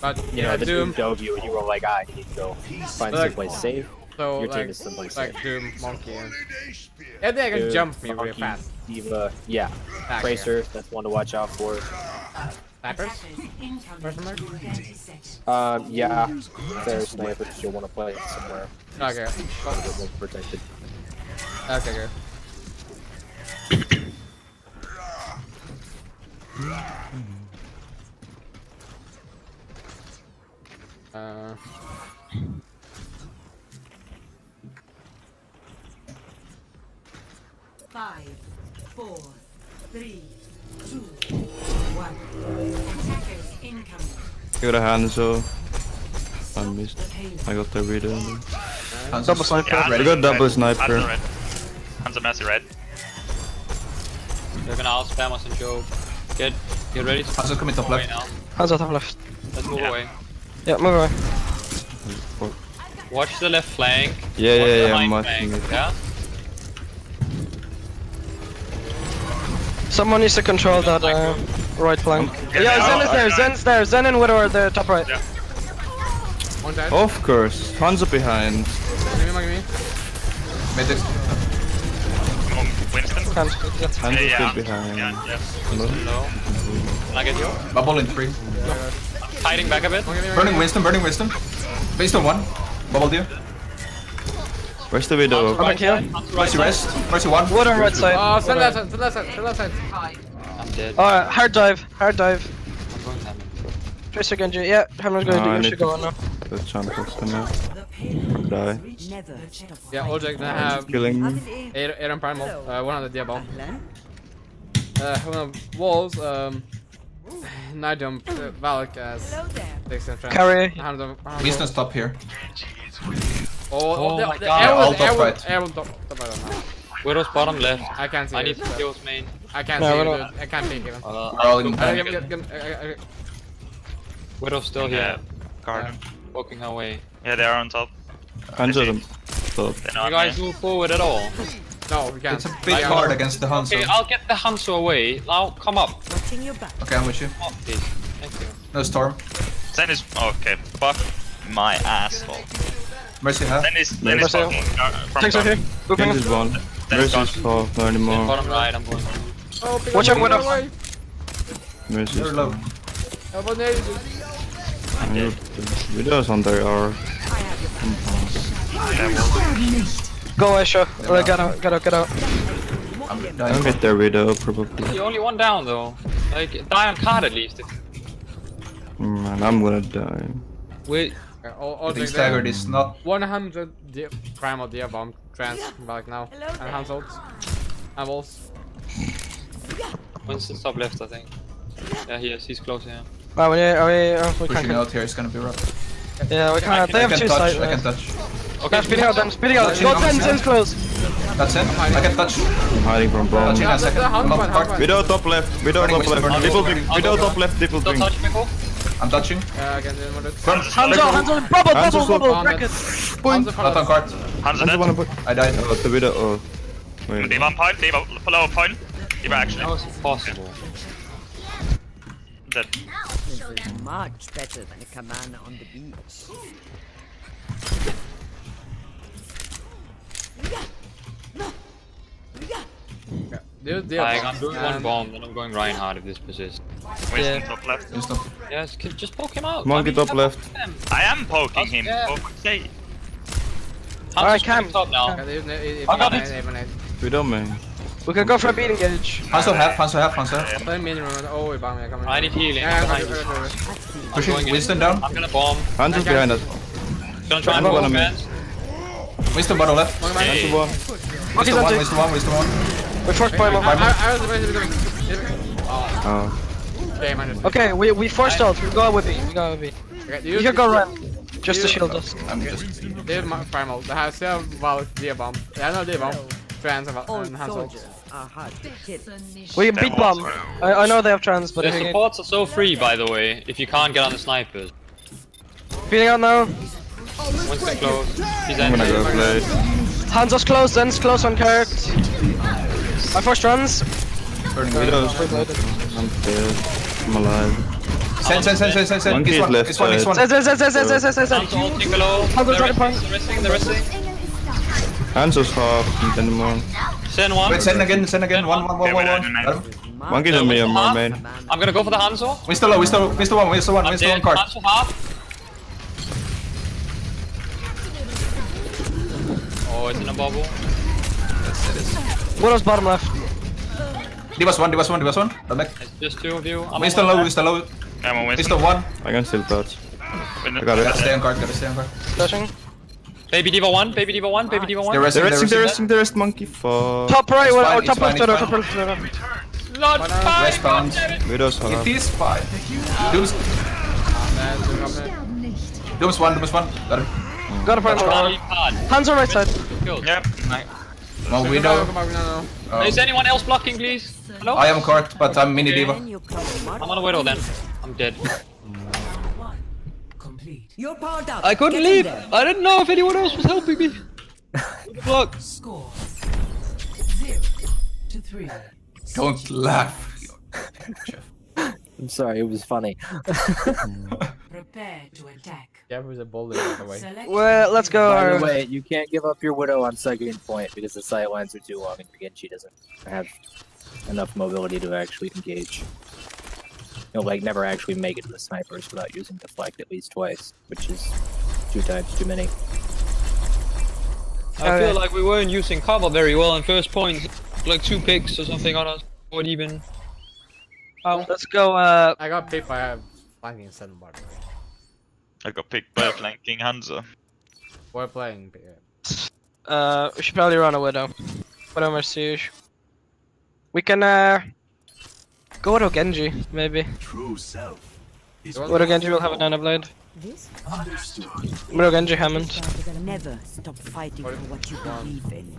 S2: But
S8: you know, the
S2: Doom.
S8: Doom dove you, and you were like, "I need to go find
S2: Like-
S8: someplace safe."
S2: So
S8: Your team
S2: like,
S8: is someplace
S2: like
S8: safe.
S2: Doom, Monkey, and they can
S8: Doom,
S2: jump me real
S8: Monkey,
S2: fast.
S8: Diva, yeah,
S2: Back
S8: Tracer, that's one to watch out for.
S2: Snappers?
S9: attackers incoming.
S2: Question mark?
S9: 30 seconds.
S8: Yeah, there's snipers. You'll want to play it somewhere
S2: Okay.
S8: a little bit more protected.
S2: Okay, good.
S9: Five, 4, 3, 2, 1. Attackers incoming.
S1: Got a hand, so I missed. I got the reader.
S5: Double
S3: sniper.
S7: Yeah,
S1: I got double sniper.
S7: Hands are messy red.
S10: They're gonna outspam us and choke. Get ready to
S5: Hanzo coming top
S10: move away
S5: left.
S10: now.
S3: Hands on top left.
S10: Let's move
S7: Yeah.
S10: away.
S3: Yeah, move away.
S10: Watch the left flank.
S1: Yeah,
S10: Watch the
S1: I'm
S10: right
S1: watching
S10: flank,
S1: it.
S10: Yeah.
S3: Someone needs to control that right flank. Yeah, Zen is there. Zen's there. Zen and Widow are there, top right.
S7: Yeah.
S2: One dead.
S1: Of course, Hanzo behind.
S2: Give me.
S5: Medics.
S7: Come on, Winston.
S3: Hands.
S1: Hanzo
S7: Yeah.
S1: still behind.
S7: Yeah.
S1: Hello?
S10: Low. Can I get you?
S5: Bubble in 3.
S10: Hiding back a bit.
S5: Burning Winston. Based on 1. Bubble deal.
S1: Where's the widow?
S3: I'm back here.
S5: Mercy rest. Mercy 1.
S3: Widow right side.
S2: Oh, send
S3: Widow.
S2: that side, send that side, send that side.
S10: I'm dead.
S3: Alright, hard dive.
S10: I'm going to have him.
S3: Tracer Genji. Yeah, Hammer's gonna
S1: No,
S3: do
S1: I
S3: your
S1: need
S3: shit
S1: to-
S3: going now.
S1: The champ of the map.
S9: The payload
S1: Die.
S9: reached
S4: Never
S9: the
S4: stop
S9: checkpoint.
S2: Yeah, Oljek gonna have
S1: Killing me.
S2: Aaron Primal, 100 Diabomb.
S4: Ahlan.
S2: One of walls, Night Jump, Valak as
S4: Hello there.
S2: takes and
S3: Carry.
S5: Winston's top here.
S2: Oh
S10: my God.
S5: All top right.
S2: Everyone top right now.
S10: Widow's bottom left.
S2: I can't see
S10: I
S2: it.
S10: need to kill his main.
S2: I can't
S3: No,
S2: see
S3: we're
S2: it,
S3: not.
S2: dude. I can't peek even.
S5: We're all in
S10: Widow's still
S7: Yeah.
S10: here.
S7: Guard.
S10: Walking her way.
S7: Yeah, they are on top.
S1: Hanzo them. Top.
S7: They're
S10: You
S7: not
S10: guys move forward at all?
S2: No, we can't.
S5: It's a bit hard against the Hanzo.
S10: Okay, I'll get the Hanzo away. Now, come up.
S4: Watching your back.
S5: Okay, I'm with you.
S6: Oh, please. Thank you.
S5: No storm.
S7: Zen is okay. Fuck my asshole.
S5: Mercy half.
S7: Zen is
S3: Mercy.
S7: fucking from
S3: Thanks, okay.
S1: Zen is one.
S7: Zen is
S1: Mercy's
S7: gone.
S1: half, no anymore.
S6: Bottom right, I'm going.
S2: Oh, pick
S3: Watch
S2: up
S3: out, Widow.
S2: away.
S1: Mercy's
S5: You're low.
S2: Elbow nade.
S1: Widow's on their R.
S3: Go, Aisha. Get out, get out, get out.
S5: I'm
S1: I'll
S5: dying.
S1: get their Widow probably.
S6: You're only one down though. Like, die on card at least.
S1: Man, I'm gonna die.
S6: Wait.
S2: All
S5: Getting staggered is not.
S2: 100 primal Dia Bomb trans back now. And Hans ult. And Wolves.
S6: Winston's top left, I think. Yeah, he is. He's close here.
S3: Wow, we
S5: Pushing
S3: can't.
S5: out here is gonna be rough.
S3: Yeah, we can't. They
S5: I
S3: have
S5: can
S3: two
S5: touch.
S3: sides.
S5: I can touch.
S3: Okay, speeding out them, speeding out. Go 10, 10's close.
S5: That's it. I can touch.
S1: I'm hiding from bomb.
S5: Touching a second. I'm up hard.
S1: Widow top left. Widow
S5: Running
S1: top left.
S5: with
S1: People
S5: the-
S1: drink. Widow top left. People
S6: Don't
S1: drink.
S6: touch me, Miko.
S5: I'm touching.
S2: Again,
S3: Hands on, bubble,
S1: Hands
S3: bubble,
S1: on,
S3: bubble,
S2: on
S3: bracket.
S5: Not on card.
S7: Hands
S1: Hands
S7: dead.
S1: wanna put.
S5: I died.
S1: Oh, the Widow. Oh. Wait.
S7: D1 point. D1 below a point. D1 actually.
S6: How is it possible?
S7: Dead.
S4: This is much better than a cabana on the beach.
S6: I'm doing one bomb, then I'm going Reinhardt if this persists.
S7: Winston top left.
S5: Instant.
S6: Yes, just poke him out.
S1: Monkey top left.
S7: I am poking him.
S6: Yeah.
S7: For fuck's sake.
S3: Alright, Cam.
S6: Top now.
S5: I got it.
S1: Widow man.
S3: We can go for a beating gauge.
S5: Hanzo half. Hanzo half. Hanzo half.
S2: Play minimum. Oh, wait, bomb. Coming.
S6: I need healing.
S2: Yeah,
S6: I'm
S2: okay,
S6: going-
S2: okay, okay.
S5: Pushing Winston down.
S6: I'm gonna bomb.
S1: Hands is behind us.
S6: Don't try and
S1: I'm
S6: bomb
S1: gonna
S6: man.
S5: Winston bottom left.
S1: Hands is one.
S3: Okay,
S5: Winston one.
S3: Santi.
S5: Winston one. Winston one.
S3: We force primal.
S2: I was about to
S1: Oh.
S2: Okay, minus.
S3: Okay, we forced out. We go with B. We go with B.
S2: Okay,
S3: You can go run. Just to shield us.
S5: I'm just.
S2: This is my primal. Det här ser väl Dia Bomb. Jag har Dia Bomb. Trans
S4: All
S2: and Hans ult.
S4: soldiers are hard to kill.
S3: We beat bomb. I know they have trans, but
S6: The
S3: if
S6: supports are so free, by the way, if you can't get on the snipers.
S3: beating out now.
S6: Winston close. He's
S1: I'm gonna
S6: angry.
S1: go play.
S3: Hands us close, Zen's close on Carrot. My first runs.
S5: Burning
S1: Widow's.
S5: Widows.
S1: I'm dead. I'm alive.
S5: Send.
S1: Monkey
S5: This one.
S1: left
S5: This one. This
S1: side.
S5: one.
S3: Zen.
S6: Hands ulting below.
S3: Hands
S6: They're
S3: ulting point.
S6: resting, they're resting.
S1: Hands is half. Not anymore.
S6: Send one.
S5: Wait, send again. Send again. One.
S7: Okay, we're
S5: Got
S7: down
S5: him.
S1: Monkey's on me. I'm more main.
S6: I'm gonna go for the Hanzo.
S5: Winston low. Winston one.
S6: I'm
S5: Winston one
S6: dead.
S5: card.
S6: Hanzo half. Oh, it's in a bubble.
S3: Widow's bottom left.
S5: Divas one. Run back.
S6: It's just two of you. I'm
S5: Winston
S6: on
S5: low.
S6: one
S5: Winston low.
S7: I'm on Winston.
S5: Winston one.
S1: I can still touch. I got
S5: Gotta
S1: it.
S5: stay on card. Gotta stay on card.
S3: Touching.
S6: Baby Diva 1, Baby Diva 1, Baby Diva 1.
S5: They're resting.
S1: They're resting. They're resting. Monkey. Fuck.
S3: Top right,
S5: It's
S3: or
S5: fine,
S3: top
S5: it's
S3: left,
S5: fine,
S3: or
S5: it's
S3: top
S5: fine.
S3: left.
S6: Not fine.
S5: Respawn.
S1: Widow's half.
S5: It is fine. Doom's. Doom's one. Got him.
S3: Got a primal.
S6: Charlie Card.
S3: Hands on right side.
S6: Killed.
S7: Yep.
S5: One Widow.
S2: No.
S6: Is anyone else blocking, please? Hello?
S5: I am card, but I'm mini diva.
S4: Then you come smart.
S6: I'm on a Widow then. I'm dead.
S9: Complete.
S4: You're powered up.
S10: I couldn't
S4: Get in
S10: leave.
S4: there.
S10: I didn't know if anyone else was helping me. Block.
S9: Score 0-3.
S5: Don't laugh.
S8: I'm sorry, it was funny.
S9: Prepare to attack.
S2: Yeah, who's a bully by the way.
S9: Select
S3: Well, let's go.
S8: By the
S3: Our...
S8: way, you can't give up your Widow on second point because the sight lines are too long and Genji doesn't have enough mobility to actually engage. He'll like never actually make it to the snipers without using deflect at least twice, which is 2 times too many.
S10: I feel like we weren't using cover very well in first point. Like 2 picks or something on us. Or even.
S3: Let's go.
S2: I got picked by a flanking 7 by the way.
S7: I got picked by flanking Hanzo.
S2: We're playing.
S3: We should probably run a Widow. Widow Mercier. We can go to Genji maybe.
S12: True self.
S3: Widow Genji will have a Nana Blade.
S4: This
S3: Widow Genji Hammond.
S4: never stop fighting for what you believe in.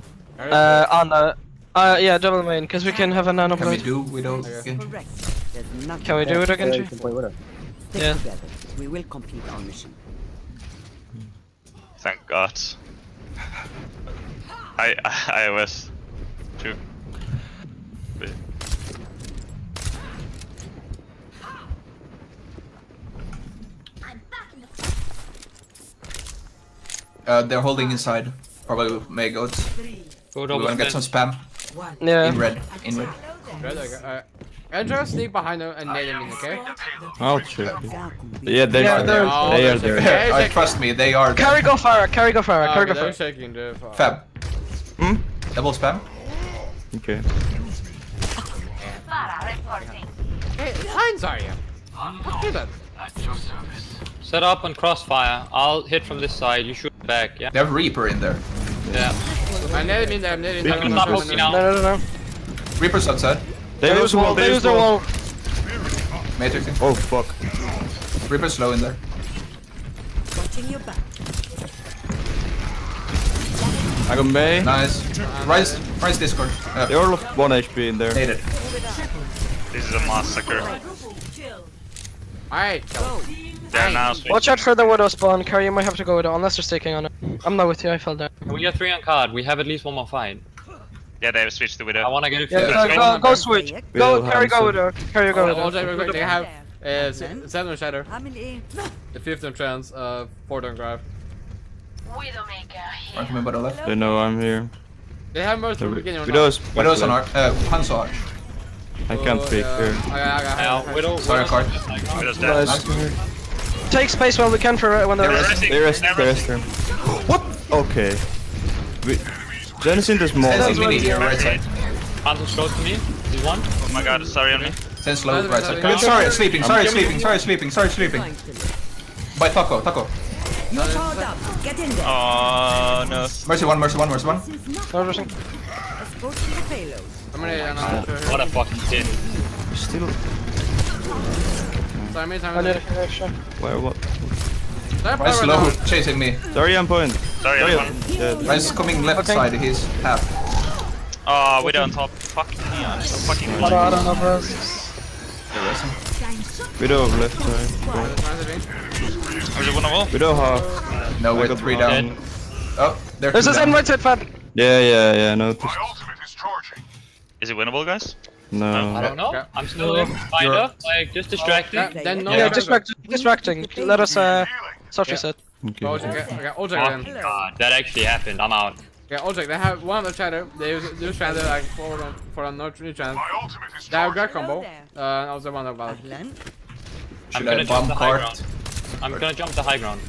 S3: On the. Yeah, double main, because we can have a Nano
S5: Can we
S3: Blade.
S5: do Widow again?
S4: Correct. There's nothing.
S3: Can we do it
S8: Yeah,
S3: again,
S8: you
S3: G?
S8: can play Widow.
S4: Stay
S3: Yeah.
S4: together. We will complete our mission.
S7: Thank God. I was too.
S5: They're holding inside. Probably May goats.
S6: Go
S5: We're
S6: double
S5: gonna get some
S6: spam.
S5: spam.
S3: Yeah.
S5: In red. In red.
S2: Red, okay. I'm just sneak behind them and nade him in, okay?
S1: I'll check. Yeah, they
S3: Yeah,
S1: are
S3: they're-
S1: there. They are there.
S2: Yeah,
S5: Trust me, they are.
S3: Carry go Farah, carry go Farah, carry go
S2: they're
S3: Farah.
S2: shaking the
S5: Fab.
S1: Hmm?
S5: Double spam.
S1: Okay.
S13: Farah reporting.
S2: Hey, lines are you? Okay then.
S6: Set up on crossfire. I'll hit from this side. You shoot back. Yeah.
S5: They have Reaper in there.
S6: Yeah.
S2: I nade him in there, I'm nading
S6: I'm gonna start poking now.
S3: No.
S5: Reaper's outside.
S1: They lose wall.
S3: They
S1: They
S3: use
S1: lose
S3: the
S1: wall.
S3: wall.
S5: Matrixing.
S1: Oh fuck.
S5: Reaper's low in there.
S4: Watching your back.
S1: I got May.
S5: Nice. Rise Discord.
S1: They all have 1 HP in there.
S5: Nated.
S7: This is a massacre.
S2: Alright, go.
S7: They're now switching.
S3: Watch out for the Widow spawn. Carry, you might have to go with it unless they're staking on it. I'm not with you, I fell down.
S6: Can we get 3 on card? We have at least one more fight.
S7: Yeah, they have switched the Widow.
S6: I wanna get it.
S3: Yeah, go switch. Go, carry go with her. Carry go with
S2: All
S3: her.
S2: day, they have 7 on Shatter,
S4: How many?
S2: the 5th on Trance, 4th on Grab.
S13: Widowmaker here.
S5: Aren't you by the left?
S1: They know I'm here.
S2: They have most from the beginning.
S1: Widow's
S5: Widow's on Arch. Hanzo Arch.
S1: I can't pick here.
S2: I
S6: Widow.
S5: Sorry, card.
S7: Widow's dead.
S3: Take space while we can for when they're
S7: They're
S3: ready.
S7: resting.
S1: They rest him. What? Okay. Zenith in the small.
S5: Sense mini here, right side.
S6: Hanzo's close to me. He's one.
S7: Oh my god, sorry on me.
S5: Sense low, right side.
S2: Sorry,
S5: Sorry, sleeping. Sorry, sleeping. By Taco.
S4: You're powered up. Get in there.
S7: Oh no.
S5: Mercy one.
S3: No rushing.
S4: Let's go to the payload.
S2: I'm gonna
S6: What a fucking kid.
S1: Still.
S2: Sorry, mate,
S3: I need a extra.
S1: Where? What?
S5: Rise low, chasing me.
S1: Sorry, on point.
S7: Sorry,
S1: Sorry,
S7: everyone.
S1: dead.
S5: Rise coming left
S3: Okay.
S5: side, he's half.
S7: Oh, Widow on top. Fuck me, I'm so fucking
S3: I don't know, bro.
S5: They're resting.
S1: Widow of left side.
S7: There's a one on wall.
S1: Widow half.
S5: No,
S1: I
S5: we're
S1: got
S5: 3
S1: blocked.
S5: down. Oh, they're
S3: There's
S5: 2
S3: a
S5: down.
S3: Zen right side, Fab.
S1: Yeah, noticed.
S12: My ultimate is charging.
S7: Is it winnable, guys?
S6: I
S1: No.
S6: don't know.
S2: Okay.
S6: I'm still in. Kinda. Like, just distracting.
S2: Then no.
S3: Yeah, distracting. Let us start
S2: Yeah.
S3: reset.
S1: Okay.
S2: Okay, Ojek
S6: Oh
S2: then.
S6: god, that actually happened. I'm out.
S2: Yeah, Ojek, they have one of the Shatter. They use Shatter like for a North Trance.
S12: My ultimate is
S2: They have
S12: charging.
S2: Grab combo. Also one about.
S4: Aglan.
S5: Should
S6: gonna
S5: I
S6: jump
S5: bomb
S6: the high
S5: cart?
S6: ground. I'm gonna jump the high ground.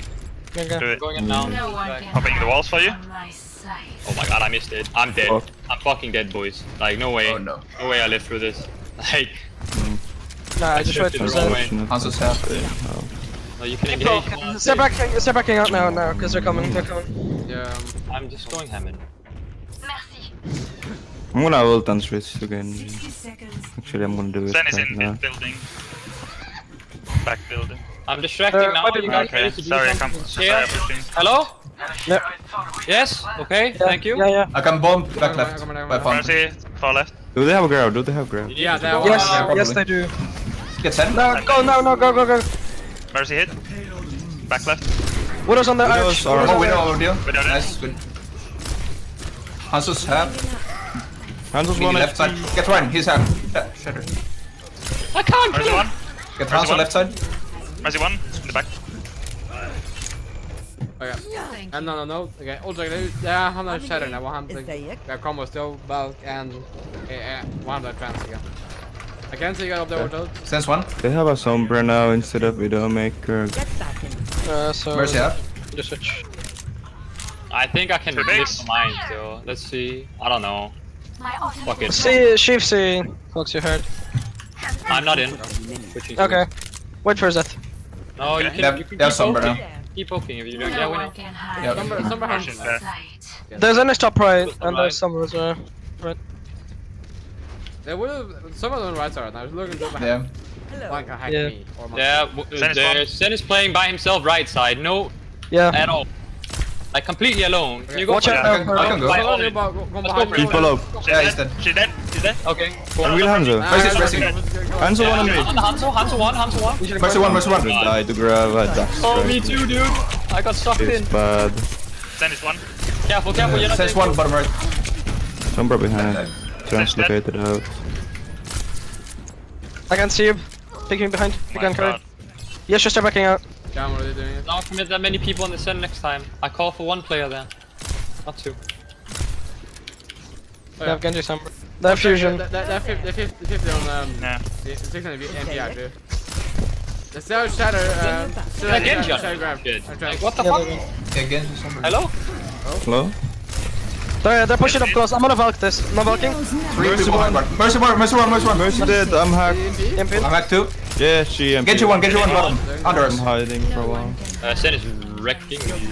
S7: Do
S3: Okay.
S7: it.
S6: Going in now.
S13: No one
S6: Back.
S13: can
S7: Hopping the walls for you.
S13: on my side.
S6: Oh my god, I missed it. I'm dead.
S1: Fuck.
S6: I'm fucking dead, boys. Like, no way.
S5: Oh no.
S6: No way I live through this. Like,
S3: Nah, I just wait
S6: shifted
S3: for
S6: the wrong
S3: Zen.
S6: way.
S5: Hanzo's half.
S6: No, you can engage.
S3: Step backing out now, because they're coming.
S2: Yeah.
S6: I'm just going Hammond.
S13: Merci.
S1: I'm gonna ult and switch again.
S9: 60 seconds.
S1: Actually, I'm gonna do it
S7: Zen is
S1: right
S7: in
S1: now.
S7: building. Back building.
S6: I'm distracting now.
S3: what did
S6: You
S3: you
S6: guys
S7: Okay,
S6: ready to do
S7: sorry, I
S6: something?
S7: can't. Sorry, I'm pushing.
S6: Hello?
S3: Yep.
S6: Yes? Okay, thank you.
S3: Yeah.
S5: I can bomb back left.
S2: Come on.
S5: By fountain.
S7: Mercy, far left.
S1: Do they have a grab? Do they have grab?
S2: Yeah, they have
S3: Yes,
S5: Yeah,
S3: yes
S5: probably.
S3: they do.
S5: Get sent.
S3: No, go.
S7: Mercy hit. Back left.
S3: Widow's on the
S1: Widow's
S3: arch.
S1: are-
S5: Oh, Widow over deal.
S7: Widow dead.
S5: Nice, good. Hanzo's half.
S1: Hanzo's
S5: Mini
S1: 1
S5: left side.
S1: HP.
S5: Get Ryan, he's half. Shatter.
S6: I can't
S7: Mercy
S6: kill
S7: one.
S6: him.
S5: Get Hanzo left side.
S7: Mercy one. In the back.
S2: Okay. And no. Okay, Ojek, they are on the Shatter now. One
S4: Is
S2: hand.
S4: they yet?
S2: Their combo still bulk and one of the Trance again. I can't see you up there with those.
S5: Sense one.
S1: They have a Sombra now instead of Widowmaker.
S4: Get back in.
S3: So
S5: Mercy half.
S3: just switch.
S6: I think I can
S7: Too
S6: live
S7: big.
S6: for mine still. Let's see. I don't know.
S13: My ultimate
S6: Fuck it.
S3: See, Chief, see. Fox, you heard.
S6: I'm not in. Switching to
S3: Okay.
S6: it.
S3: Wait for Zeth.
S6: No, you
S7: Okay.
S6: can,
S5: They
S6: you can
S5: have
S6: keep
S5: Sombra
S6: poking.
S5: now.
S6: Keep poking if you don't. Yeah,
S13: No
S6: we
S13: one
S6: know.
S13: can hide
S5: Yeah.
S13: from
S2: Somber
S13: my
S2: hands.
S7: Mercy's there.
S13: sight.
S3: There's an top right,
S6: Just
S3: and
S6: right.
S3: there's some as well.
S2: They would have. Some of them right side. I was looking to
S5: Yeah.
S2: like a hack
S3: Yeah.
S2: me or my.
S6: Yeah,
S7: Zen is one.
S6: Zen is playing by himself right side. No,
S3: Yeah.
S6: at all. Like completely alone. Can you go
S3: Watch
S6: for
S3: out
S6: that?
S3: now,
S5: I can go.
S6: By
S2: Go
S6: all in.
S2: behind me.
S1: People up.
S5: Yeah, he's dead.
S7: She's dead. She's dead.
S6: Okay.
S1: I will Hanzo.
S5: Mercy's resting.
S1: Hanzo 1 on me.
S6: Hanzo one.
S5: Mercy one.
S1: I died to grab. I died.
S6: Oh, me too, dude. I got sucked in.
S1: It's bad.
S7: Zen is one.
S6: Careful, you're not
S5: Sense
S6: taking-
S5: one, bottom right.
S1: Sombra behind. Translocated out.
S3: I can see you. Peeking behind.
S7: My
S3: Again, carry.
S7: God.
S3: Yes, just start backing out.
S2: John, what are they doing?
S6: Don't commit that many people on the Sen next time. I call for 1 player there, not 2.
S3: They have Genji Sombra. They have Fusion.
S2: They're 50 on
S7: Yeah.
S2: the 600 MPR, dude. The Cell Shatter, still
S6: Yeah, Genji
S2: Shatter
S6: on
S2: grab.
S6: shit.
S2: I'm trying.
S6: What the
S3: Yeah,
S6: fuck?
S3: they're-
S5: Yeah, Genji Sombra.
S6: Hello?
S1: Hello?
S3: They're pushing up close. I'm gonna Valk this. No Valking.
S5: 3 people on back. Mercy one.
S1: Mercy dead, I'm hacked.
S3: Imp.
S5: I'm back 2.
S1: Yeah, she MP.
S5: Genji one bottom. Under
S1: I'm
S5: us.
S1: hiding for a while.
S6: Sen is wrecking me.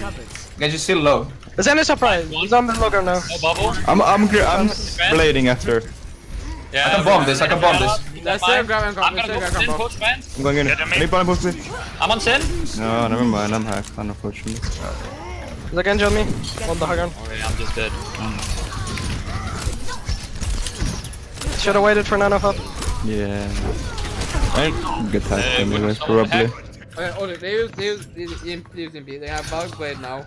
S5: Genji's still low.
S3: Is any surprise? He's on the logo now.
S6: No bubble.
S1: I'm blading after.
S6: Yeah,
S5: I can bomb this.
S2: Let's save grab and
S6: I'm
S2: combo.
S6: gonna go Sen, push man.
S1: I'm going in.
S7: Get him in.
S1: Anybody push me?
S6: I'm on Sen.
S1: No, never mind, I'm hacked, unfortunately.
S3: Is that Genji on me? What the heck?
S6: Okay, I'm just dead.
S3: Should have waited for nano up.
S1: Yeah. I get hacked anyways,
S6: someone
S1: probably.
S2: Okay, oh, they use MP. They have Valk Blade now.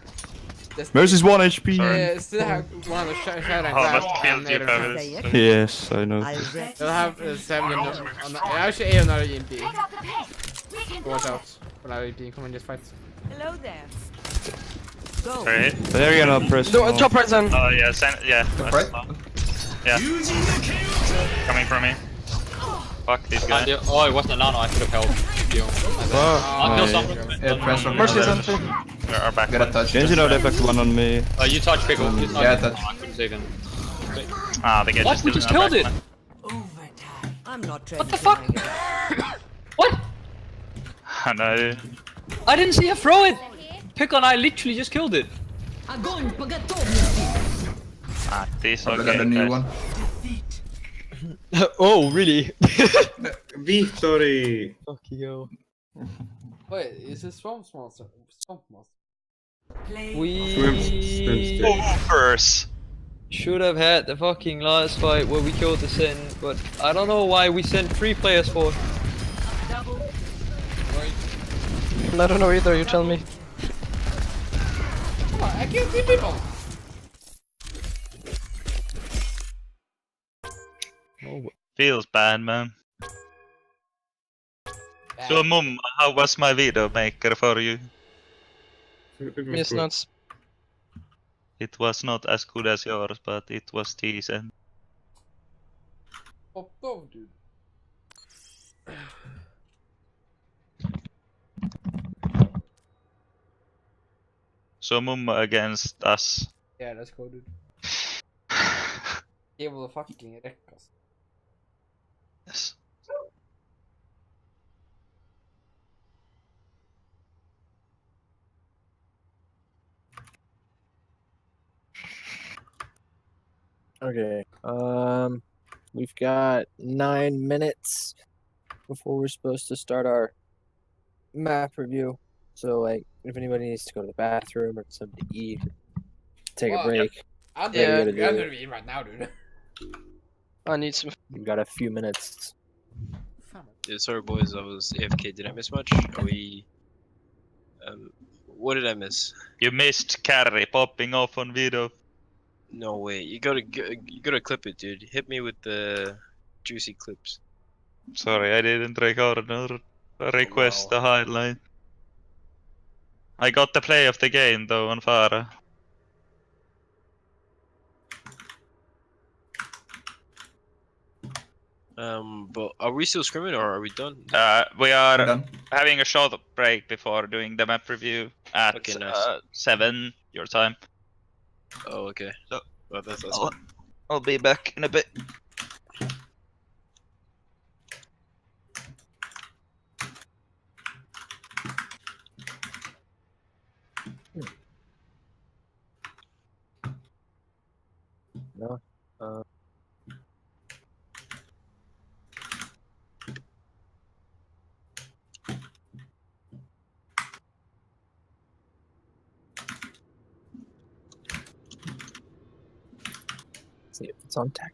S1: Mercy's 1 HP.
S2: They still have one of the Shatter and
S7: How
S2: grab.
S7: much killed you, Pavis?
S1: Yes, I know.
S2: They'll have 7 on the, actually 8 on another EMP. Watch out for another EMP. Come on, just fight.
S4: Hello there. Go.
S7: Right.
S1: They're gonna press.
S3: Top right then.
S7: Oh yeah, yeah.
S5: Top
S7: that's
S5: right?
S7: slow. Yeah. Coming from me. Fuck this guy.
S6: Oh, it wasn't a nano. I could have helped you. I'll kill someone.
S5: Yeah, press from
S3: Mercy is
S5: there.
S3: on 3.
S7: We are back.
S5: Get a touch.
S1: Genji now left one on me.
S6: You touch Pickle. You touch.
S5: Yeah, touch.
S6: Oh, I couldn't save him.
S7: Ah, the Genji
S6: What? We just killed it.
S9: Overtime.
S4: I'm not ready.
S6: What the
S4: for
S6: fuck?
S4: my-
S6: What?
S7: No.
S6: I didn't see her throw it. Pickle and I literally just killed it.
S9: Огонь по готовности.
S7: Ah, this
S5: I
S7: okay.
S5: got a new
S7: guys.
S5: one.
S6: Oh, really?
S1: Victory!
S6: Fuck you.
S2: Wait, is this Swamp Monster? Swamp Monster.
S9: Play
S6: We
S7: First.
S6: should have had the fucking last fight where we killed the Sen, but I don't know why we sent 3 players for.
S9: double.
S3: I don't know either. You tell me.
S2: Come on, I killed 3 people.
S7: Feels bad, man. So, Mum, how was my video maker for you?
S3: Miss nuts.
S7: It was not as good as yours, but it was decent.
S2: Popped off, dude.
S7: So, Mum against us.
S2: Yeah, let's go, dude. Det will fucking räcka.
S7: Yes.
S8: Okay. We've got 9 minutes before we're supposed to start our map review. So, like, if anybody needs to go to the bathroom or something to eat, take a
S2: Well,
S8: break.
S2: I'm
S8: Yeah,
S2: gonna
S8: we gotta do it.
S2: be in right now, dude.
S3: I need some.
S8: We've got a few minutes.
S11: Yeah, sorry boys, I was AFK. Did I miss much? Are we? What did I miss?
S7: You missed Carrie popping off on video.
S11: No way. You gotta clip it, dude. Hit me with the juicy clips.
S7: Sorry, I didn't record or request the highlight. I got the play of the game though on Farah.
S11: But are we still scrimming or are we done?
S7: We are
S5: Done.
S7: having a short break before doing the map review at
S11: Okay, nice.
S7: 7 your time.
S11: Oh, okay.
S7: So-
S11: Well, that's
S7: I'll,
S11: fine.
S7: I'll be back in a bit.
S8: No. See if it's on tech.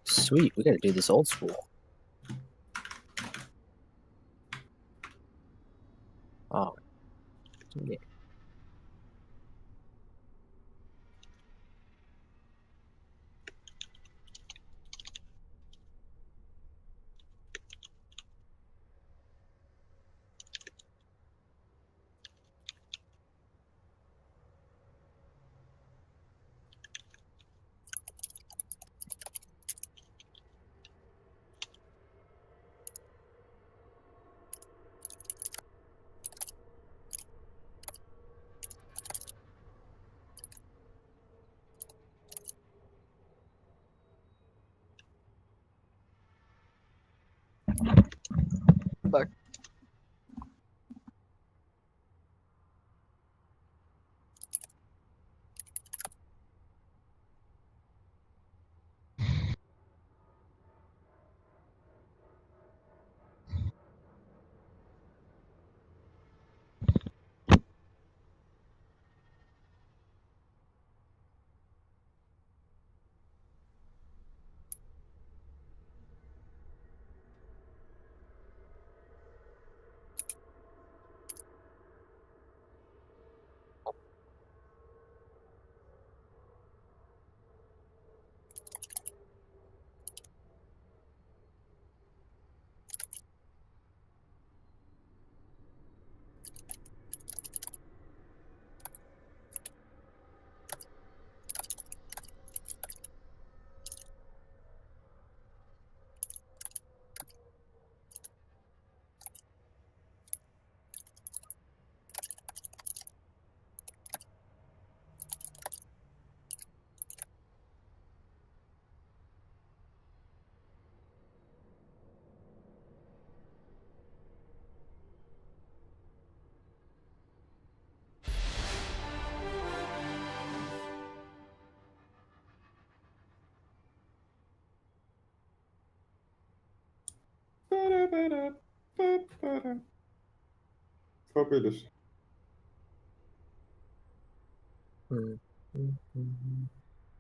S8: Sweet, we gotta do this old school. custom game. Back.
S1: Fabulous.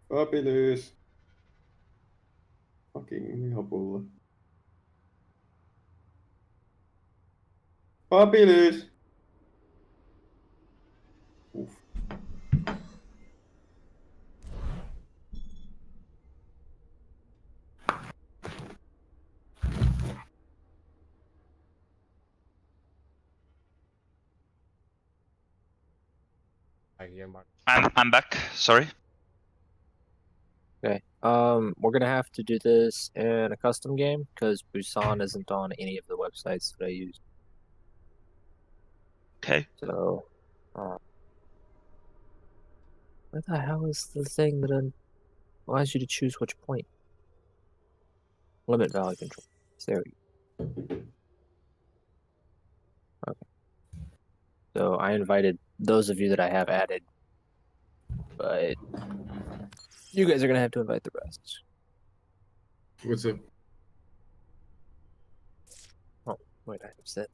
S1: Fabulous. Fucking lihapulla. Fabulous. Oof.
S7: I'm back. Sorry.
S8: Okay. We're gonna have to do this in a custom game because Busan isn't on any of the websites that I use.
S7: Okay.
S8: So, where the hell is the thing that allows you to choose which point? Limit value control. There we go. Okay. So I invited those of you that I have added, but you guys are gonna have to invite the rest.
S1: What's up?
S8: Oh, wait, I said.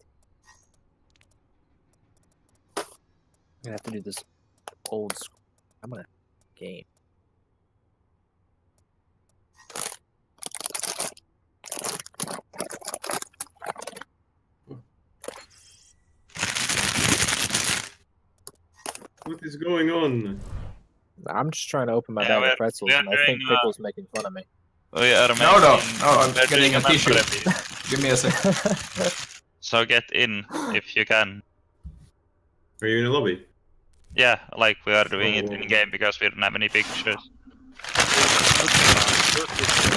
S8: I'm gonna have to do this old school. I'm gonna game.
S1: What is going on?
S8: I'm just trying to open my
S7: Yeah,
S8: bag
S7: we're-
S8: of pretzels,
S7: we're
S8: and I think
S7: doing,
S8: Pickle's making fun of me.
S7: We are
S5: No,
S7: making-
S5: I'm
S7: we're
S5: getting
S7: doing
S5: a tissue.
S7: member
S5: Give me a sec.
S7: So get in if you can.
S1: Are you in the lobby?
S7: Yeah, like we are doing it in game because we don't have any pictures.
S1: Can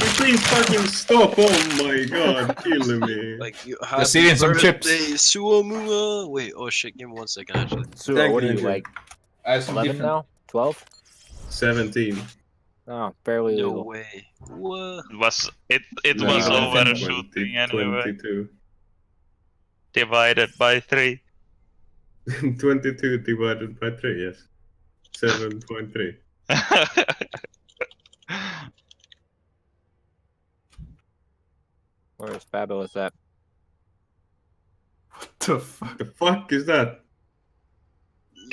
S1: you please fucking stop? Oh my god, killing me.
S11: Like you
S5: Just eating some chips.
S11: Suamua. Wait, oh shit, give me 1 second actually.
S8: So what are you
S1: Thank you.
S8: like?
S5: I have some
S8: 11
S5: different.
S8: now? 12?
S1: 17.
S8: Oh, barely
S11: No
S8: legal.
S11: way. What?
S7: It was
S1: No,
S7: was
S1: 20,
S7: overshooting anyway.
S1: 22.
S7: Divided by 3.
S1: 22 divided by 3, yes. 7.3.
S8: Where's Fabulous at?
S5: The fuck?
S1: The fuck is that?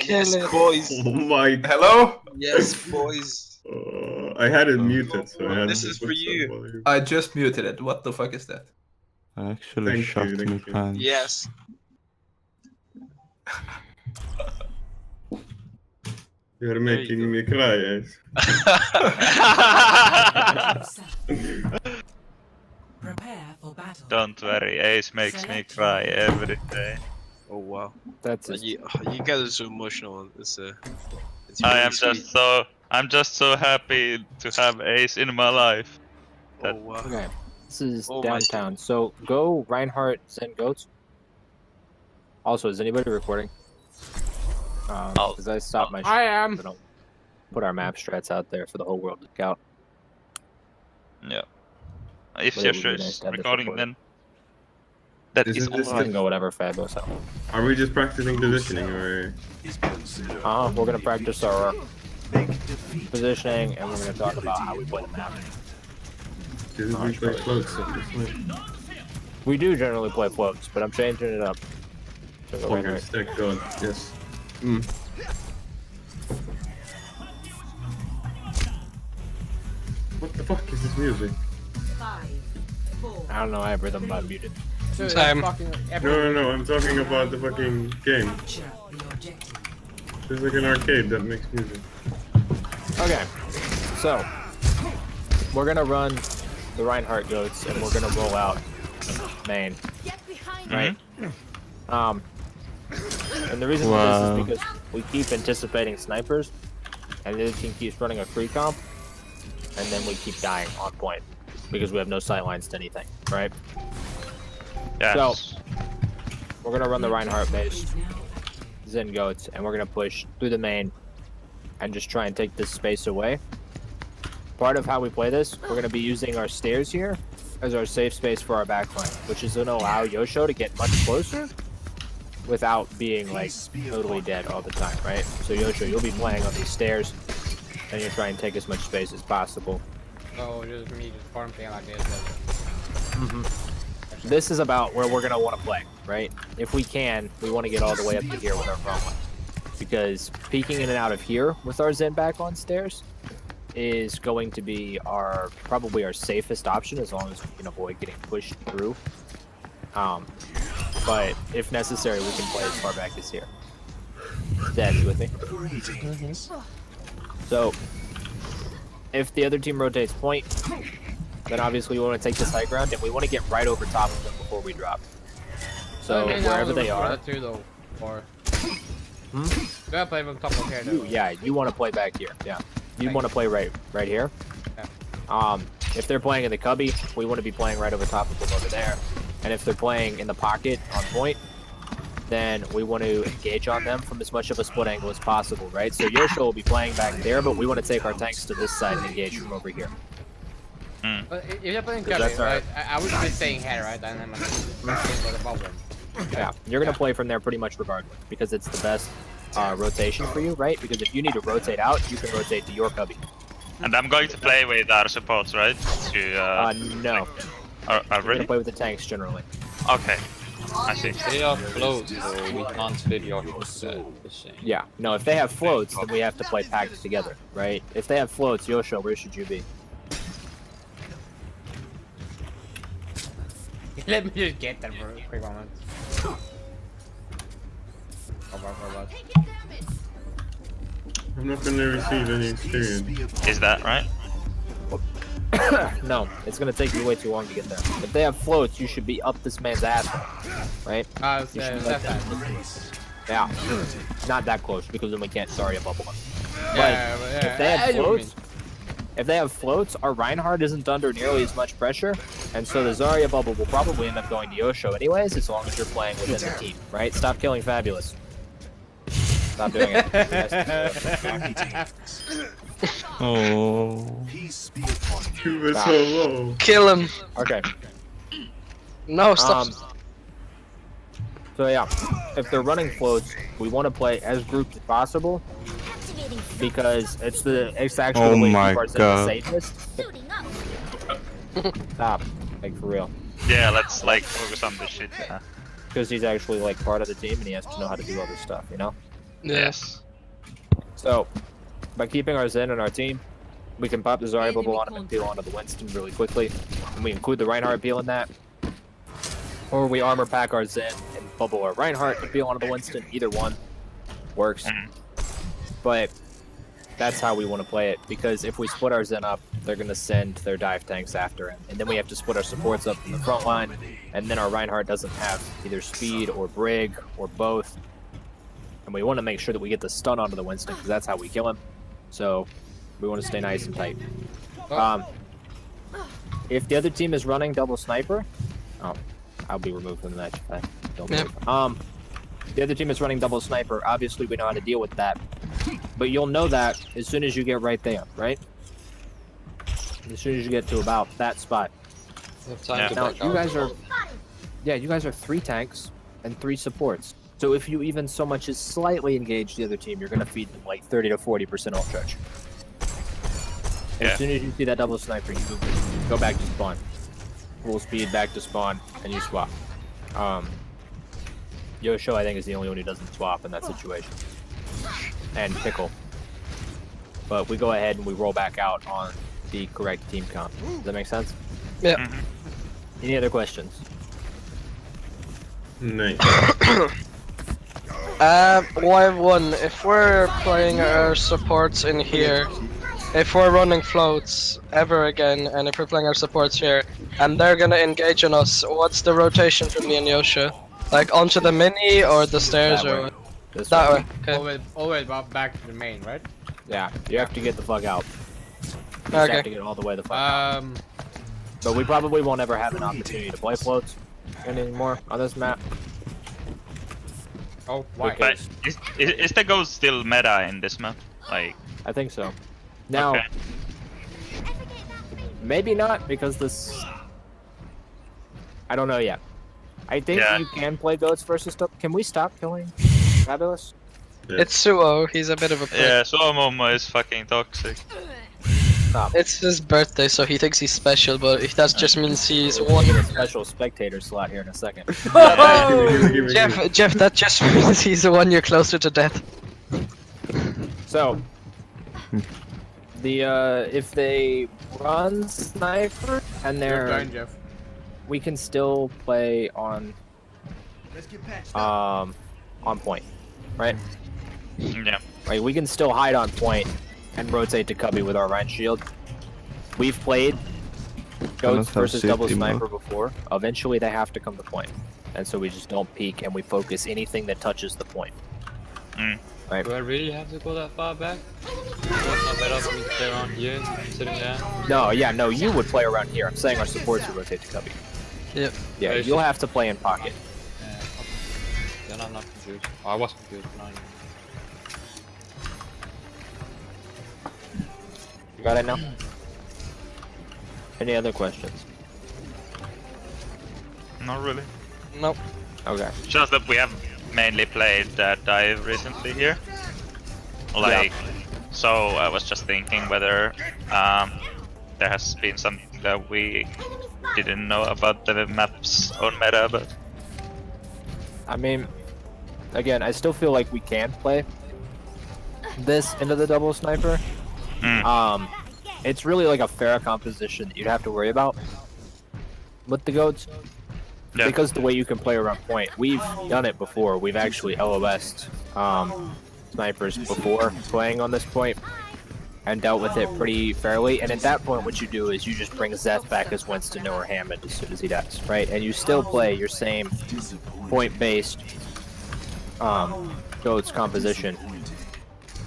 S11: Yes, boys.
S1: Oh my.
S5: Hello?
S11: Yes, boys.
S1: I had it muted, so I had
S11: This
S1: to
S11: is
S1: put
S11: for
S1: some
S11: you.
S1: volume.
S5: I just muted it. What the fuck is that?
S1: I actually
S11: Yes.
S12: You're making me cry, Ace.
S9: Prepare for battle.
S7: Don't worry, Ace makes me cry every day.
S11: Oh wow.
S8: That's
S11: You guys are so emotional. It's
S7: I
S11: really
S7: am
S11: sweet.
S7: just so happy to have Ace in my life.
S11: Oh wow.
S8: okay. This is
S11: Oh, my
S8: downtown. So go Reinhardt, Zen Goats. Also, is anybody recording? Because I stopped my.
S2: I am.
S8: So don't put our map strats out there for the whole world to scout.
S7: Yeah. If
S8: But it
S7: you're
S8: would be nice to have this
S7: recording,
S8: recorded.
S7: then that is
S12: Isn't this
S8: I can go whatever Fabulous.
S12: Are we just practicing positioning, or?
S8: We're gonna practice our positioning, and we're gonna talk about how we play the map.
S12: Didn't we play floats at this point?
S8: We do generally play floats, but I'm changing it up. So go
S12: Okay,
S8: Reinhardt.
S12: thank God. Yes. Mm. What the fuck is this music?
S9: 5, 4,
S8: I don't know. I have rhythm but muted.
S2: Dude,
S3: Time.
S2: that's fucking
S12: No, I'm talking about the fucking game.
S9: capture the objective.
S12: There's like an arcade that makes music.
S8: Okay, so we're gonna run the Reinhardt goats, and we're gonna roll out main. Right. And the reason for this is because we keep anticipating snipers, and the other team keeps running a free comp, and then we keep dying on point because we have no sight lines to anything, right?
S7: Yes.
S8: So we're gonna run the Reinhardt base, Zen goats, and we're gonna push through the main and just try and take this space away. Part of how we play this, we're gonna be using our stairs here as our safe space for our backline, which is gonna allow Yosho to get much closer without being like totally dead all the time, right? So Yosho, you'll be playing on these stairs, and you'll try and take as much space as possible.
S2: So just me just farm thing like this.
S8: This is about where we're gonna want to play, right? If we can, we want to get all the way up to here with our front line, because peeking in and out of here with our Zen back on stairs is going to be probably our safest option, as long as we can avoid getting pushed through. But if necessary, we can play as far back as here. Dad, you with me? So, if the other team rotates point, then obviously we want to take this high ground, and we want to get right over top of them before we drop. So, wherever they are...
S2: Too, though, or... You gotta play with top of here, though.
S8: Yeah, you want to play back here. Yeah, you want to play right here. If they're playing in the cubby, we want to be playing right over top of them over there. And if they're playing in the pocket on point, then we want to engage on them from as much of a split angle as possible, right? So Yosho will be playing back there, but we want to take our tanks to this side and engage from over here.
S2: But if you're playing
S8: Because
S2: cubby,
S8: that's our-
S2: right, I would be staying here, right? And then I'm for the bubble.
S8: Yeah, you're going to play from there pretty much regardless, because it's the best rotation for you, right? Because if you need to rotate out, you can rotate to your cubby.
S7: And I'm going to play with our supports, right? To,
S8: No.
S7: Are
S8: We're
S7: really?
S8: gonna play with the tanks generally.
S7: Okay. I see.
S10: They are floats, so we can't split your the same.
S8: Yeah. No, if they have floats, then we have to play packed together, right? If they have floats, Yosho, where should you be?
S2: Let me just get them for a quick moment.
S12: I'm not gonna receive any experience.
S7: Is that right?
S8: No, it's gonna take you way too long to get there. If they have floats, you should be up this man's ass, right?
S2: It's
S8: You should be
S2: left
S8: like
S2: side.
S8: Yeah, not that close, because then we can't Zarya bubble them.
S2: Yeah,
S8: But
S2: but yeah,
S8: if they have
S2: I know what you
S8: floats, if they have floats, our Reinhardt isn't under nearly as much pressure, and so the Zarya bubble will probably end up going to Yosho anyways, as long as you're playing within the team, right? Stop killing Fabulous. Stop doing it.
S1: Oh.
S12: You were so low.
S3: Kill him.
S8: Okay.
S3: No, stop.
S8: So yeah, if they're running floats, we want to play as grouped as possible, because it's actually
S1: Oh
S8: the way
S1: my
S8: to keep ourselves
S1: God.
S8: the safest. Stop, like for real.
S7: Yeah, let's like focus on this shit.
S8: Because he's actually like part of the team and he has to know how to do all this stuff, you know?
S7: Yes.
S8: So, by keeping our Zen in our team, we can pop the Zarya bubble on him and peel onto the Winston really quickly. And we include the Reinhardt peel in that. Or we armor pack our Zen and bubble our Reinhardt and peel onto the Winston, either one. works. But that's how we want to play it, because if we split our Zen up, they're going to send their dive tanks after him. And then we have to split our supports up in the front line, and then our Reinhardt doesn't have either speed or Brig or both. And we want to make sure that we get the stun onto the Winston, because that's how we kill him. So we want to stay nice and tight. If the other team is running double sniper, I'll be removed from the match. Don't move. If the other team is running double sniper, obviously we know how to deal with that. But you'll know that as soon as you get right there, right? As soon as you get to about that spot. Now you guys are, you guys are 3 tanks and 3 supports. So if you even so much as slightly engage the other team, you're gonna feed them like 30 to 40% ult charge. As soon as you see that double sniper, you go back to spawn. Full speed back to spawn, and you swap. Yosho, I think, is the only one who doesn't swap in that situation. And Pickle. But we go ahead and we roll back out on the correct team comp. Does that make sense?
S3: Yeah.
S8: Any other questions?
S12: No.
S3: Y1, if we're playing our supports in here, if we're running floats ever again, and if we're playing our supports here, and they're gonna engage on us, what's the rotation for me and Yosha? Like onto the mini or the stairs or what? That way. Okay.
S2: Always back to the main, right?
S8: Yeah, you have to get the fuck out. You
S3: Okay.
S8: have to get all the way the fuck out. But we probably won't ever have an opportunity to play floats anymore on this map.
S2: Oh, why?
S7: But is the ghost still meta in this map? Like,
S8: I think so. Now, maybe not, because this... I don't know yet. I think you can play goats versus stuff. Can we stop killing Fabulous?
S3: It's Suo, he's a bit of a prick.
S7: yeah, Momo is fucking toxic.
S8: Stop.
S3: It's his birthday, so he thinks he's special, but that just means he's one.
S8: We'll get a special spectator slot here in a second.
S3: Jeff, that just means he's the 1 year closer to death.
S8: So, if they run sniper and they're, we can still play on point, right?
S7: Yeah.
S8: Right, we can still hide on point and rotate to Cubby with our Rhine shield. We've played goats versus double sniper before. Eventually they have to come to point. And so we just don't peek and we focus anything that touches the point. Right.
S6: Do I really have to go that far back? It's not better for me to stay around here, sitting there?
S8: No, no, you would play around here. I'm saying our supports would rotate to Cubby.
S3: Yep.
S8: Yeah, you'll have to play in pocket.
S6: Then I'm not confused. Oh, I was confused. No,
S8: You got it now? Any other questions?
S7: Not really.
S3: Nope.
S8: Okay.
S7: Just that we have mainly played dive recently here. Like, so I was just thinking whether there has been something that we didn't know about the map's own meta, but
S8: I mean, again, I still feel like we can play this into the double sniper. It's really like a fair composition that you'd have to worry about with the goats.
S7: Yeah.
S8: Because the way you can play around point, we've done it before. We've actually LOS'd snipers before playing on this point and dealt with it pretty fairly. And at that point, what you do is you just bring Zeth back as Winston or Hammond as soon as he dies, right? And you still play your same point-based goats composition,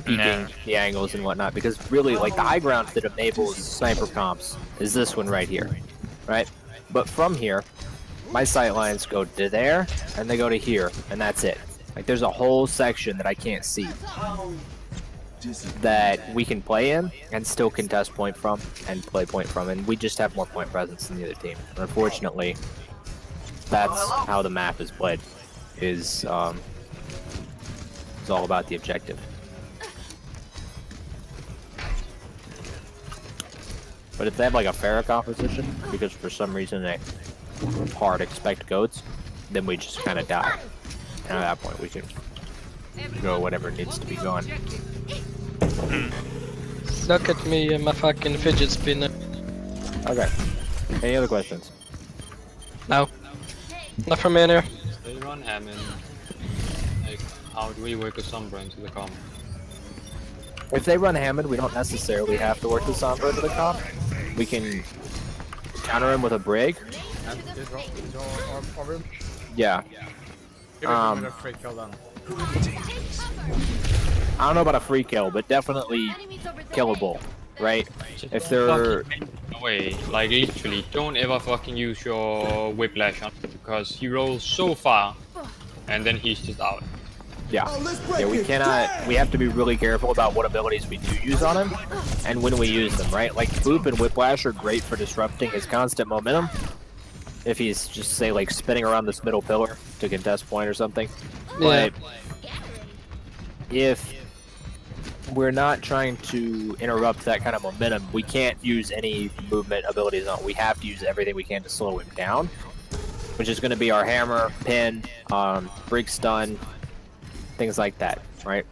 S8: peeking the angles and whatnot. Because really, like, the high ground that enables sniper comps is this one right here, right? But from here, my sight lines go to there, and they go to here, and that's it. Like, there's a whole section that I can't see that we can play in and still contest point from and play point from, and we just have more point presence than the other team. And unfortunately, that's how the map is played. It's all about the objective. But if they have like a fair composition, because for some reason they hard expect goats, then we just kind of die. And at that point we can go whatever needs to be gone.
S3: Look at me and my fucking fidget spinner.
S8: Okay. Any other questions?
S3: No. Not from me in here.
S6: They run Hammond. Like, How do we work a Sombra into the comp?
S8: If they run Hammond, we don't necessarily have to work the Sombra to the comp. We can counter him with a Brig.
S2: And this room.
S8: Yeah.
S2: Give it a free kill then.
S8: I don't know about a free kill, but definitely killable, right? If they're
S6: Away, like literally, don't ever fucking use your whiplash on him because he rolls so far, and then he's just out.
S8: yeah, we cannot. We have to be really careful about what abilities we do use on him, and when we use them, right? Like Boop and Whiplash are great for disrupting his constant momentum. If he's just say like spinning around this middle pillar to contest point or something, but if we're not trying to interrupt that kind of momentum, we can't use any movement abilities on. We have to use everything we can to slow him down, which is going to be our hammer, pin, Brig stun, things like that, right?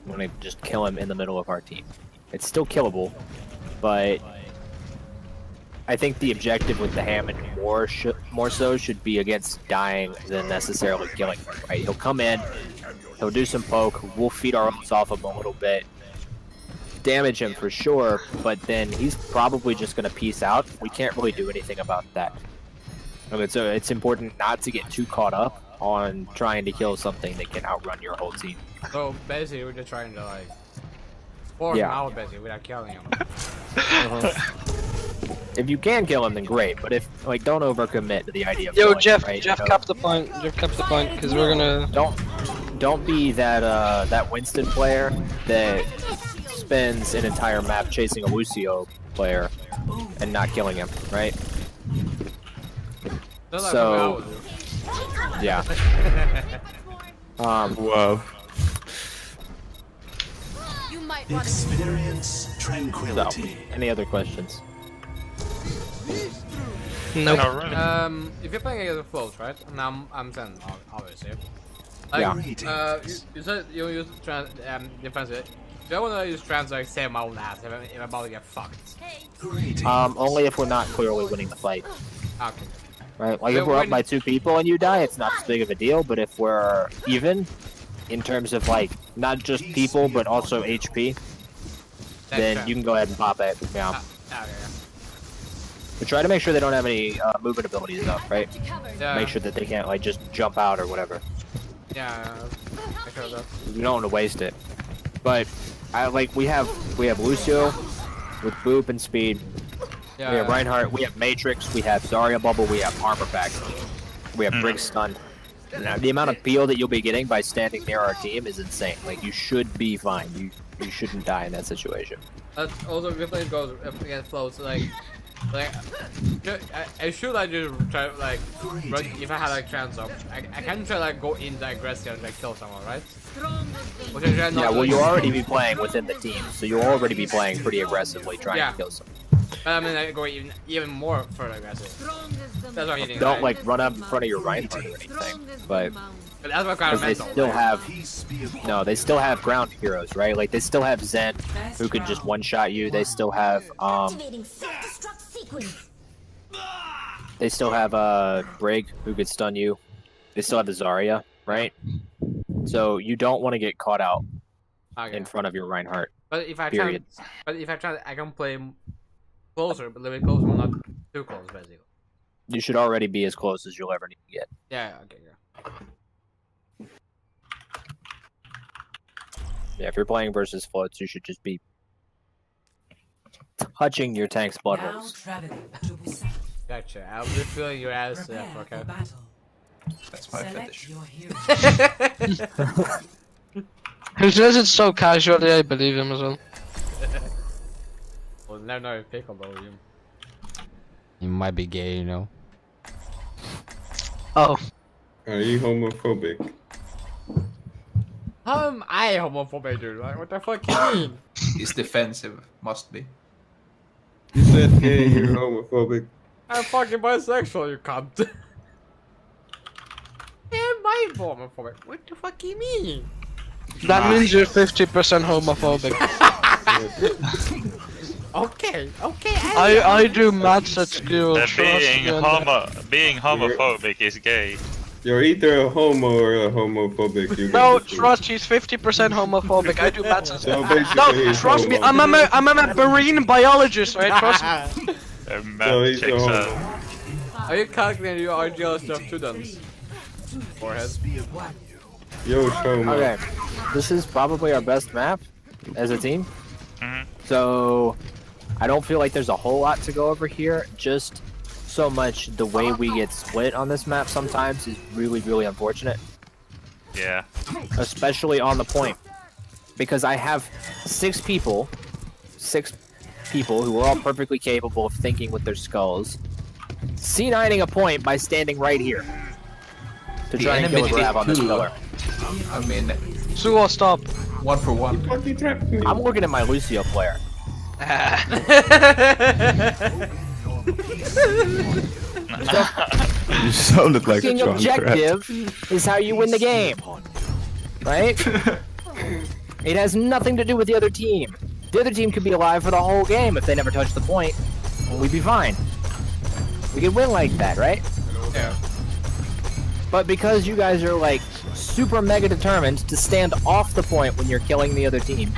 S8: We're going to just kill him in the middle of our team. It's still killable, but I think the objective with the Hammond more so should be against dying than necessarily killing him, right? He'll come in, he'll do some poke, we'll feed our ults off him a little bit, damage him for sure, but then he's probably just going to peace out. We can't really do anything about that. I mean, so it's important not to get too caught up on trying to kill something that can outrun your whole team.
S2: So basically, we're just trying to like form him out basically without killing him.
S8: If you can kill him, then great. But if like, don't overcommit to the idea of
S3: Yo,
S8: killing
S3: Jeff,
S8: him, right?
S3: Jeff, cap the point. Jeff, cap the point, because we're gonna.
S8: Don't be that that Winston player that spends an entire map chasing a Lucio player and not killing him, right? So, yeah.
S1: Wow.
S14: Experience tranquility.
S8: So, any other questions?
S3: Nope.
S2: If you're playing against the floats, right? And I'm Zen, obviously. Like,
S8: Yeah.
S2: You said you use defensive. Do I want to use trans like save my own ass if I'm about to get fucked?
S8: Only if we're not clearly winning the fight.
S2: Okay.
S8: Right? Like if we're up by 2 people and you die, it's not as big of a deal. But if we're even, in terms of like not just people but also HP, then you can go ahead and pop it. Yeah. But try to make sure they don't have any movement abilities up, right?
S2: Yeah.
S8: Make sure that they can't like just jump out or whatever.
S2: Yeah.
S8: We don't want to waste it. But we have Lucio with Boop and speed.
S2: Yeah.
S8: We have Reinhardt, we have Matrix, we have Zarya Bubble, we have Armor Pack, we have Brig Stun. Now, the amount of peel that you'll be getting by standing near our team is insane. Like, you should be fine. You shouldn't die in that situation.
S2: Also, if playing goes against floats, like I should like just try like run, if I had like trans up, I can try like go in like aggressive and like kill someone, right?
S8: Yeah, well, you'll already be playing within the team, so you'll already be playing pretty aggressively trying to kill someone.
S2: But I mean, like, go even more further aggressive. That's what I'm eating.
S8: Don't like run up in front of your Reinhardt or anything, but
S2: that's what kind of
S8: they still they still have ground heroes, right? Like they still have Zen, who could just one-shot you. They still have they still have Brig, who could stun you. They still have the Zarya, right? So you don't want to get caught out in front of your Reinhardt.
S2: But if I
S8: period.
S2: try, I can play closer, but a little bit closer, but not too close, basically.
S8: You should already be as close as you'll ever need to get.
S2: Yeah. Okay. Yeah.
S8: Yeah, if you're playing versus floats, you should just be touching your tank's buttholes.
S2: Gotcha. I'll be feeling your ass, okay.
S5: That's my fetish.
S3: He says it so casually, I believe him as well.
S2: Well, never know if pick about him. You might be gay, you know.
S3: Oh.
S12: Are you homophobic?
S2: How am I homophobic, dude? Like, what the fuck you mean?
S5: He's defensive, must be.
S12: You said gay, you're homophobic.
S2: I'm fucking bisexual, you cunt. Am I homophobic? What the fuck you mean?
S3: That means you're 50% homophobic.
S2: Okay.
S3: I do maths at school.
S7: Being homophobic is gay.
S12: You're either a homo or a homophobic. You
S3: No,
S12: get the
S3: trust, he's 50% homophobic. I do maths.
S12: So basically,
S3: No,
S12: he's
S3: trust me,
S12: homo.
S3: I'm a marine biologist, right? Trust me.
S12: So he's a
S7: checks
S12: homo.
S7: out.
S2: Are you calculating your RGL stuff too, then? Forehead.
S12: Yo, homo.
S8: Okay, this is probably our best map as a team.
S7: Mhm.
S8: So I don't feel like there's a whole lot to go over here. Just so much the way we get split on this map sometimes is really, really unfortunate,
S7: Yeah.
S8: especially on the point. Because I have six people who are all perfectly capable of thinking with their skulls, C9ing a point by standing right here to
S5: The
S8: try and kill a
S5: enemy
S8: grab on this
S5: too.
S8: pillar.
S5: I mean,
S3: Suo, stop.
S5: 1 for 1.
S12: Fucking trapped me.
S8: I'm looking at my Lucio player.
S1: You sounded like a
S8: Fucking
S1: drunk rat.
S8: objective is how you win the game, right? It has nothing to do with the other team. The other team could be alive for the whole game if they never touch the point, and we'd be fine. We could win like that, right?
S2: Yeah.
S8: But because you guys are like super mega determined to stand off the point when you're killing the other team,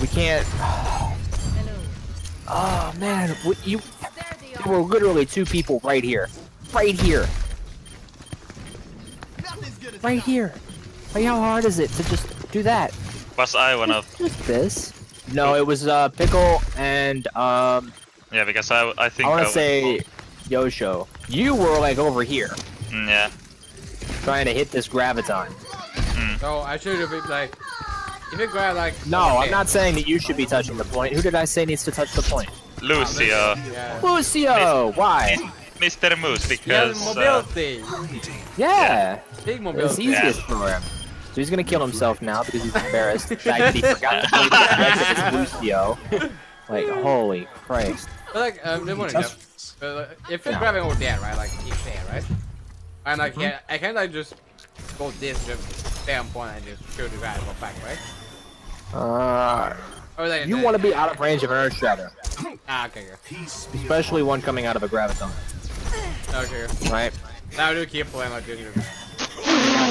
S8: we can't. Oh man, there were literally two people right here, right here. Like how hard is it to just do that?
S7: Was I one of?
S8: Just this? No, it was Pickle and
S7: Yeah, because I think
S8: I want to
S7: was-
S8: say Yosho. You were like over here
S7: Yeah.
S8: trying to hit this graviton.
S2: So I should have been like, if you grab like.
S8: No, I'm not saying that you should be touching the point. Who did I say needs to touch the point?
S7: Lucio.
S2: Yeah.
S8: Lucio! Why?
S7: Mr. Moose,
S2: He has
S7: because
S2: mobility.
S8: Yeah!
S2: Big
S8: It's
S2: mobility.
S8: easiest for him. So he's gonna kill himself now because he's embarrassed. The fact that he forgot to play the objective is Lucio. Like, holy Christ.
S2: But like, they want to if you're
S8: No.
S2: grabbing over there, right? Like, he's there, right? I'm like, yeah, I can't like just go this, just stay on point and just shoot the guy and go back, right? Or like,
S8: You want to be out of range of an Earth Shatter.
S2: Ah, okay,
S8: Especially one coming out of a graviton.
S2: okay.
S8: Right?
S2: Now do keep playing like this.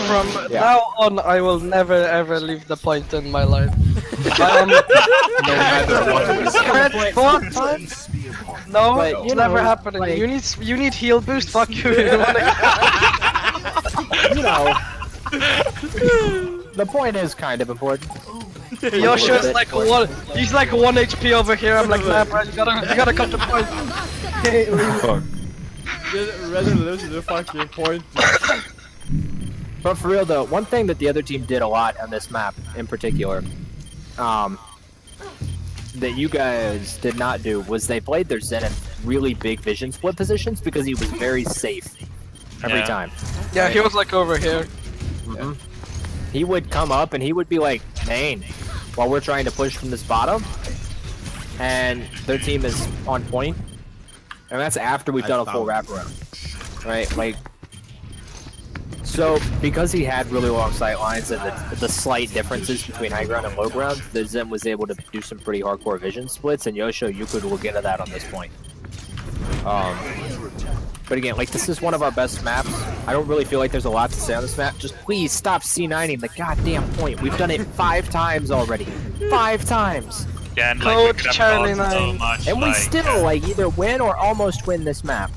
S3: From
S8: Yeah.
S3: now on, I will never ever leave the point in my life.
S8: No matter what.
S3: No,
S8: But,
S3: it's
S8: you
S3: never
S8: know,
S3: happening.
S8: like-
S3: You need heal boost. Fuck you. You wanna-
S8: The point is kind of important.
S3: Yosho's like one. He's like 1 HP over here. I'm like, nah, bro, you gotta come to point.
S1: Fuck.
S2: Just rather lose the fucking point.
S8: But for real though, one thing that the other team did a lot on this map in particular, that you guys did not do was they played their Zen in really big vision split positions because he was very safe every
S7: Yeah.
S8: time.
S3: Yeah, he was like over here.
S8: He would come up and he would be like main while we're trying to push from this bottom, and their team is on point, and that's after we've done a full wraparound, right? Like, so because he had really long sight lines and the slight differences between high ground and low ground, the Zen was able to do some pretty hardcore vision splits, and Yosho, you could look into that on this point. But again, like, this is one of our best maps. I don't really feel like there's a lot to say on this map. Just please stop C9ing the goddamn point. We've done it 5 times already. 5 times!
S7: Yeah, and
S3: Code
S7: like, we could have
S3: Charlie
S7: done so
S3: 9.
S7: much,
S8: And we
S7: like,
S8: still, like, either win or almost win this map.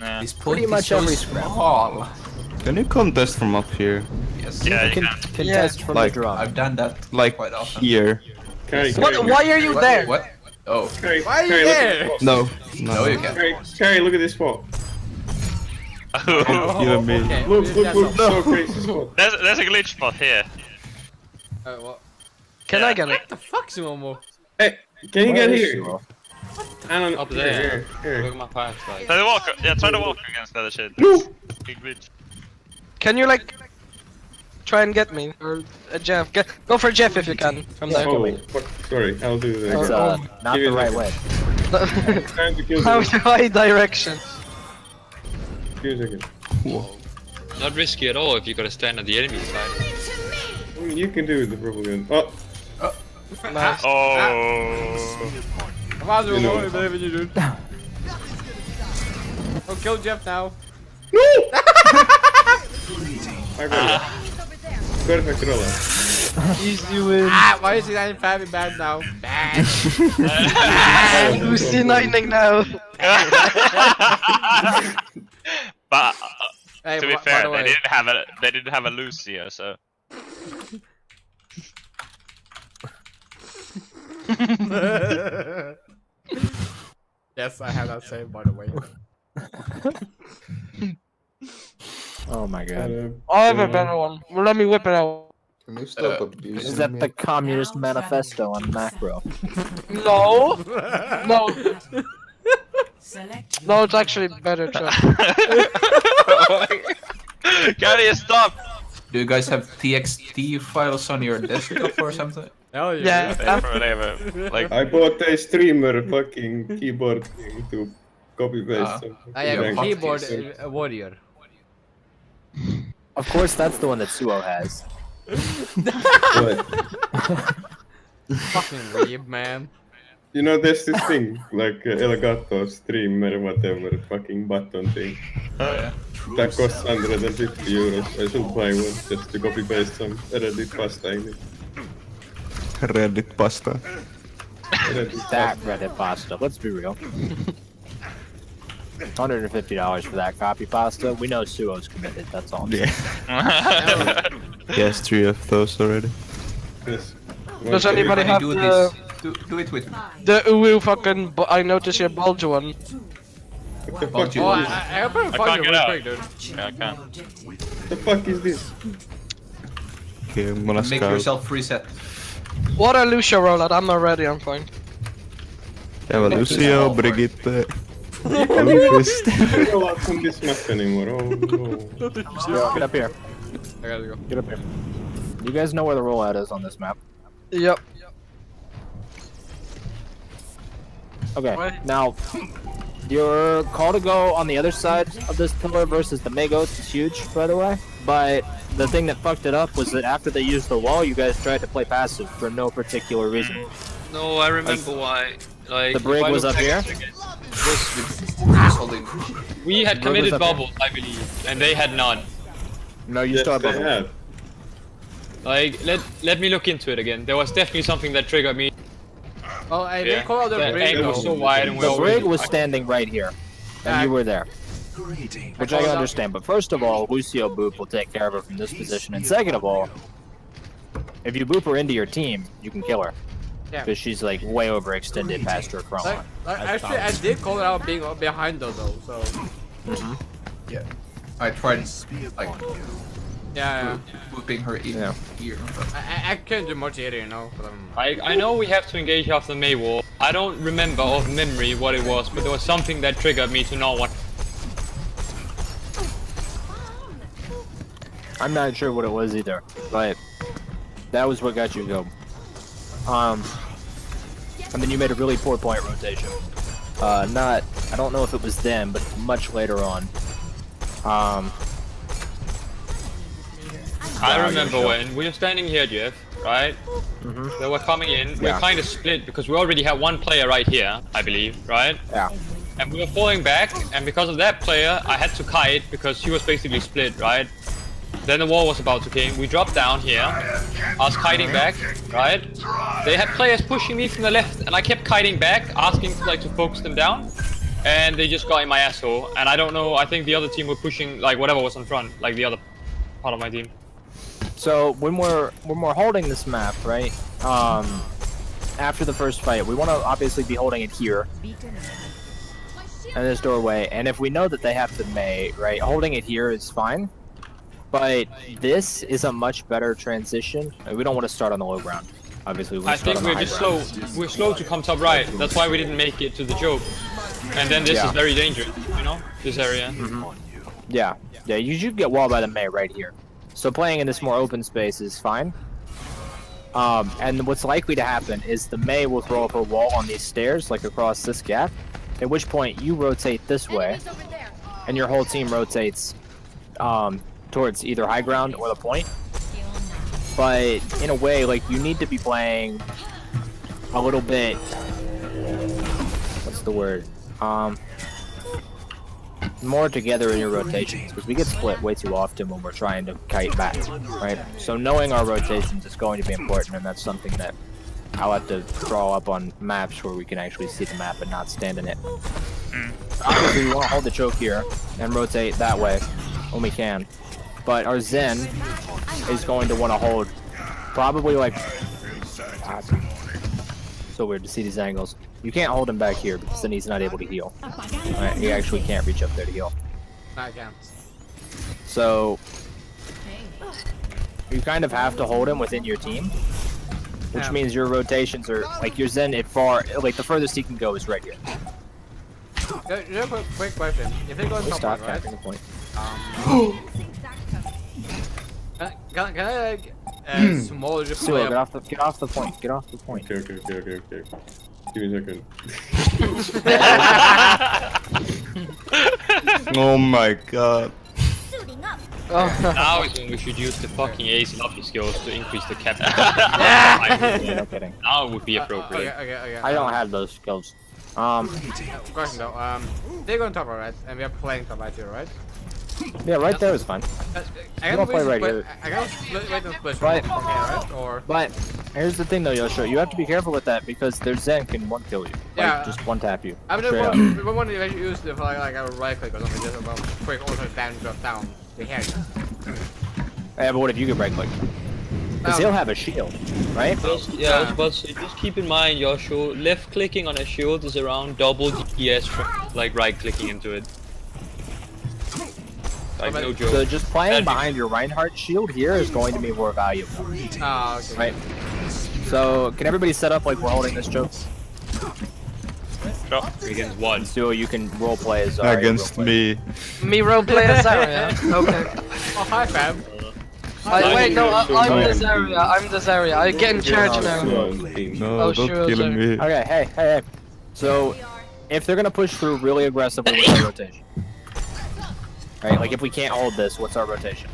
S7: yeah.
S5: This point
S8: Pretty
S5: is
S8: much
S5: so
S8: every scrap.
S5: small.
S1: Can you contest from up here?
S5: Yes.
S7: Yeah,
S8: You
S7: you
S8: can
S7: can.
S8: contest from
S1: Like,
S8: the drum.
S5: I've done that
S1: Like
S5: quite often.
S1: here?
S12: Carry,
S3: What?
S12: carry,
S3: Why are you
S5: What?
S3: there?
S5: What? Oh.
S12: Carry,
S2: Why are you
S12: Carry, look at
S2: there?
S12: this spot.
S1: No.
S5: No, you can't.
S12: Carry, look at this spot.
S1: You and me.
S2: Okay,
S12: Look,
S2: that's
S12: look,
S2: all.
S12: so crazy spot.
S7: There's a glitch spot here.
S2: What?
S3: Can I get it?
S2: What the fuck's Momo?
S12: Hey, can you get
S8: Where is
S12: here?
S8: Shiro?
S12: I don't know.
S6: Up there.
S12: Here.
S6: Look at my flashlight.
S7: Try to walk. Yeah, try to walk against the other shit.
S12: No!
S7: Big glitch.
S3: Can you like try and get me or Jeff? Go for Jeff if you can from there.
S12: Oh, fuck, sorry, I'll do that.
S8: It's not the right way.
S12: Time to kill
S3: How
S12: them.
S3: do I direction?
S12: Give me a second.
S6: Not risky at all if you gotta stand on the enemy side.
S12: I mean, you can do the purple gun. Oh,
S3: Nice.
S7: Oh.
S2: Come on,
S12: You know
S2: Momo, I
S12: it.
S2: believe in you, dude. Oh, kill Jeff now.
S12: I got it. Perfect roller.
S3: Easy win.
S2: Why is he not very bad now? Bad.
S3: Lucy Lightning now.
S7: But
S2: Hey,
S7: to be
S2: by
S7: fair,
S2: the way-
S7: they didn't have a Lucio, so
S2: Yes, I have that same, by the way.
S8: Oh my god.
S3: I have a better one. Well, let me whip it out.
S14: Can you stop abusing
S8: Is that
S14: me?
S8: the Communist Manifesto on macro?
S3: No. No.
S9: Select
S3: No, it's actually better, Chuck.
S7: Can you stop?
S5: Do you guys have TXT files on your desktop or something?
S2: Hell
S3: Yeah.
S7: Whatever. Like,
S12: I bought a streamer fucking keyboard thing to copy paste something.
S2: I am
S5: Yeah,
S2: a keyboard
S12: hotkeys.
S2: warrior.
S8: Of course, that's the one that Suo has.
S12: But,
S2: Fucking weeb, man.
S12: you know, there's this thing, like Elgato streamer, whatever, fucking button thing.
S5: Oh yeah.
S12: That costs 150 euros. I should buy one just to copy paste some Reddit pasta in it.
S1: Reddit pasta.
S12: Reddit
S8: That
S12: pasta.
S8: Reddit pasta. Let's be real. $150 for that copy pasta. We know Suo's committed. That's all.
S1: Yeah. He has 3 of those already.
S12: Yes.
S3: Does anybody have
S5: do
S3: the
S5: this. Do it with me.
S3: the Uwu fucking? I notice your bulge one.
S12: What the fuck is
S2: Oh,
S12: this?
S2: I opened
S7: I
S2: fire
S7: can't get
S2: real
S7: out.
S2: quick, dude.
S7: Yeah, I can.
S12: What the fuck is this?
S1: Okay, I'm gonna
S5: Make
S1: scout.
S5: yourself reset.
S3: What a Lucio rollout. I'm not ready. I'm fine.
S1: Yeah, well, Lucio, Brigitte. Amethyst.
S12: I don't want from this map anymore. Oh no.
S8: Get up here.
S2: I gotta go.
S8: Get up here. You guys know where the rollout is on this map.
S3: Yep.
S8: Okay,
S3: What?
S8: now your call to go on the other side of this pillar versus the Magos is huge, by the way. But the thing that fucked it up was that after they used the wall, you guys tried to play passive for no particular reason.
S11: No, I remember why. Like
S8: The brig
S11: if I
S8: was
S11: look
S8: up here?
S11: again-
S6: We had
S8: Brig was
S6: committed
S8: up here.
S6: bubbles, I believe, and they had none.
S8: No, you
S12: Yes,
S8: still have
S12: they
S8: bubble.
S12: have.
S6: Like, let me look into it again. There was definitely something that triggered me.
S2: Oh, I
S6: Yeah.
S2: didn't call out the
S6: The
S2: brig
S6: angle was
S2: though.
S6: so wide, and we
S8: The
S6: already.
S8: brig was standing right here, and you were there. Which I can understand, but first of all, Lucio Boop will take care of her from this position, and second of all, if you boop her into your team, you can kill her.
S2: Yeah.
S8: Because she's like way overextended past her front line.
S2: Actually, I did call it out being behind though, so.
S5: Yeah. I tried like
S2: Yeah,
S5: whooping her in
S8: Yeah.
S5: here. But
S2: I can't do much either, you know. But,
S6: I know we have to engage after the May War. I don't remember of memory what it was, but there was something that triggered me to not want.
S8: I'm not sure what it was either, but that was what got you to go. And then you made a really poor point rotation. I don't know if it was then, but much later on.
S6: I remember when we were standing here, Jeff, right? They were coming in. We
S8: Yeah.
S6: were kind of split because we already had one player right here, I believe, right?
S8: Yeah.
S6: And we were falling back, and because of that player, I had to kite because he was basically split, right? Then the wall was about to came. We dropped down here. I was kiting back, right? They had players pushing me from the left, and I kept kiting back, asking to focus them down. And they just got in my asshole. And I don't know. I think the other team were pushing like whatever was in front, like the other part of my team.
S8: So when we're holding this map, right? After the first fight, we want to obviously be holding it here. In this doorway, and if we know that they have the May, right, holding it here is fine. But this is a much better transition. We don't want to start on the low ground. Obviously, we
S6: I
S8: want to start
S6: think
S8: on the
S6: we're
S8: high
S6: just
S8: ground.
S6: slow. We're slow to come top right. That's why we didn't make it to the choke. And then this
S8: Yeah.
S6: is very dangerous, you know, this area.
S8: Yeah, you should get walled by the May right here. So playing in this more open space is fine. And what's likely to happen is the May will throw up her wall on these stairs, like across this gap. At which point you rotate this way, and your whole team rotates towards either high ground or the point. But in a way, like, you need to be playing a little bit. What's the word? more together in your rotations, because we get split way too often when we're trying to kite back, right? So knowing our rotations is going to be important, and that's something that I'll have to draw up on maps where we can actually see the map and not stand in it. Obviously, we want to hold the choke here and rotate that way when we can, but our Zen is going to want to hold probably like... So weird to see these angles. You can't hold him back here because then he's not able to heal. Right, he actually can't reach up there to heal.
S2: I can.
S8: So you kind of have to hold him within your team, which
S2: Yeah.
S8: means your rotations are like your Zen at far, like the furthest he can go is right here.
S2: Just a quick question. If they go on top
S8: Stop
S2: one, right?
S8: tapping the point.
S2: Can I like small just
S8: Sue,
S2: play
S8: get
S2: up?
S8: off the point. Get off the point.
S12: Okay. Give me a second.
S1: Oh my god.
S6: Now is when we should use the fucking ace lobby skills to increase the cap.
S8: No kidding.
S6: Now it would be appropriate.
S2: Okay.
S8: I don't have those skills.
S2: Question though. They go on top, right? And we are playing top right here, right?
S8: Yeah, right there is fine.
S2: I
S8: don't play right here.
S2: I can split, wait and split
S8: Right.
S2: from here, right? Or
S8: But here's the thing though, Yosho, you have to be careful with that because their Zen can one kill you. Like,
S2: Yeah.
S8: just one tap you.
S2: I'm
S8: straight up.
S2: just wondering if I use the like a right click or something, just about quick auto damage drop down the hair.
S8: Yeah, but what if you get right click? Because he'll have a shield, right?
S10: Yeah, I was about to say, just keep in mind, Yosho, left clicking on a shield is around double DPS from like right clicking into it. Like no joke.
S8: So just playing behind your Reinhardt shield here is going to be more valuable.
S2: Ah, okay.
S8: Right. So can everybody set up like we're holding this choke?
S6: Against one.
S8: So you can role play as Zarya,
S1: Against
S8: roleplay.
S1: me.
S3: Me roleplay as Zarya. Okay.
S2: Oh, hi, fam.
S3: Wait, no, I'm the Zarya. I'm the Zarya. I get in charge now.
S1: No,
S3: Oh,
S1: don't
S3: sure,
S1: kill
S3: sure.
S1: me.
S8: Okay, hey. So if they're gonna push through really aggressively, what's our rotation? Right, like if we can't hold this, what's our rotation?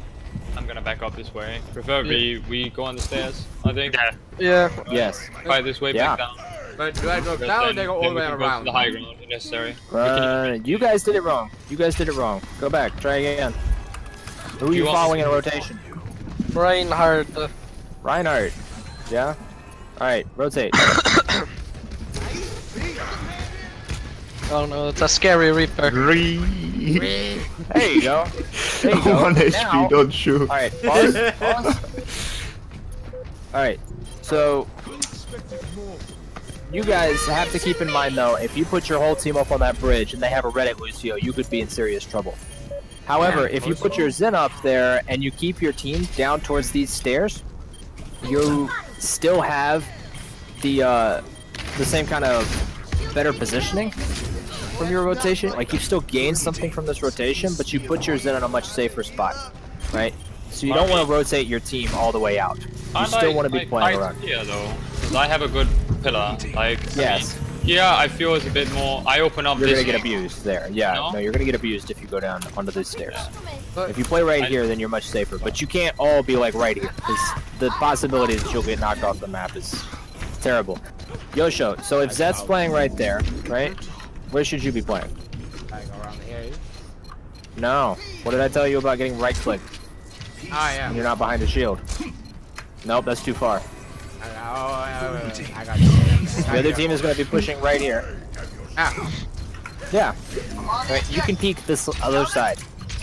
S6: I'm gonna back up this way. Preferably we go on the stairs, I think.
S3: Yeah.
S8: Yes.
S6: Try this way
S8: Yeah.
S6: back down.
S2: But do I go
S6: Because
S2: down or
S6: then-
S2: they go all
S6: then
S2: the
S6: we
S2: way
S6: can go to
S2: around?
S6: the high ground if necessary.
S8: You guys did it wrong. Go back. Try again. Who are
S6: you
S8: you
S6: want-
S8: following in rotation?
S3: Reinhardt.
S8: Reinhardt. Yeah? Alright, rotate.
S3: Oh no, it's a scary Reaper.
S8: There you go. There you go.
S1: 1 HP,
S8: Now-
S1: don't shoot.
S8: Alright, pause. Alright, so you guys have to keep in mind though, if you put your whole team up on that bridge and they have a Reddit Lucio, you could be in serious trouble. However, if you put your Zen up there and you keep your team down towards these stairs, you still have the same kind of better positioning from your rotation. Like you still gain something from this rotation, but you put your Zen in a much safer spot, right? So you don't want to rotate your team all the way out. You still want to be playing around.
S6: Yeah, though, because I have a good pillar. Like,
S8: Yes.
S6: I mean, yeah, I feel it's a bit more. I open up
S8: You're
S6: this.
S8: gonna get abused there. Yeah,
S6: No?
S8: no, you're gonna get abused if you go down onto these stairs. If you play right here, then you're much safer. But you can't all be like right here, because the possibility that you'll get knocked off the map is terrible. Yosho, so if Zet's playing right there, right? Where should you be playing?
S2: I go around here.
S8: No. What did I tell you about getting right click?
S2: Ah, yeah.
S8: You're not behind the shield. Nope, that's too far.
S2: I got you.
S8: The other team is going to be pushing right here.
S2: Ah,
S8: Yeah. Right, you can peek this other side,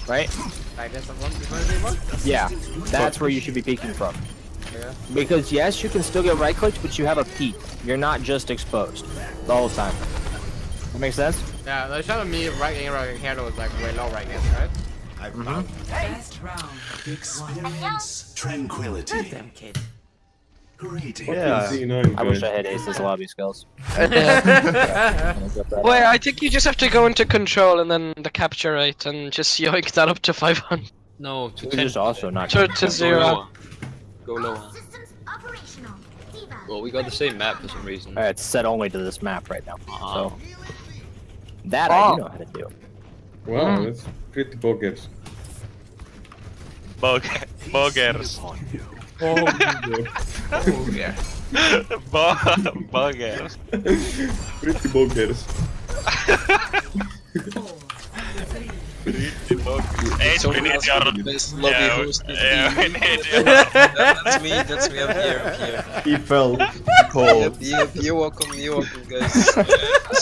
S8: right?
S2: like this one?
S8: Yeah, that's where you should be peeking from.
S2: Yeah.
S8: Because yes, you can still get right clicked, but you have a peek. You're not just exposed the whole time. That makes sense?
S2: Yeah, the shot of me right here was like way low right here, right?
S9: First round. Experience tranquility.
S4: Them kid.
S9: Greetings.
S8: Yeah.
S12: C9,
S8: I wish
S12: guys.
S8: I had Ace's lobby skills.
S3: Wait, I think you just have to go into control and then the capture rate and just yoink that up to 500.
S6: No, to
S8: You
S6: 10.
S8: just also not.
S3: To 0.
S6: Go lower. Well, we got the same map for some reason.
S8: Alright, it's set only to this map right now. So that
S3: Oh.
S8: I do know how to do.
S12: Wow, that's pretty boggers.
S7: Boggers. Boggers.
S12: Pretty boggers.
S7: Ace, we
S11: Someone
S7: need
S11: else
S7: your...
S11: with the best lobby
S7: Yeah,
S11: host in
S7: yeah, we
S11: the-
S7: need your...
S11: That's me, I'm here.
S12: He fell cold.
S11: Yep, you're welcome, guys.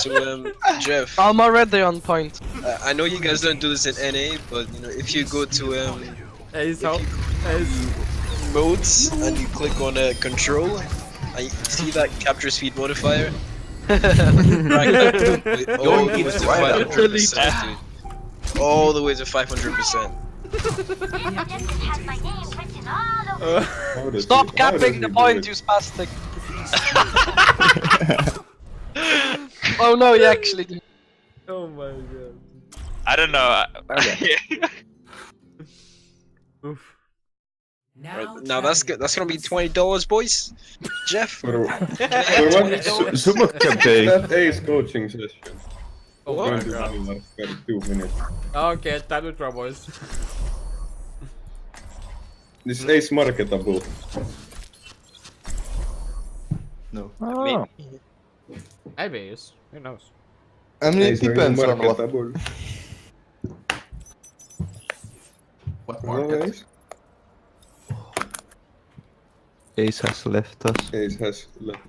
S11: So, Jeff,
S3: I'm already on point.
S11: I know you guys don't do this in NA, but you know, if you go to
S2: Ace, help. Ace.
S11: modes and you click on control, and you see that capture speed modifier. Right, all the way to 500%, dude. All the way to 500%.
S13: Has my name written all over.
S12: How does
S3: Stop
S12: he- how does
S3: capping
S12: he
S3: the
S12: do
S3: point,
S12: it?
S3: you spastic. Oh no, you actually did.
S2: Oh my god.
S7: I don't know.
S2: Oof.
S11: Right, now that's gonna be $20, boys. Jeff,
S12: For what?
S11: $20?
S1: Super Captain.
S12: That Ace coaching session.
S2: Oh
S12: Going
S2: my
S12: to
S2: god.
S12: be like 32 minutes.
S2: Okay, time to draw, boys.
S12: This is Ace marketable.
S1: No.
S8: Oh.
S2: Maybe it is. Who knows?
S1: I mean, it
S12: Ace are
S1: depends on what.
S12: marketable.
S5: What
S12: Hello,
S5: market?
S12: Ace?
S1: Ace has left us.
S12: Ace has left.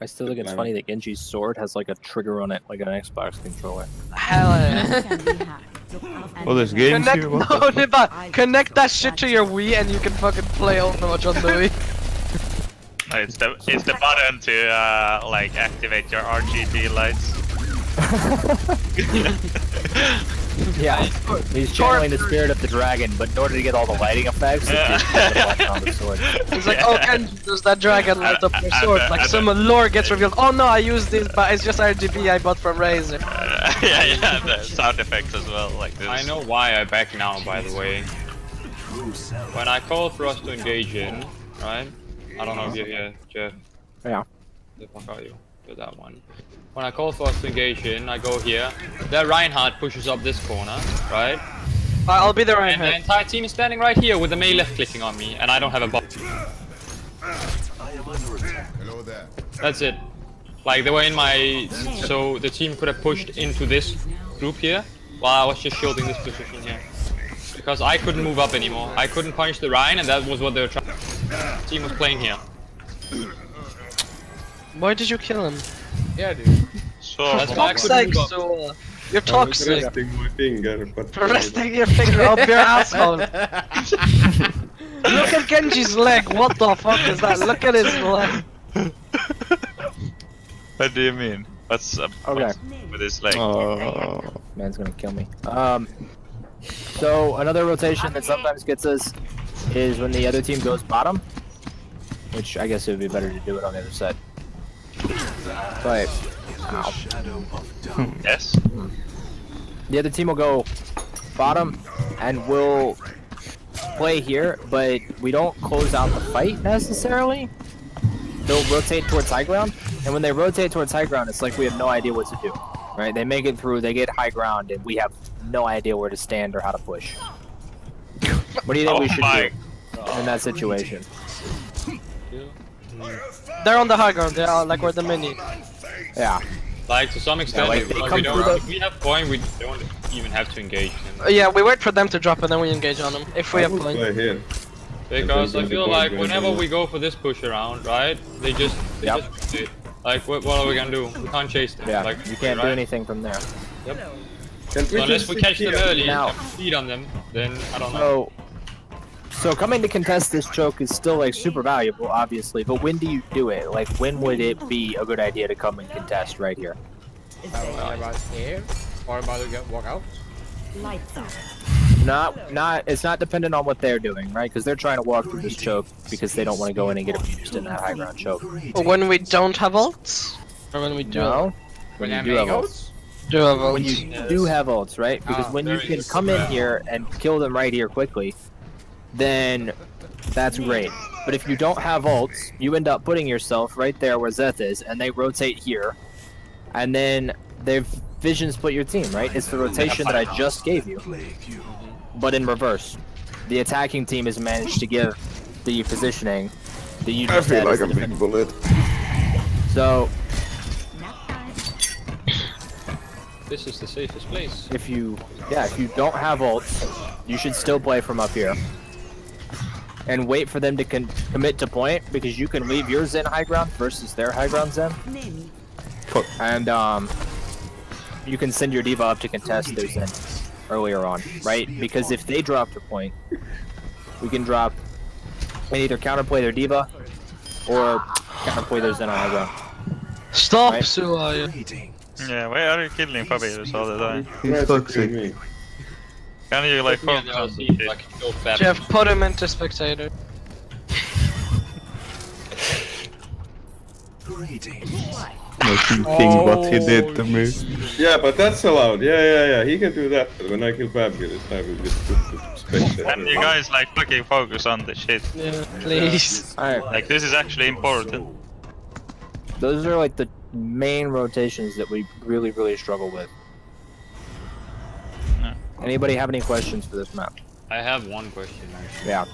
S8: I still think it's funny that Genji's sword has like a trigger on it, like an Xbox controller.
S3: Hell yeah.
S4: Can be hacked. Look out
S1: Oh, there's
S4: and
S1: games
S3: Connect,
S1: here. What
S3: no,
S1: the
S3: Niba, connect that shit to your Wii and you can fucking play Overwatch on the Wii.
S7: It's the button to like activate your RGB lights.
S8: Yeah, he's channeling the spirit of the dragon, but in order to get all the lighting effects, it just puts a button on the sword.
S3: It's like, oh, Ken, does that dragon light up your sword? Like, some lore gets revealed. Oh no, I used this, but it's just RGB I bought from Razer.
S7: Yeah, the sound effects as well, like this.
S6: I know why I back now, by the way. When I call for us to engage in, right? I don't know if you're here, Jeff.
S8: Yeah.
S6: The fuck are you? You're that one. When I call for us to engage in, I go here. There Reinhardt pushes up this corner, right?
S3: I'll be there right
S6: And the
S3: here.
S6: entire team is standing right here with the melee left clicking on me, and I don't have a bot. That's it. Like, they were in my... So the team could have pushed into this group here, while I was just shielding this position here. Because I couldn't move up anymore. I couldn't punch the Rhine, and that was what they were trying. The team was playing here.
S3: Why did you kill him?
S2: Yeah, dude.
S7: So
S6: That's why I
S3: Fuck's
S6: couldn't
S3: sake,
S6: move up.
S3: so you're
S12: I was
S3: toxic.
S12: resting my finger, but...
S3: Resting your finger up your asshole. Look at Genji's leg. What the fuck is that? Look at his leg.
S7: what do you mean? What's up
S8: Okay.
S7: with his leg?
S1: Oh.
S8: Man's gonna kill me. So another rotation that sometimes gets us is when the other team goes bottom, which I guess it would be better to do it on the other side. But ow.
S7: Yes.
S8: The other team will go bottom, and we'll play here, but we don't close out the fight necessarily. They'll rotate towards high ground, and when they rotate towards high ground, it's like we have no idea what to do. Right? They make it through, they get high ground, and we have no idea where to stand or how to push. What do you think we should do in that situation?
S3: They're on the high ground. They are like where the mini.
S8: Yeah.
S6: Like, to some extent,
S8: like,
S6: if,
S8: they
S6: like,
S8: come
S6: we
S8: through
S6: don't,
S8: the-
S6: if we have coin, we don't even have to engage them.
S3: Yeah, we wait for them to drop and then we engage on them if we
S12: I
S3: have
S12: would
S3: point.
S12: play here.
S6: Because I
S12: And then
S6: feel
S12: the
S6: like
S12: point
S6: whenever
S12: goes
S6: we go for this push around, right? They just rotate. Like, what are we gonna do? We can't chase them.
S8: Yeah,
S6: like,
S8: you can't do
S6: right?
S8: anything from there.
S6: Yep.
S12: Can't
S6: So unless we
S12: just
S6: catch
S12: sit
S6: them
S12: here?
S6: early
S8: Now-
S6: and feed on them, then I don't know.
S8: So coming to contest this choke is still like super valuable, obviously, but when do you do it? Like, when would it be a good idea to come and contest right here?
S2: About here? Or about to walk out?
S4: lights out.
S8: It's not dependent on what they're doing, right? Because they're trying to walk through this choke because they don't want to go in and get abused in that high ground choke.
S3: When we don't have ults? Or when we do?
S8: No. When you do have ults. When you do have ults, right? Because when you can come in here and kill them right here quickly, then that's great. But if you don't have ults, you end up putting yourself right there where Zeth is, and they rotate here, and then they've vision split your team, right? It's the rotation that I just gave you, but in reverse. The attacking team has managed to give the positioning that you just had as the defense.
S12: bullet.
S8: So
S6: This is the safest place.
S8: If you don't have ults, you should still play from up here. And wait for them to commit to point, because you can leave your Zen high ground versus their high ground Zen. And you can send your D.Va up to contest their Zen earlier on, right? Because if they drop to point, we can drop and either counterplay their D.Va or counterplay their Zen on high ground.
S3: Stop,
S8: Right?
S3: Suaya.
S7: Yeah, why are you killing Fabius all the time?
S1: He's toxic.
S12: Me.
S7: Can you like
S6: Yeah,
S7: focus
S6: I'll
S7: on
S6: see
S7: shit?
S6: if I can go fast.
S3: Jeff, put him into spectator.
S9: Greetings.
S1: No thinking what he did to me.
S12: Yeah, but that's allowed. Yeah. He can do that. But when I kill Fabius, I will just put the spectator.
S7: Can you guys like fucking focus on this shit?
S3: Yeah, please.
S8: Alright,
S7: Like this is actually important.
S8: those are like the main rotations that we really, really struggle with.
S7: Yeah.
S8: Anybody have any questions for this map?
S6: I have one question actually.
S8: Yeah.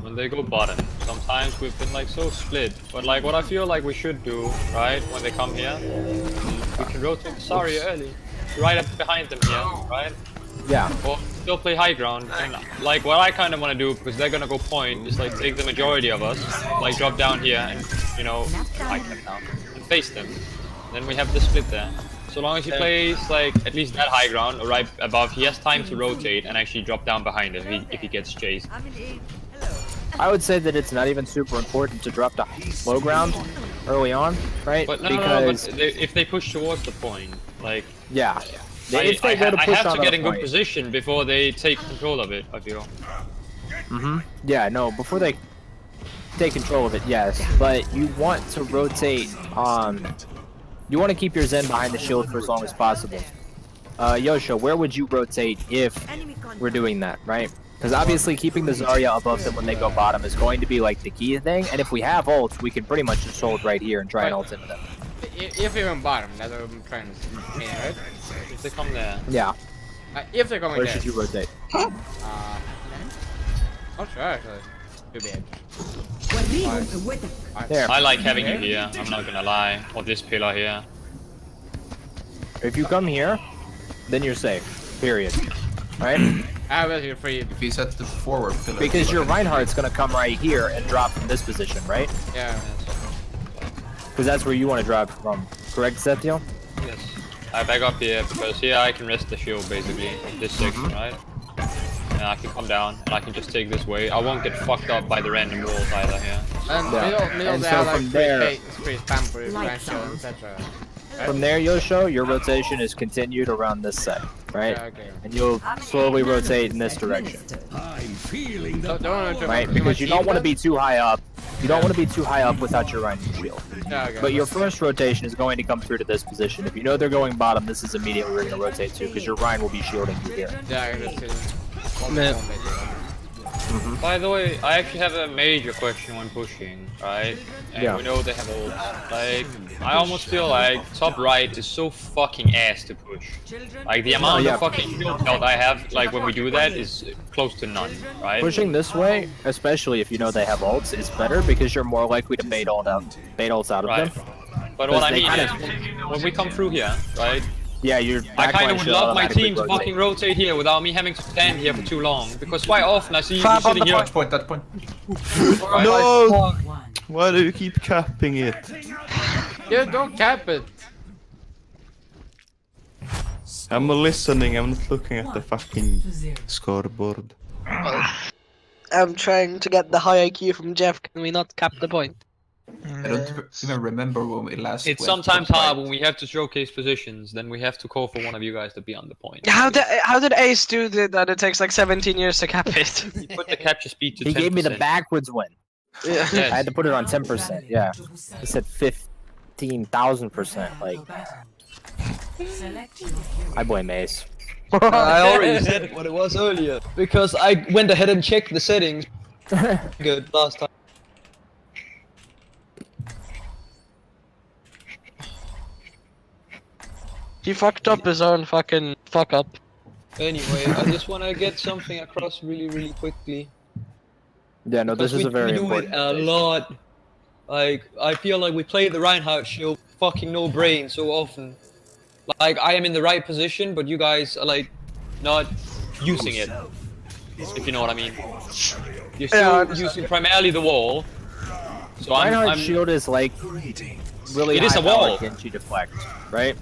S6: When they go bottom, sometimes we've been like so split. But like what I feel like we should do, right, when they come here, we can rotate the Zarya early. Right up behind them here, right?
S8: Yeah.
S6: Or still play high ground. And like what I kind of want to do, because they're gonna go point, is like take the majority of us, like drop down here and, you know, high cap down, and face them. Then we have the split there. So long as he plays like at least that high ground or right above, he has time to rotate and actually drop down behind him if he gets chased.
S8: I would say that it's not even super important to drop to low ground early on, right?
S6: But no,
S8: because
S6: but if they push towards the point, like
S8: yeah,
S6: I
S8: if they go to
S6: I
S8: push
S6: have
S8: on
S6: to get
S8: the
S6: in good
S8: point.
S6: position before they take control of it, I feel.
S8: Yeah, no, before they take control of it, yes. But you want to rotate. You want to keep your Zen behind the shield for as long as possible. Yosho, where would you rotate if we're doing that, right? Because obviously keeping the Zarya above them when they go bottom is going to be like the key thing. And if we have ults, we can pretty much just hold right here and try and ult into them.
S2: If you're in bottom, that's what I'm trying to mean, right?
S6: If they come there.
S8: Yeah.
S2: If they're going
S8: Where
S2: there.
S8: should you rotate?
S2: Oh, sure, actually. Too bad.
S8: There.
S6: I like having you here, I'm not gonna lie. Or this pillar here.
S8: If you come here, then you're safe. Period. Right?
S2: I will you're free.
S5: If he's at the forward pillar.
S8: Because your Reinhardt's gonna come right here and drop from this position, right?
S2: Yeah.
S8: Because that's where you want to drop from. Correct, Zethiel?
S6: Yes. I back up here because here I can rest the shield basically. This section, right? And I can come down and I can just take this way. I won't get fucked up by the random walls either here.
S2: And middle
S8: And
S2: they
S8: so
S2: are like
S8: from there-
S2: free spam for expansion, etc.
S8: From there, Yosho, your rotation is continued around this side, right?
S2: Yeah, okay.
S8: And you'll slowly rotate in this direction,
S2: Don't want to
S8: right? Because you don't want to be too high up. You don't want to be too high up without your Reinhardt shield.
S2: Yeah, okay.
S8: But your first rotation is going to come through to this position. If you know they're going bottom, this is immediately where you're going to rotate to, because your Ryan will be shielding you here.
S2: Yeah, I can just
S6: By the way, I actually have a major question when pushing, right? And
S8: Yeah.
S6: we know they have ults. Like, I almost feel like top right is so fucking ass to push. Like, the amount
S8: yeah.
S6: of fucking shield health I have, like, when we do that is close to none, right?
S8: Pushing this way, especially if you know they have ults, is better because you're more likely to bait ults out of
S6: Right.
S8: them.
S6: But what I
S8: Because they
S6: mean
S8: kind
S6: is, when we come through here, right?
S8: Yeah, you're.
S6: I kind of would love my team to fucking rotate here without me having to stand here for too long. Because quite often I see you
S5: Fab on
S6: sitting
S5: the
S6: here.
S5: point, that point.
S1: No! Why do you keep capping it?
S2: Yeah, don't cap it.
S1: I'm listening, I'm not looking at the fucking scoreboard.
S3: I'm trying to get the high IQ from Jeff. Can we not cap the point?
S5: I don't even remember when we last
S6: It's
S5: went
S6: sometimes
S5: top
S6: hard
S5: right.
S6: when we have to showcase positions, then we have to call for one of you guys to be on the point.
S3: How did Ace do that? It takes like 17 years to cap it.
S6: You put the capture speed to 10%.
S8: He gave me the backwards win.
S3: Yeah.
S8: I had to put it on 10%. Yeah, he said 15,000%. Like, I blame Ace.
S10: I already said what it was earlier because I went ahead and checked the settings. Good last time.
S3: He fucked up his own fucking fuck up.
S10: Anyway, I just want to get something across really quickly.
S8: Yeah, no, this
S10: Because
S8: is a very
S10: we do
S8: important.
S10: it a lot. Like, I feel like we play the Reinhardt shield fucking no brain so often. like I am in the right position, but you guys are like not using it. If you know what I mean. You're still using primarily the wall. So
S8: Reinhardt's shield is like really
S10: It is a wall.
S8: Genji deflect, right?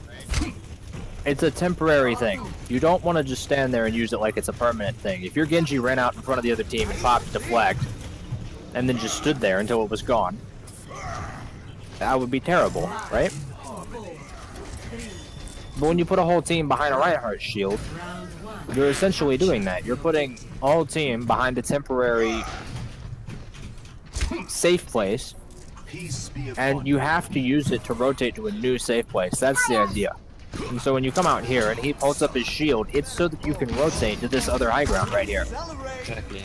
S8: It's a temporary thing. You don't want to just stand there and use it like it's a permanent thing. If your Genji ran out in front of the other team and popped deflect, and then just stood there until it was gone, that would be terrible, right? But when you put a whole team behind a Reinhardt shield, you're essentially doing that. You're putting a whole team behind a temporary safe place, and you have to use it to rotate to a new safe place. That's the idea. And so when you come out here and he pulls up his shield, it's so that you can rotate to this other high ground right here.
S10: Exactly.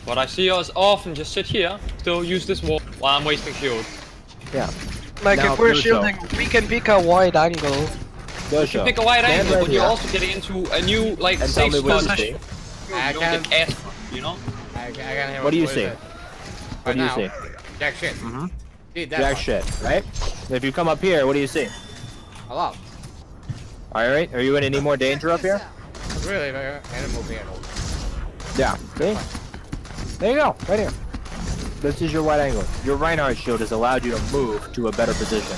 S10: What I see us often just sit here, still use this wall while I'm wasting shield.
S8: Yeah.
S3: Like
S8: Now,
S3: if we're
S8: Yosho.
S3: shielding, we can pick a wide angle.
S8: Yosho,
S10: Pick a wide
S8: stand
S10: angle,
S8: right
S10: but you're
S8: here
S10: also getting into a new like
S8: and tell
S10: safe
S8: me what
S10: spot.
S8: you see.
S2: I
S10: You
S2: can't.
S10: don't get ass, you know?
S2: I can't hear
S8: What do you
S2: is
S8: see?
S2: it?
S8: What do you
S2: now,
S8: see?
S2: Jack shit.
S8: Mm-hmm.
S2: See that
S8: Jack
S2: one.
S8: shit, right? If you come up here, what do you see?
S2: A lot.
S8: Alright, are you in any more danger up here?
S2: Really, man. Animal vehicle.
S8: Yeah, see? There you go, right here. This is your wide angle. Your Reinhardt shield has allowed you to move to a better position.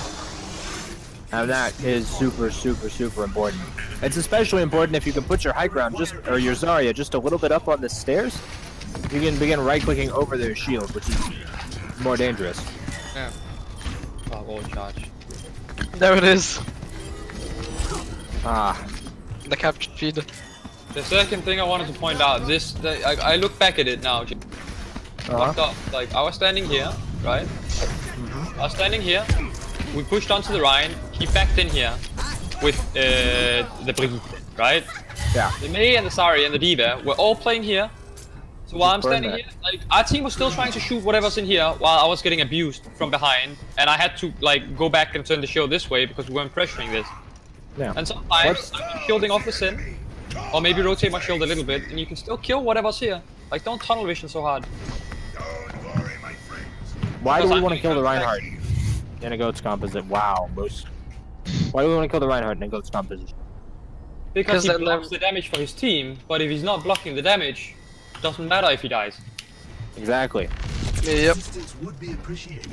S8: And that is super, super, super important. It's especially important if you can put your high ground or your Zarya just a little bit up on the stairs. You can begin right-clicking over their shield, which is more dangerous.
S2: Yeah.
S10: Oh, wall charge.
S3: There it is.
S8: Ah.
S3: The capture feed.
S10: The second thing I wanted to point out, I look back at it now. Fucked up. Like I was standing here, right? I was standing here. We pushed onto the Rhine. He backed in here with the Brigitte, right?
S8: Yeah.
S10: The Mei and the Sari and the Diva were all playing here. So while I'm
S8: burn
S10: standing
S8: that.
S10: here, like our team was still trying to shoot whatever's in here while I was getting abused from behind, and I had to like go back and turn the shield this way because we weren't pressuring this.
S8: Yeah.
S10: And sometimes I'm shielding off the Sin, or maybe rotate my shield a little bit, and you can still kill whatever's here. Like don't tunnel vision so hard.
S8: Why do
S10: Because
S8: we
S10: I'm
S8: want to kill the
S10: getting
S8: Reinhardt in a Goat's composite? Wow, Moose. Why do we want to kill the Reinhardt in a Goat's composition?
S10: Because he
S3: then
S10: blocks the damage for his team, but if he's not blocking the damage, doesn't matter if he dies.
S8: Exactly.
S3: Yep.
S9: Assistance would be appreciated.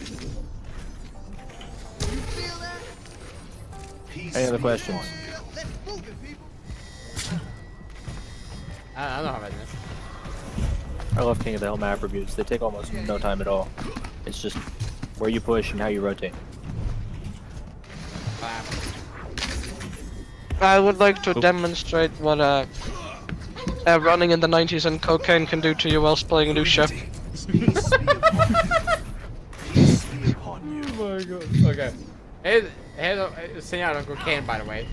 S9: Peace
S8: Any other
S9: be
S8: questions?
S9: upon you.
S2: I don't have it.
S8: I love King of the Hill map reviews. They take almost no time at all. It's just where you push and how you rotate.
S3: I would like to demonstrate what running in the 90s and cocaine can do to you whilst playing Lucia.
S9: Peace be upon you.
S2: Oh my god. Okay. Here's a signal of cocaine, by the way.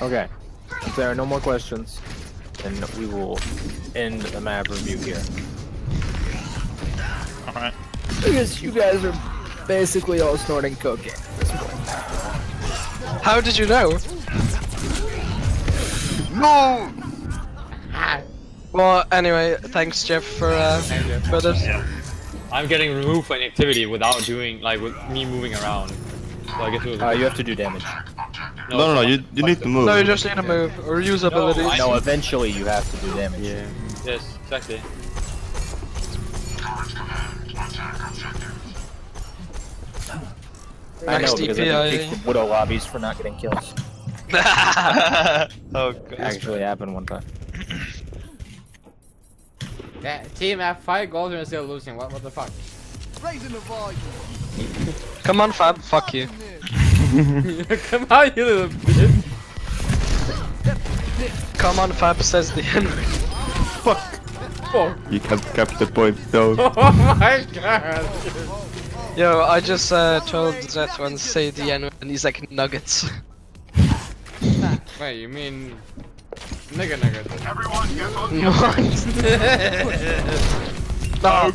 S8: Okay. If there are no more questions, then we will end the map review here.
S7: Alright.
S8: Because you guys are basically all snorting cocaine at this point.
S3: How did you know?
S7: No!
S3: Well, anyway, thanks Jeff for this.
S10: I'm getting removed from activity without doing like with me moving around. So I guess it was.
S8: You have to do damage.
S1: No, you need to move.
S3: No, you just need to move or use abilities.
S8: No, eventually you have to do damage.
S1: Yeah.
S10: Yes, exactly.
S8: I know
S3: Max
S8: because
S3: DPI.
S8: I've been kicked from Widow lobbies for not getting kills.
S7: Oh god.
S8: Actually happened one time.
S2: That team have 5 goals and still losing. What the fuck?
S3: Come on, Fab. Fuck you.
S2: Come on, you little bitch.
S3: Come on, Fab says the N.
S2: Fuck. Oh.
S1: You can't cap the point though.
S2: Oh my god.
S3: Yo, I just told Zet to say the N and he's like nuggets.
S2: Wait, you mean nigga nugget?
S3: No,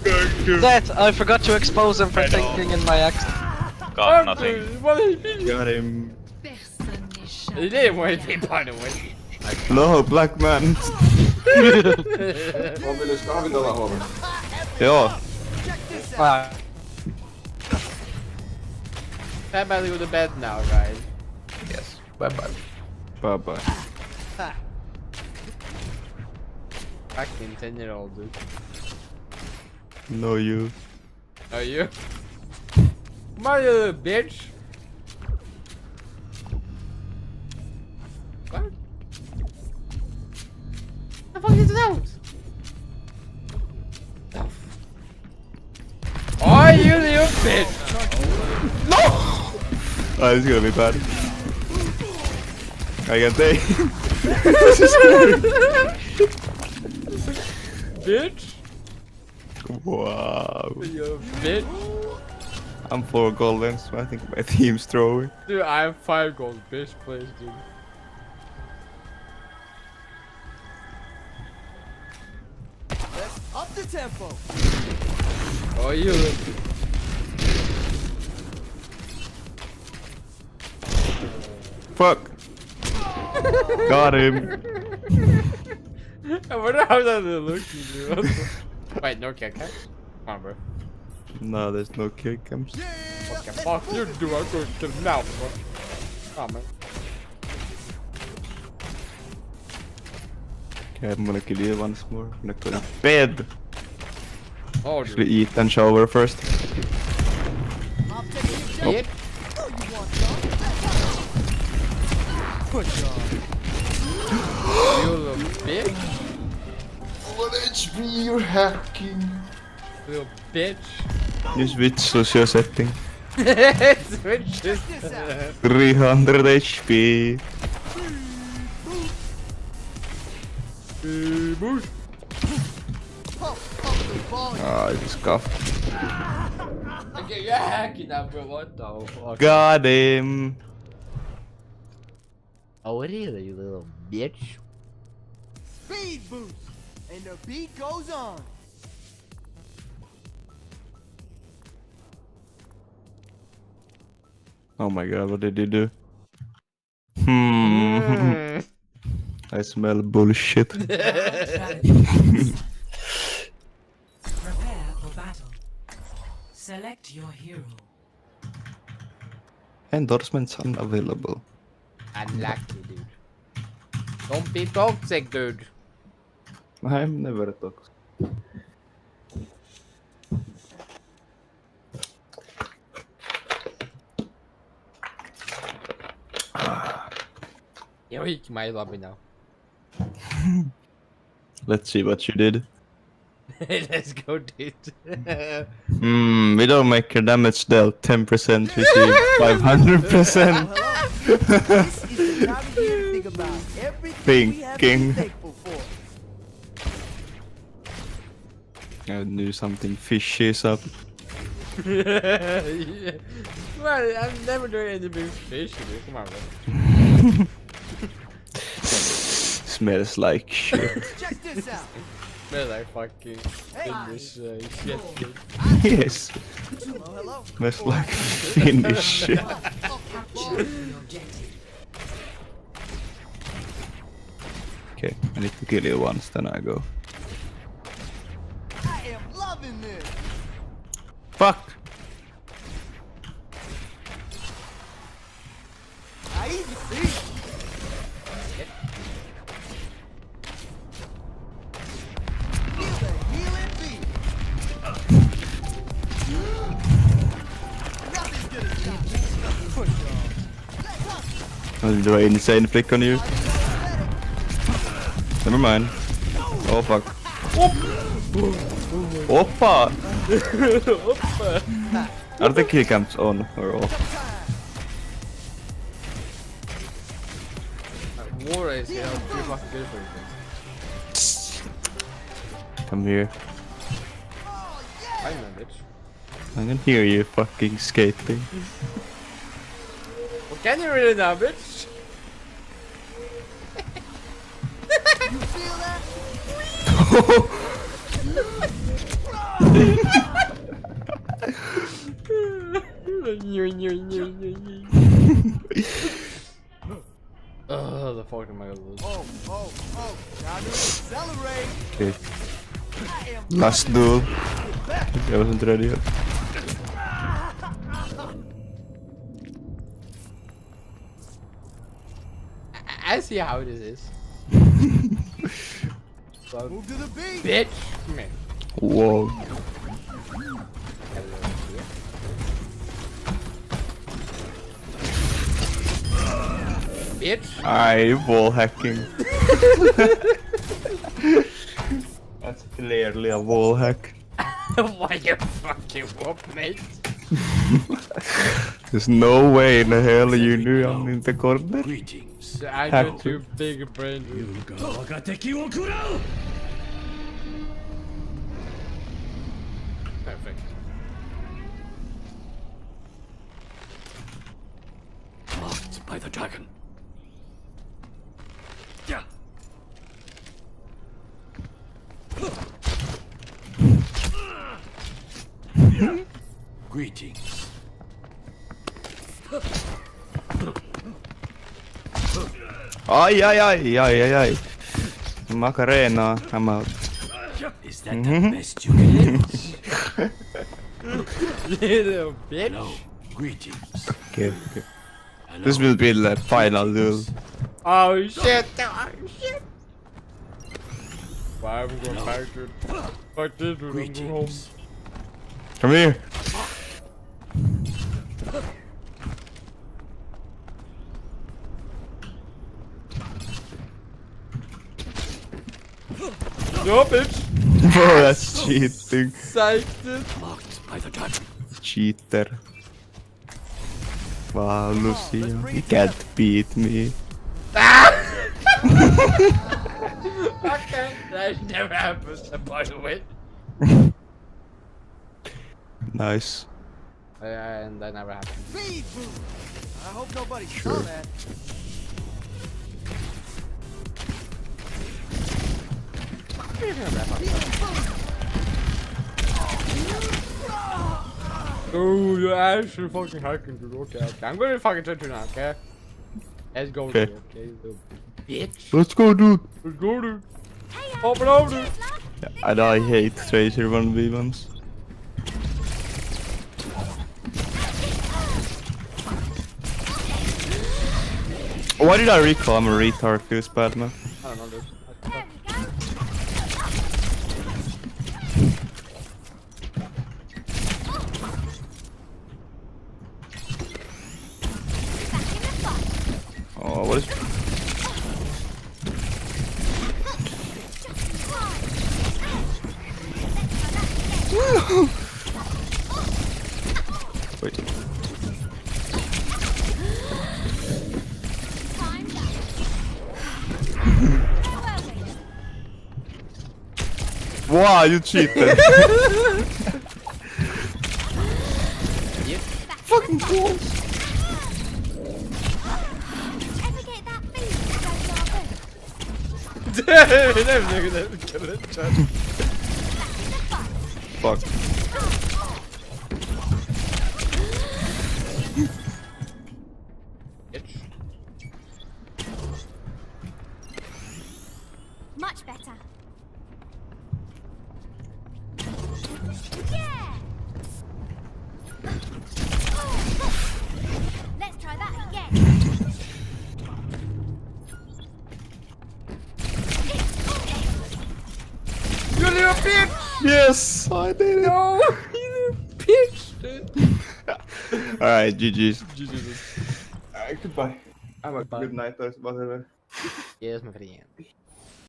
S3: Zet, I forgot to expose him for thinking in my accent.
S7: Got nothing.
S2: What did he do?
S1: Got him.
S2: He didn't want to be, by the way.
S1: No, black man. Ja.
S2: Bye-bye, go to bed now, guys.
S5: Yes. Bye bye.
S1: Bye bye.
S2: Fucking 10-year-old dude.
S1: No, you.
S2: Are you? Come on, you little bitch. What? The fuck is that? Oh, you little bitch! No!
S1: Oh, this is gonna be bad. I can take.
S2: Bitch!
S1: Wow.
S2: You bitch!
S1: I'm 4 golden, so I think my team's throwing.
S2: Dude, I have 5 gold. Bitch, please, dude.
S9: Let's up the tempo.
S2: Oh, you little
S1: Fuck. Got him.
S2: I wonder how that looking, dude. Wait, no kick, huh? Come on, bro.
S1: No, there's no kill cams.
S2: Okay, fuck you, dude. I'm going to kill him now, bro. Come on, man.
S1: Okay, I'm gonna kill you once more. I'm gonna go to bed.
S2: Oh,
S1: Actually,
S2: dude.
S1: eat and shower first.
S2: Bitch.
S9: Push on.
S2: You little bitch.
S12: What HP you're hacking?
S2: Little bitch.
S1: You switch social setting.
S2: Switch this.
S1: 300 HP.
S2: Boost.
S1: Ah, it's scuffed.
S2: Okay, you're hacking now, bro. What the fuck?
S1: Got him.
S2: Oh, really, you little bitch?
S9: Speed boost. And the beat goes on.
S1: Oh my god, what did you do? Hmm. I smell bullshit.
S4: Prepare for battle. Select your hero.
S1: Endorsements unavailable.
S2: Unlucky, dude. Don't be toxic, dude.
S1: I'm never toxic.
S2: You weak my lobby now.
S1: Let's see what you did.
S2: Let's go, dude.
S1: We don't make your damage dealt 10%, receive 500%.
S9: This is the time of year to think about everything we have to be
S1: Thinking.
S9: thankful for.
S1: I knew something fishy is up.
S2: Yeah. Well, I'm never doing anything fishy, dude. Come on, bro.
S1: Smells like shit.
S9: Check this out.
S2: Smells like fucking Finnish shit, dude.
S1: Yes.
S9: Hello, hello.
S1: Smells like Finnish shit.
S4: Capture the objective.
S1: Okay, I need to kill you once, then I go.
S9: I am loving this.
S1: Fuck!
S9: I easy see. Feel the healing beat. Nothing's gonna stop me. Push on.
S1: I'll do an insane flick on you. Never mind. Oh fuck. Oppa! Are the kill cams on or off?
S2: War is, you know, too fucking good for you.
S1: Come here.
S2: I know, bitch.
S1: I can hear you fucking skating.
S2: Well, can you really now, bitch?
S9: You feel that?
S2: Oh, the fuck am I gonna lose?
S9: Oh, oh, oh. Time to accelerate.
S1: Okay,
S9: I am
S1: last duel. I wasn't ready yet.
S2: I see how this is.
S9: Move to the beat.
S2: Bitch. Come here.
S1: Whoa.
S2: Bitch.
S1: I wall hacking. That's clearly a wall hack.
S2: Why you fucking whoop, mate?
S1: There's no way in the hell you knew I'm in the corner.
S2: I got too big a brain. Perfect.
S9: Blocked by the dragon. Yeah. Greetings.
S1: Ai ai ai ai ai ai. Macarena, I'm out.
S9: Is that the best you can do?
S2: Little bitch.
S9: No. Greetings.
S1: Okay, okay. This will be the final duel.
S2: Oh shit! Oh shit! Why are we going back to fuck this dude? I'm going home.
S1: Come here.
S2: No, bitch!
S1: Oh, that's cheating.
S2: Psyched.
S9: Blocked by the dragon.
S1: Cheater. Wow, Lucio, you can't beat me.
S2: Okay, that never happens, by the way.
S1: Nice.
S2: And that never happened.
S9: Speed boost. I hope nobody saw that.
S2: Oh, you're actually fucking hacking, dude. Okay, okay. I'm gonna fucking touch you now, okay? Let's go,
S1: Okay.
S2: dude. Okay, little bitch.
S1: Let's go, dude.
S2: Let's go, dude. Pop it over, dude.
S1: And I hate Tracer 1v1s. Why did I recall? I'm a retard, feels bad, man.
S2: I don't know, dude.
S1: Oh, what is... Wait. Wow, you cheated. Fucking balls. Fuck.
S13: Much better. Yeah. Let's try that again.
S2: You little bitch!
S1: Yes, I did it.
S2: No, you little bitch, dude.
S1: Alright, GG's.
S2: GG's.
S1: Alright, goodbye. Have a good night, whatever.
S2: Yes, my friend.